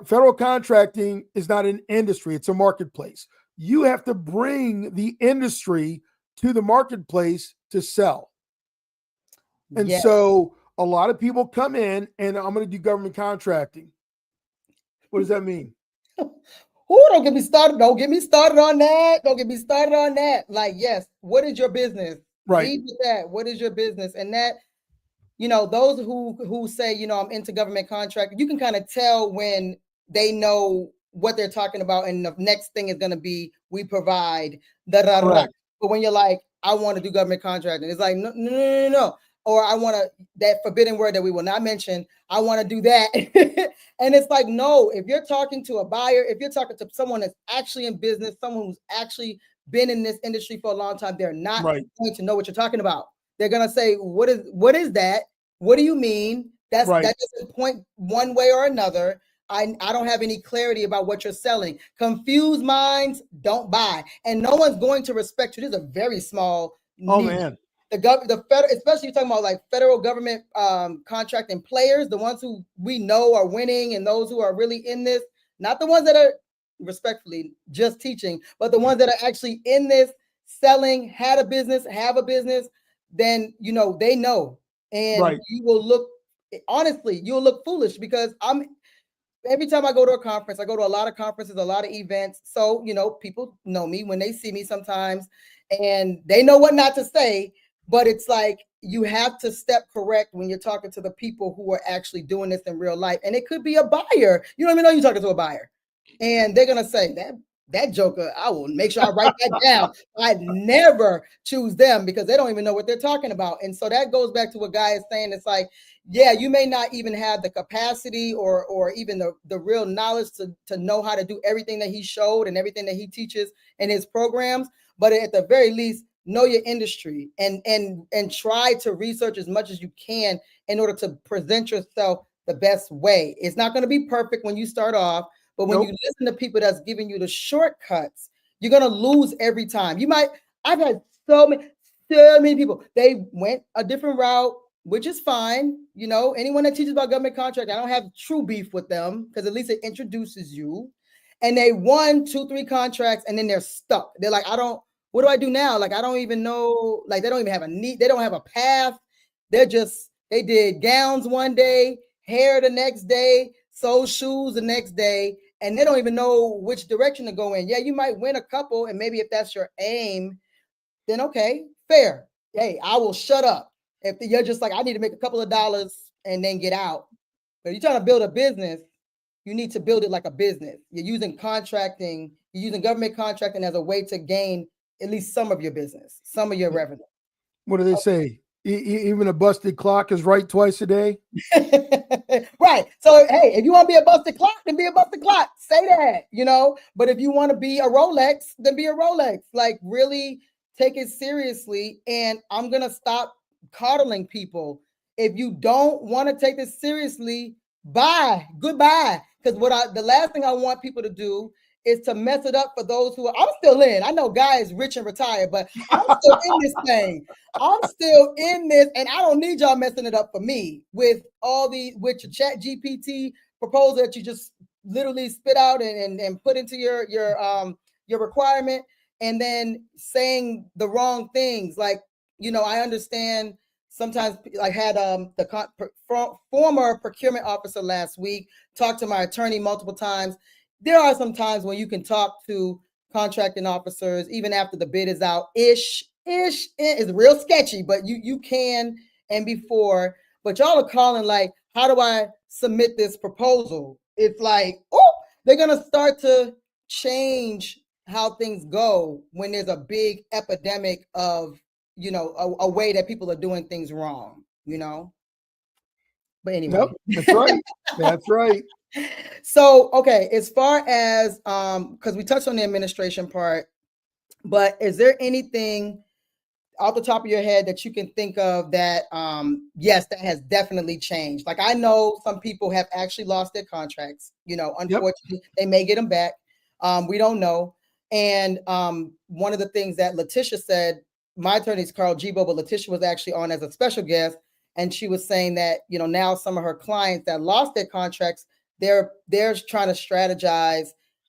Federal contracting is not an industry, it's a marketplace. You have to bring the industry to the marketplace to sell. And so a lot of people come in and I'm going to do government contracting. What does that mean? Don't get me started. Don't get me started on that. Don't get me started on that. Like, yes, what is your business? Right. Lead with that. What is your business? And that, you know, those who say, you know, I'm into government contracting, you can kind of tell when they know what they're talking about. And the next thing is going to be, we provide But when you're like, I want to do government contracting, it's like, no. Or I want to, that forbidden word that we will not mention, I want to do that. And it's like, no, if you're talking to a buyer, if you're talking to someone that's actually in business, someone who's actually been in this industry for a long time, they're not going to know what you're talking about. They're going to say, what is that? What do you mean? That doesn't point one way or another. I don't have any clarity about what you're selling. Confused minds don't buy. And no one's going to respect you. This is a very small niche. Oh, man. The federal, especially you're talking about like federal government contracting players, the ones who we know are winning and those who are really in this, not the ones that are respectfully just teaching, but the ones that are actually in this, selling, have a business, then, you know, they know. And you will look, honestly, you'll look foolish because every time I go to a conference, I go to a lot of conferences, a lot of events. So, you know, people know me when they see me sometimes and they know what not to say. But it's like you have to step correct when you're talking to the people who are actually doing this in real life. And it could be a buyer. You don't even know you're talking to a buyer. And they're going to say, that joker, I will make sure I write that down. I'd never choose them because they don't even know what they're talking about. And so that goes back to what Guy is saying. It's like, yeah, you may not even have the capacity or even the real knowledge to know how to do everything that he showed and everything that he teaches in his programs. But at the very least, know your industry and try to research as much as you can in order to present yourself the best way. It's not going to be perfect when you start off, but when you listen to people that's giving you the shortcuts, you're going to lose every time. I've had so many people, they went a different route, which is fine. You know, anyone that teaches about government contract, I don't have true beef with them because at least it introduces you. And they won 2-3 contracts and then they're stuck. They're like, what do I do now? Like, I don't even know. Like, they don't even have a need. They don't have a path. They did gowns one day, hair the next day, sold shoes the next day, and they don't even know which direction to go in. Yeah, you might win a couple, and maybe if that's your aim, then okay, fair. Hey, I will shut up. If you're just like, I need to make a couple of dollars and then get out. But if you're trying to build a business, you need to build it like a business. You're using government contracting as a way to gain at least some of your business, some of your revenue. What do they say? Even a busted clock is right twice a day. Right. So, hey, if you want to be a busted clock, then be a busted clock. Say that, you know. But if you want to be a Rolex, then be a Rolex. Like, really take it seriously. And I'm going to stop coddling people. If you don't want to take this seriously, goodbye. Because the last thing I want people to do is to mess it up for those who I'm still in. I know Guy is rich and retired, but I'm still in this thing. I'm still in this, and I don't need y'all messing it up for me with your Chat GPT proposal that you just literally spit out and put into your requirement, and then saying the wrong things. Like, you know, I understand sometimes. I had the former procurement officer last week talk to my attorney multiple times. There are some times when you can talk to contracting officers, even after the bid is out-ish, ish. It's real sketchy, but you can and before. But y'all are calling like, how do I submit this proposal? It's like, oh, they're gonna start to change how things go when there's a big epidemic of, you know, a way that people are doing things wrong, you know. But anyway. Yep, that's right. That's right. So, okay, as far as because we touched on the administration part, but is there anything off the top of your head that you can think of that yes, that has definitely changed? Like, I know some people have actually lost their contracts, you know, Yep. unfortunately. They may get them back. We don't know. And one of the things that Letitia said, my attorney is Carl Gibo, but Letitia was actually on as a special guest, and she was saying that, you know, now some of her clients that lost their contracts, they're trying to strategize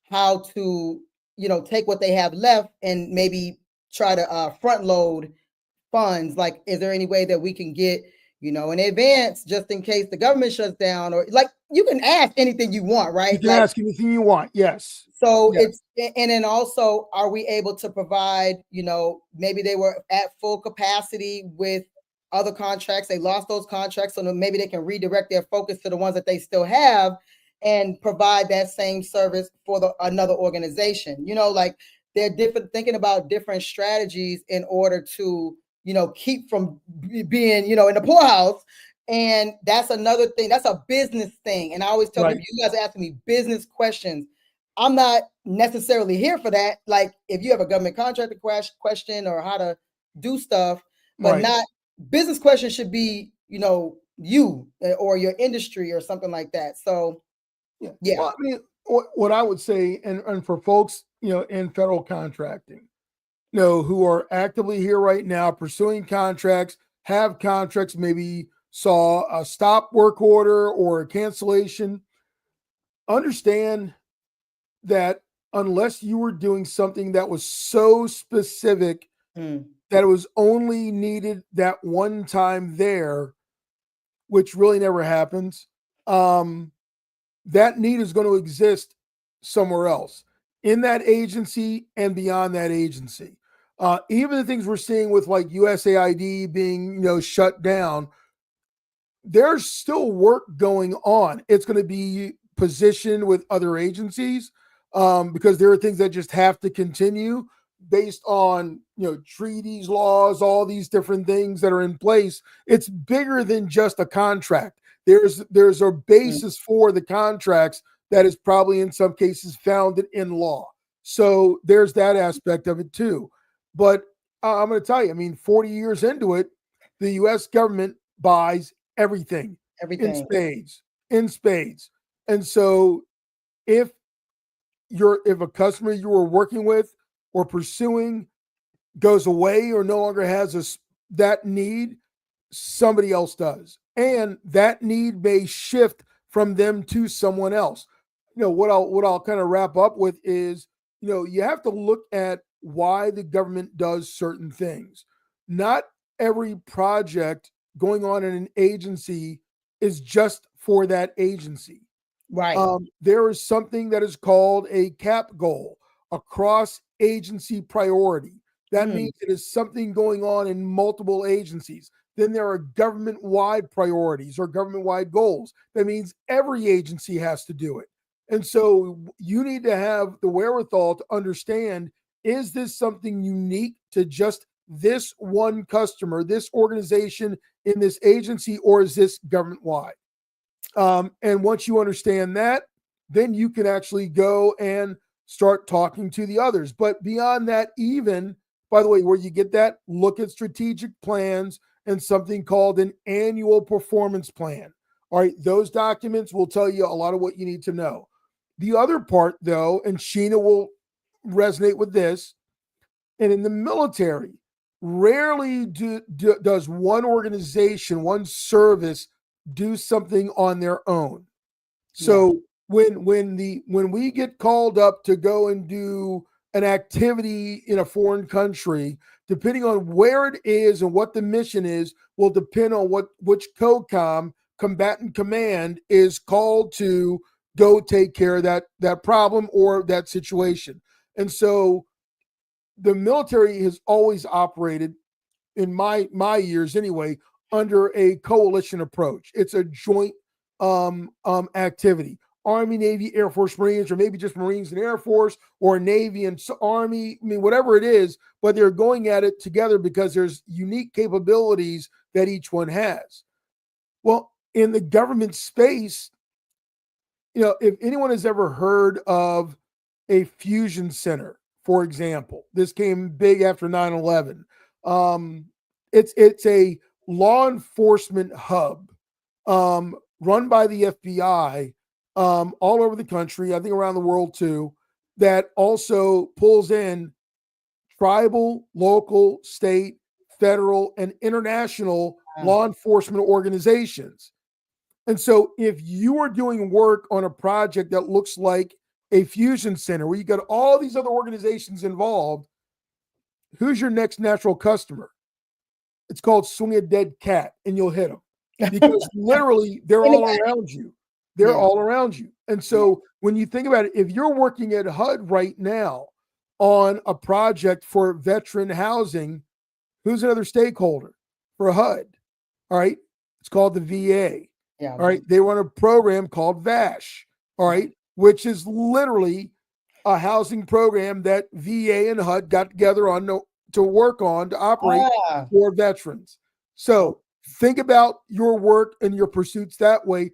how to, you know, take what they have left and maybe try to front load funds. Like, is there any way that we can get, you know, in advance just in case the government shuts down? Or like, you can ask anything you want, right? You can like, ask anything you want. Yes. so Yes. and then also, are we able to provide, you know, maybe they were at full capacity with other contracts, they lost those contracts, so maybe they can redirect their focus to the ones that they still have and provide that same service for another organization. You know, like, they're thinking about different strategies in order to, you know, keep from being, you know, in the poorhouse. And that's another thing. That's a business thing. And I always tell people, you guys are asking me business questions. I'm not necessarily here for that. Like, if you have a government contractor question or how to do stuff, but not business questions should be, you know, you or your industry or something like that. So, yeah. Well, I mean, what I would say, and for folks, you know, in federal contracting, you know, who are actively here right now pursuing contracts, have contracts, maybe saw a stop work order or a cancellation, understand that unless you were doing something that was so specific that it was only needed that one time there, which really never happens, that need is going to exist somewhere else in that agency and beyond that agency. Even the things we're seeing with like USAID being, you know, shut down, there's still work going on. It's going to be positioned with other agencies because there are things that just have to continue based on, you know, treaties, laws, all these different things that are in place. It's bigger than just a contract. There's a basis for the contracts that is probably in some cases founded in law. So there's that aspect of it too. But I'm going to tell you, I mean, 40 years into it, the U.S. government buys everything in spades. And so if a customer you were working with or pursuing goes away or no longer has that need, somebody else does. And that need may shift from them to someone else. You know, what I'll kind of wrap up with is, you know, you have to look at why the government does certain things. Not every project going on in an agency is just for that agency. Right. There is something that is called a CAP goal, a cross agency priority. That means it is something going on in multiple agencies. Then there are government-wide priorities or government-wide goals. That means every agency has to do it. And so you need to have the wherewithal to understand, is this something unique to just this one customer, this organization in this agency, or is this government-wide? And once you understand that, then you can actually go and start talking to the others. But beyond that, even, by the way, where you get that, look at strategic plans and something called an annual performance plan. All right, those documents will tell you a lot of what you need to know. The other part, though, and Sheena will resonate with this, and in the military, rarely does one organization, one service do something on their own. So when we get called up to go and do an activity in a foreign country, depending on where it is and what the mission is, will depend on which COCOM, combatant command, is called to go take care of that problem or that situation. And so the military has always operated, in my years anyway, under a coalition approach. It's a joint activity. Army, Navy, Air Force, Marines, or maybe just Marines and Air Force, or Navy and Army, I mean, whatever it is, but they're going at it together because there's unique capabilities that each one has. Well, in the government space, if anyone has ever heard of a fusion center, for example, this came big after 9/11. It's a law enforcement hub run by the FBI all over the country, I think around the world too, that also pulls in tribal, local, state, federal, and international law enforcement organizations. And so if you are doing work on a project that looks like a fusion center where you got all these other organizations involved, who's your next natural customer? It's called swing a dead cat and you'll hit them, because literally they're all around you. They're all around you. And so when you think about it, if you're working at HUD right now on a project for veteran housing, who's another stakeholder for HUD? All right. It's called the VA. Yeah. All right. They run a program called VASH. All right. Which is literally a housing program that VA and HUD got together on to work on, to operate for veterans. So think about your work and your pursuits that way.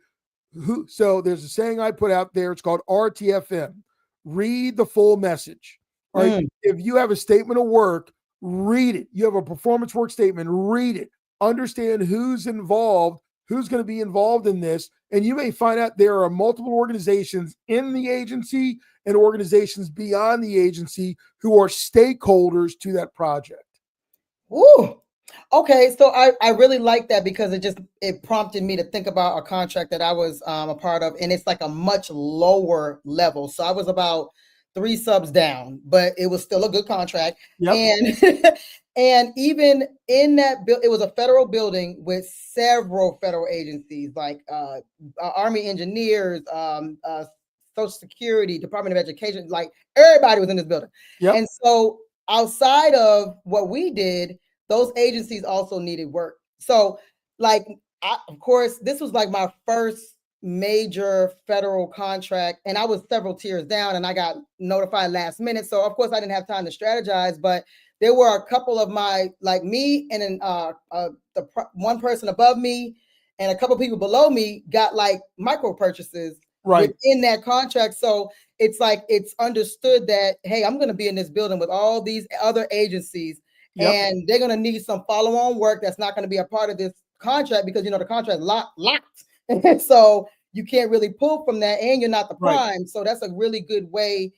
So there's a saying I put out there. It's called RTFM. Read the full message. All right. If you have a statement of work, read it. You have a performance work statement, read it. Understand who's involved, who's going to be involved in this. And you may find out there are multiple organizations in the agency and organizations beyond the agency who are stakeholders to that project. Woo. Okay, so I really like that, because it prompted me to think about a contract that I was a part of, and it's like a much lower level. So I was about 3 subs down, but it was still a good contract. Yep. And and even in that it was a federal building with several federal agencies like Army engineers, Social Security, Department of Education, like everybody was in this building. Yep. And so outside of what we did, those agencies also needed work. So of course, this was like my first major federal contract, and I was several tiers down, and I got notified last minute. So of course I didn't have time to strategize, but there were a couple of me and then the one person above me and a couple people below me got like micro purchases within that contract. So it's like, it's understood that, hey, I'm going to be in this building with all these other agencies. Yep. And they're going to need some follow-on work that's not going to be a part of this contract, because, the contract locked. And so you can't really pull from that, and you're not the prime. Right. So that's a really good way,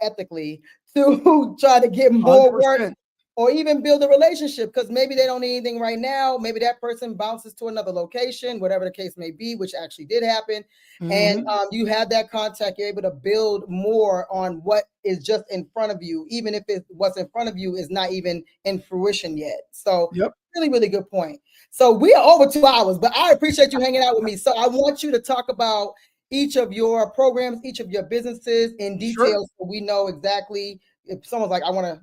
ethically, to try to get more 100%. Work, or even build a relationship, because maybe they don't need anything right now. Maybe that person bounces to another location, whatever the case may be, which actually did happen. Mm-hmm. And you have that contact, you're able to build more on what is just in front of you, even if what's in front of you is not even in fruition yet. So really, really good point. So we are over 2 hours, but I appreciate you hanging out with me. So I want you to talk about each of your programs, each of your businesses in detail, so we know exactly if someone's like, I want to,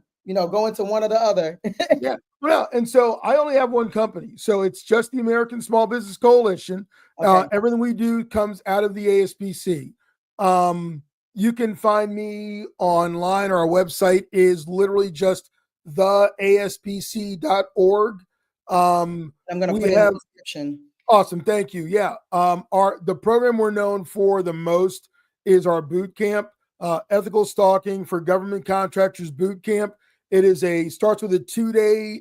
go into one or the other. Yeah. Well, and so I only have one company. So it's just the American Small Business Coalition. Okay. Everything we do comes out of the ASBC. You can find me online. Our website is literally just theasbc.org. I'm going to put it in the description. Awesome. Thank you. Yeah. The program we're known for the most is our boot camp, Ethical Stalking for Government Contractors boot camp. It is starts with a 2-day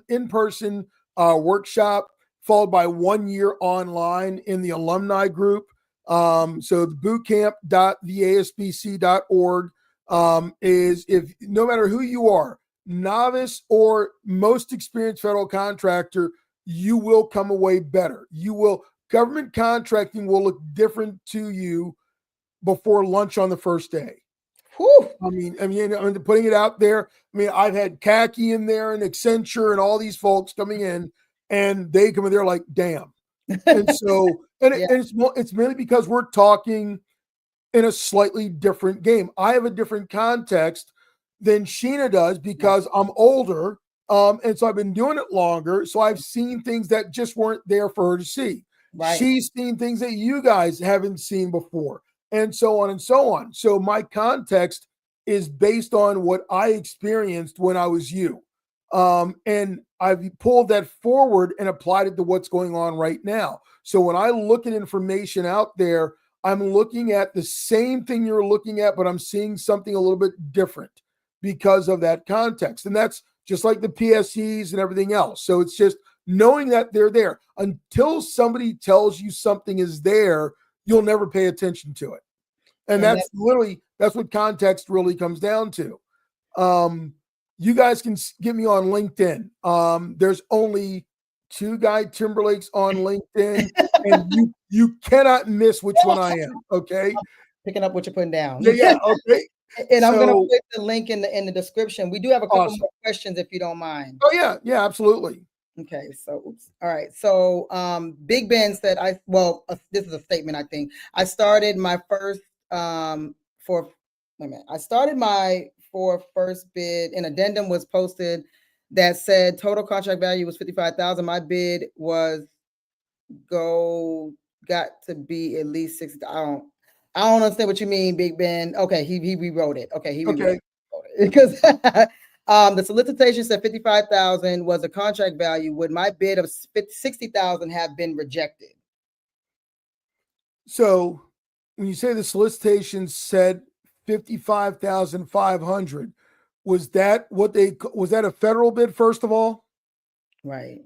in-person workshop, followed by 1 year online in the alumni group. So the bootcamp.theasbc.org is, if no matter who you are, novice or most experienced federal contractor, you will come away better. Government contracting will look different to you before lunch on the first day. Whew. I mean, putting it out there. I mean, I've had Khaki in there and Accenture and all these folks coming in, and they come in there like, damn. And so, it's mainly because we're talking in a slightly different game. I have a different context than Sheena does because I'm older. And so I've been doing it longer. So I've seen things that just weren't there for her to see. Right. She's seen things that you guys haven't seen before, and so on and so on. So my context is based on what I experienced when I was you. And I've pulled that forward and applied it to what's going on right now. So when I look at information out there, I'm looking at the same thing you're looking at, but I'm seeing something a little bit different because of that context. And that's just like the PSCs and everything else. So it's just knowing that they're there. Until somebody tells you something is there, you'll never pay attention to it. And that's what context really comes down to. You guys can get me on LinkedIn. There's only 2 Guy Timberlakes on LinkedIn, and you cannot miss which one I am. Okay, picking up what you're putting down. Yeah. Okay. And I'm going to put the link in the description. We do have a couple more questions if you don't mind. Oh yeah, absolutely. Okay, so all right. So Big Ben said, this is a statement, I think. I started my first first bid. An addendum was posted that said total contract value was $55,000. My bid was got to be at least 60. I don't understand what you mean, Big Ben. Okay, he rewrote it. Okay, he rewrote it because the solicitation said 55,000 was a contract value. Would my bid of 60,000 have been rejected? So when you say the solicitation said 55,500, was that a federal bid, first of all? Right.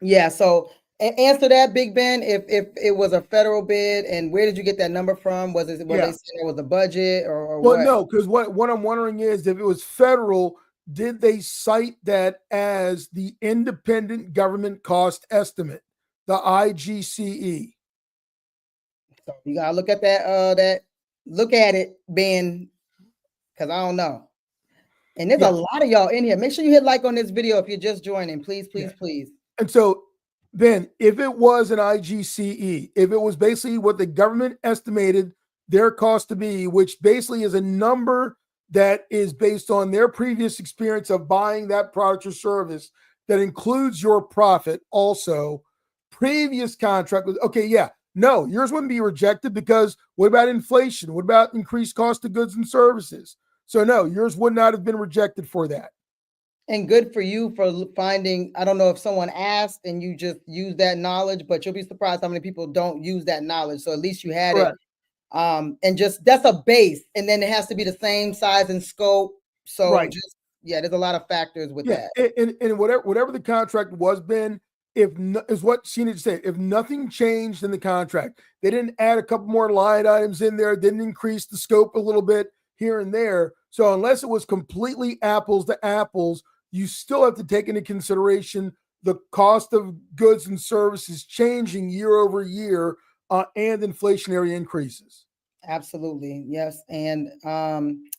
Yeah. So answer that, Big Ben. If it was a federal bid, and where did you get that number from? Was it they saying it was a budget or well, what? No, because what I'm wondering is if it was federal, did they cite that as the independent government cost estimate, the IGCE? So you gotta look at that. Look at it, Ben, because I don't know. And there's a lot of y'all in here. Make sure you hit like on this video if you're just joining. Please. And so, Ben, if it was an IGCE, if it was basically what the government estimated their cost to be, which basically is a number that is based on their previous experience of buying that product or service, that includes your profit also, previous contract was, no, yours wouldn't be rejected because what about inflation? What about increased cost of goods and services? So no, yours would not have been rejected for that. And good for you for finding, I don't know if someone asked and you just use that knowledge, but you'll be surprised how many people don't use that knowledge. So at least you had it. And just that's a base. And then it has to be the same size and scope. So there's a lot of factors with that. And whatever the contract was, Ben, is what Sheena just said, if nothing changed in the contract, they didn't add a couple more line items in there, didn't increase the scope a little bit here and there. So unless it was completely apples to apples, you still have to take into consideration the cost of goods and services changing year over year and inflationary increases. Absolutely. Yes. And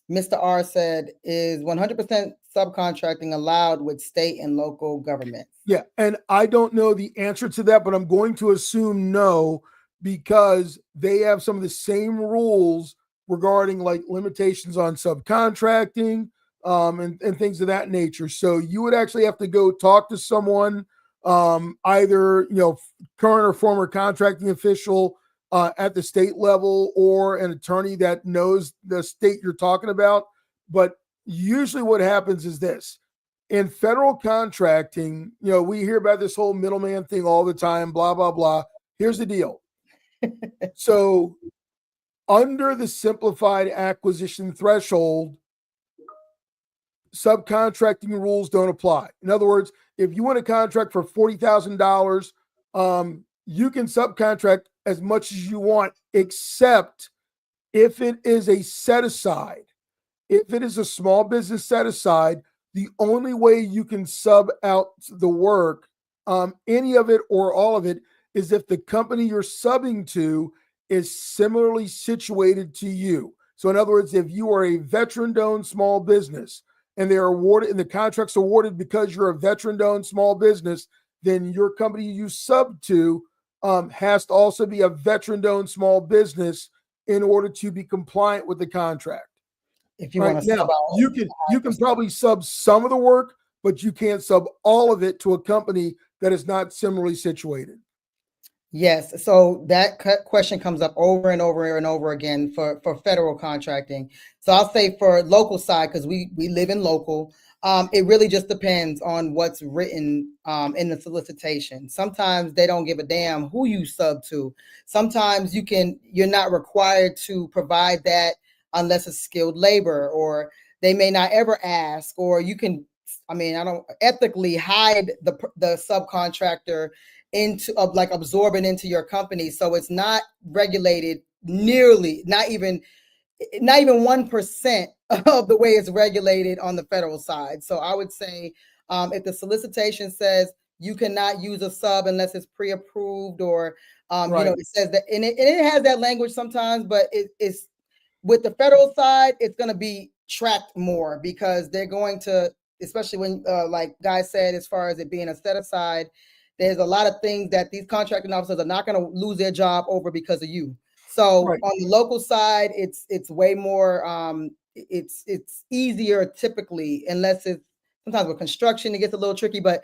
Mr. R said, is 100% subcontracting allowed with state and local governments? Yeah. And I don't know the answer to that, but I'm going to assume no, because they have some of the same rules regarding like limitations on subcontracting and things of that nature. So you would actually have to go talk to someone, either, current or former contracting official at the state level, or an attorney that knows the state you're talking about. But usually what happens is this: in federal contracting, we hear about this whole middleman thing all the time, blah, blah, blah. Here's the deal. So under the simplified acquisition threshold, subcontracting rules don't apply. In other words, if you want a contract for $40,000, you can subcontract as much as you want, except if it is a set aside. If it is a small business set aside, the only way you can sub out the work, any of it or all of it, is if the company you're subbing to is similarly situated to you. So in other words, if you are a veteran-owned small business and they're awarded, and the contract's awarded because you're a veteran-owned small business, then your company you sub to has to also be a veteran-owned small business in order to be compliant with the contract. if you Right want to now, sub out. you can probably sub some of the work, but you can't sub all of it to a company that is not similarly situated. Yes, so that question comes up over and over and over again for federal contracting. So I'll say for local side, because we live in local, it really just depends on what's written in the solicitation. Sometimes they don't give a damn who you sub to. Sometimes you're not required to provide that unless it's skilled labor, or they may not ever ask, or you can, I don't ethically hide the subcontractor into like absorbing into your company, so it's not regulated nearly, not even 1% of the way it's regulated on the federal side. So I would say if the solicitation says you cannot use a sub unless it's pre-approved, or it says that, and it has that language sometimes, but it's with the federal side, it's going to be tracked more, because they're going to, especially when like Guy said, as far as it being a set aside, there's a lot of things that these contracting officers are not going to lose their job over because of you. So on the local side, it's way more, it's easier typically, unless it's sometimes with construction, it gets a little tricky, but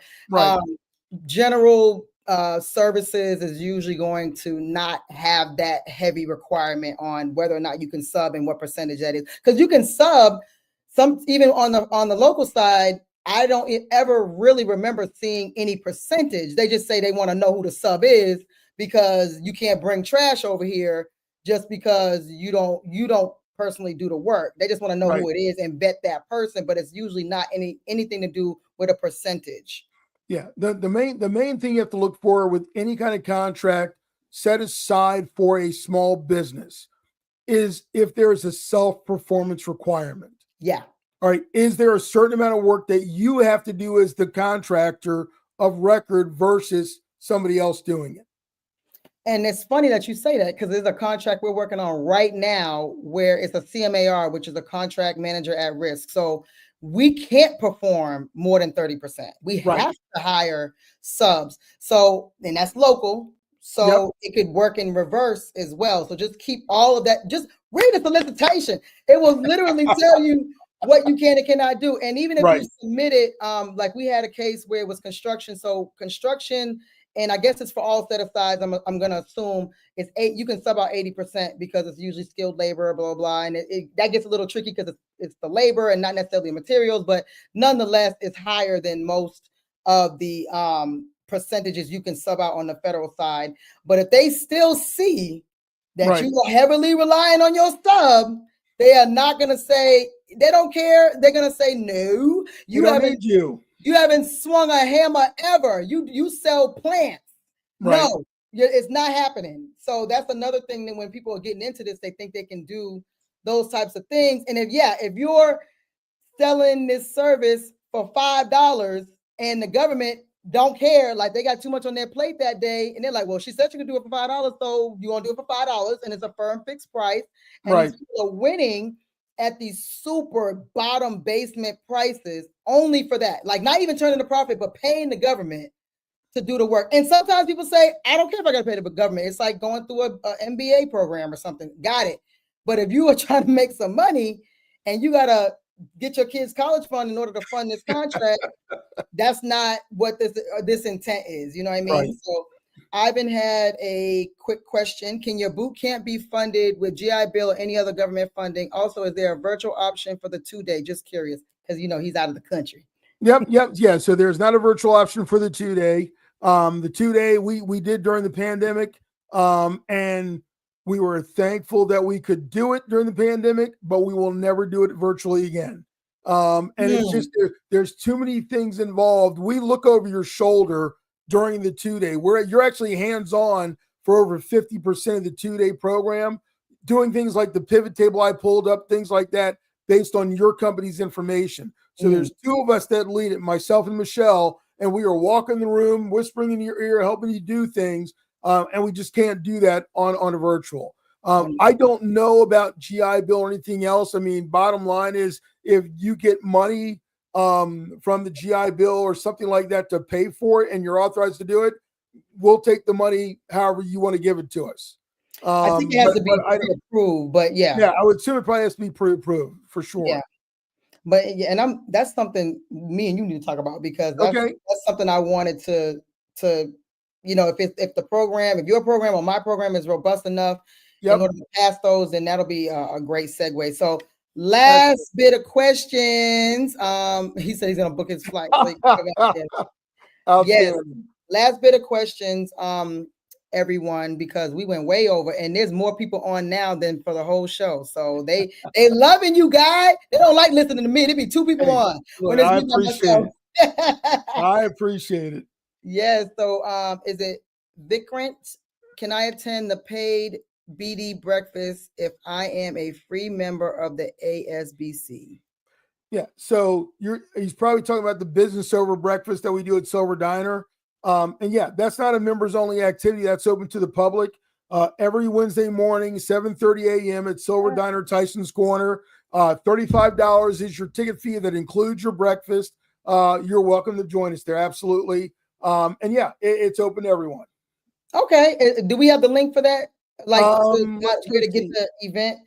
general services is usually going to not have that heavy requirement on whether or not you can sub and what percentage that is. Because you can sub some, even on the local side, I don't ever really remember seeing any percentage. They just say they want to know who the sub is, because you can't bring trash over here just because you don't personally do the work. They just want to know who it is and vet that person, but it's usually not anything to do with a percentage. Yeah, the main thing you have to look for with any kind of contract set aside for a small business is if there is a self-performance requirement. Yeah. All right. Is there a certain amount of work that you have to do as the contractor of record versus somebody else doing it? And it's funny that you say that, because there's a contract we're working on right now where it's a CMAR, which is a contract manager at risk. So we can't perform more than 30%. We have to hire subs. So, and that's local. So it could work in reverse as well. So just keep all of that. Just read the solicitation. It will literally tell you what you can and cannot do. And even if you submit it, like we had a case where it was construction. So construction, and I guess it's for all set asides. I'm going to assume it's 8. You can sub out 80% because it's usually skilled labor, blah, blah. And that gets a little tricky because it's the labor and not necessarily materials, but nonetheless, it's higher than most of the percentages you can sub out on the federal side. But if they still see that you are heavily relying on your sub, they are not going to say, they don't care. They're going to say, no, you haven't swung a hammer ever. You sell plants. No, it's not happening. So that's another thing that when people are getting into this, they think they can do those types of things. And if you're selling this service for $5 and the government don't care, like they got too much on their plate that day, and they're like, well, she said you could do it for $5, so you want to do it for $5, and it's a firm fixed price, and these people are winning at these super bottom basement prices only for that, like not even turning a profit, but paying the government to do the work. And sometimes people say, I don't care if I got to pay the government. It's like going through a MBA program or something. Got it. But if you are trying to make some money and you got to get your kids' college fund in order to fund this contract, that's not what this intent is. You know what I mean? So Ivan had a quick question. Can your boot camp be funded with GI Bill or any other government funding? Also, is there a virtual option for the 2-day? Just curious, because he's out of the country. Yeah. So there's not a virtual option for the 2-day. The 2-day we did during the pandemic, and we were thankful that we could do it during the pandemic, but we will never do it virtually again. And it's just there's too many things involved. We look over your shoulder during the 2-day, where you're actually hands-on for over 50% of the 2-day program, doing things like the pivot table I pulled up, things like that, based on your company's information. So there's 2 of us that lead it, myself and Michelle, and we are walking the room, whispering in your ear, helping you do things. And we just can't do that on a virtual. I don't know about GI Bill or anything else. I mean, bottom line is if you get money from the GI Bill or something like that to pay for it and you're authorized to do it, we'll take the money however you want to give it to us. I think it has to be pre-approved, but yeah, I would assume it probably has to be pre-approved for sure. Yeah. But yeah, and that's something me and you need to talk about, because that's something I wanted to if the program, if your program or my program is robust enough in order to pass those, then that'll be a great segue. So last bit of questions. He said he's gonna book his flight. Yes, last bit of questions, everyone, because we went way over and there's more people on now than for the whole show. So they loving you, Guy. They don't like listening to me. There be two people on. Look, I appreciate it. I appreciate it. Yes. So is it Vikrant? Can I attend the paid BD breakfast if I am a free member of the ASBC? Yeah. So he's probably talking about the business over breakfast that we do at Silver Diner. And yeah, that's not a members only activity. That's open to the public every Wednesday morning, 7:30 a.m. at Silver Diner, Tyson's Corner. $35 is your ticket fee that includes your breakfast. You're welcome to join us there. Absolutely. And yeah, it's open to everyone. Okay. Do we have the link for that? Like where to get the event?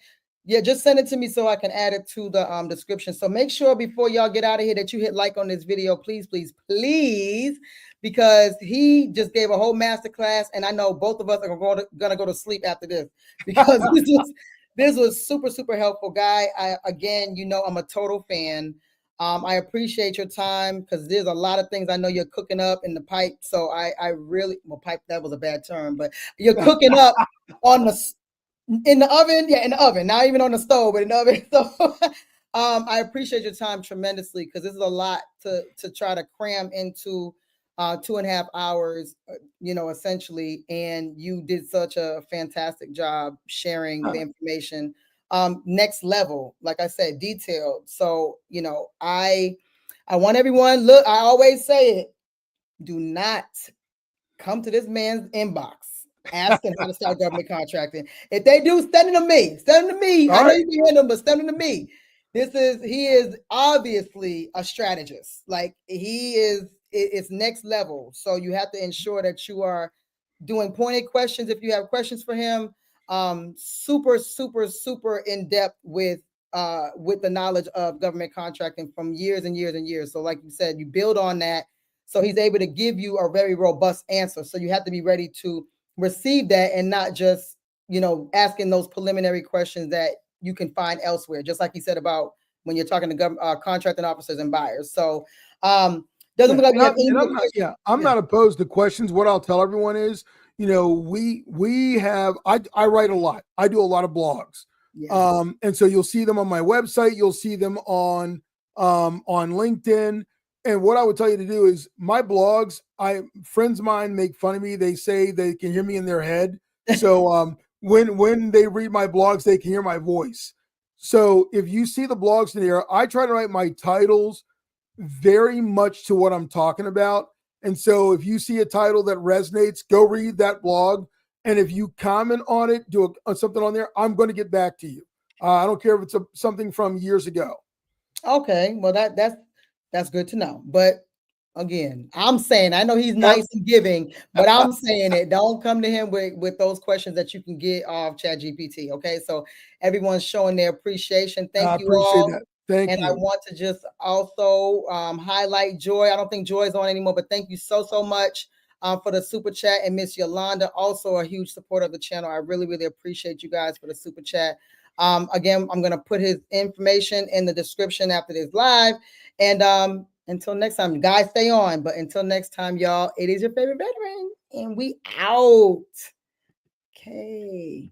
Yeah, just send it to me so I can add it to the description. So make sure before y'all get out of here that you hit like on this video, please, please, please, because he just gave a whole masterclass, and I know both of us are gonna go to sleep after this, because this was super, super helpful, Guy. Again, I'm a total fan. I appreciate your time, because there's a lot of things I know you're cooking up in the pipe. So I really, pipe, that was a bad term, but you're cooking up in the oven, not even on the stove, but in the oven. So I appreciate your time tremendously, because this is a lot to try to cram into 2.5 hours, essentially. And you did such a fantastic job sharing the information. Next level, like I said, detailed. So, I want everyone, look, I always say it, do not come to this man's inbox asking how to start government contracting. If they do, send them to me. Send them to me. I know you can hear them, but send them to me. He is obviously a strategist. Like, it's next level. So you have to ensure that you are doing pointed questions if you have questions for him. Super, super, super in depth with the knowledge of government contracting from years and years and years. So like you said, you build on that. So he's able to give you a very robust answer. So you have to be ready to receive that, and not just, asking those preliminary questions that you can find elsewhere. Just like he said about when you're talking to contracting officers and buyers. So doesn't look like we have any more questions. I'm not opposed to questions. What I'll tell everyone is, we have, I write a lot. I do a lot of blogs. Yeah. And so you'll see them on my website. You'll see them on LinkedIn. And what I would tell you to do is, my blogs, friends of mine make fun of me. They say they can hear me in their head. So when they read my blogs, they can hear my voice. So if you see the blogs in there, I try to write my titles very much to what I'm talking about. And so if you see a title that resonates, go read that blog. And if you comment on it, do something on there, I'm going to get back to you. I don't care if it's something from years ago. Okay. Well, that's good to know. But again, I'm saying, I know he's nice and giving, but I'm saying it. Don't come to him with those questions that you can get off ChatGPT. Okay. So everyone's showing their appreciation. Thank you all. That. Thank you. I want to just also highlight Joy. I don't think Joy's on anymore, but thank you so much for the super chat. And Miss Yolanda, also a huge supporter of the channel. I really, really appreciate you guys for the super chat. Again, I'm going to put his information in the description after this live. And until next time, guys, stay on. But until next time, y'all, it is your favorite veteran, and we out. Okay.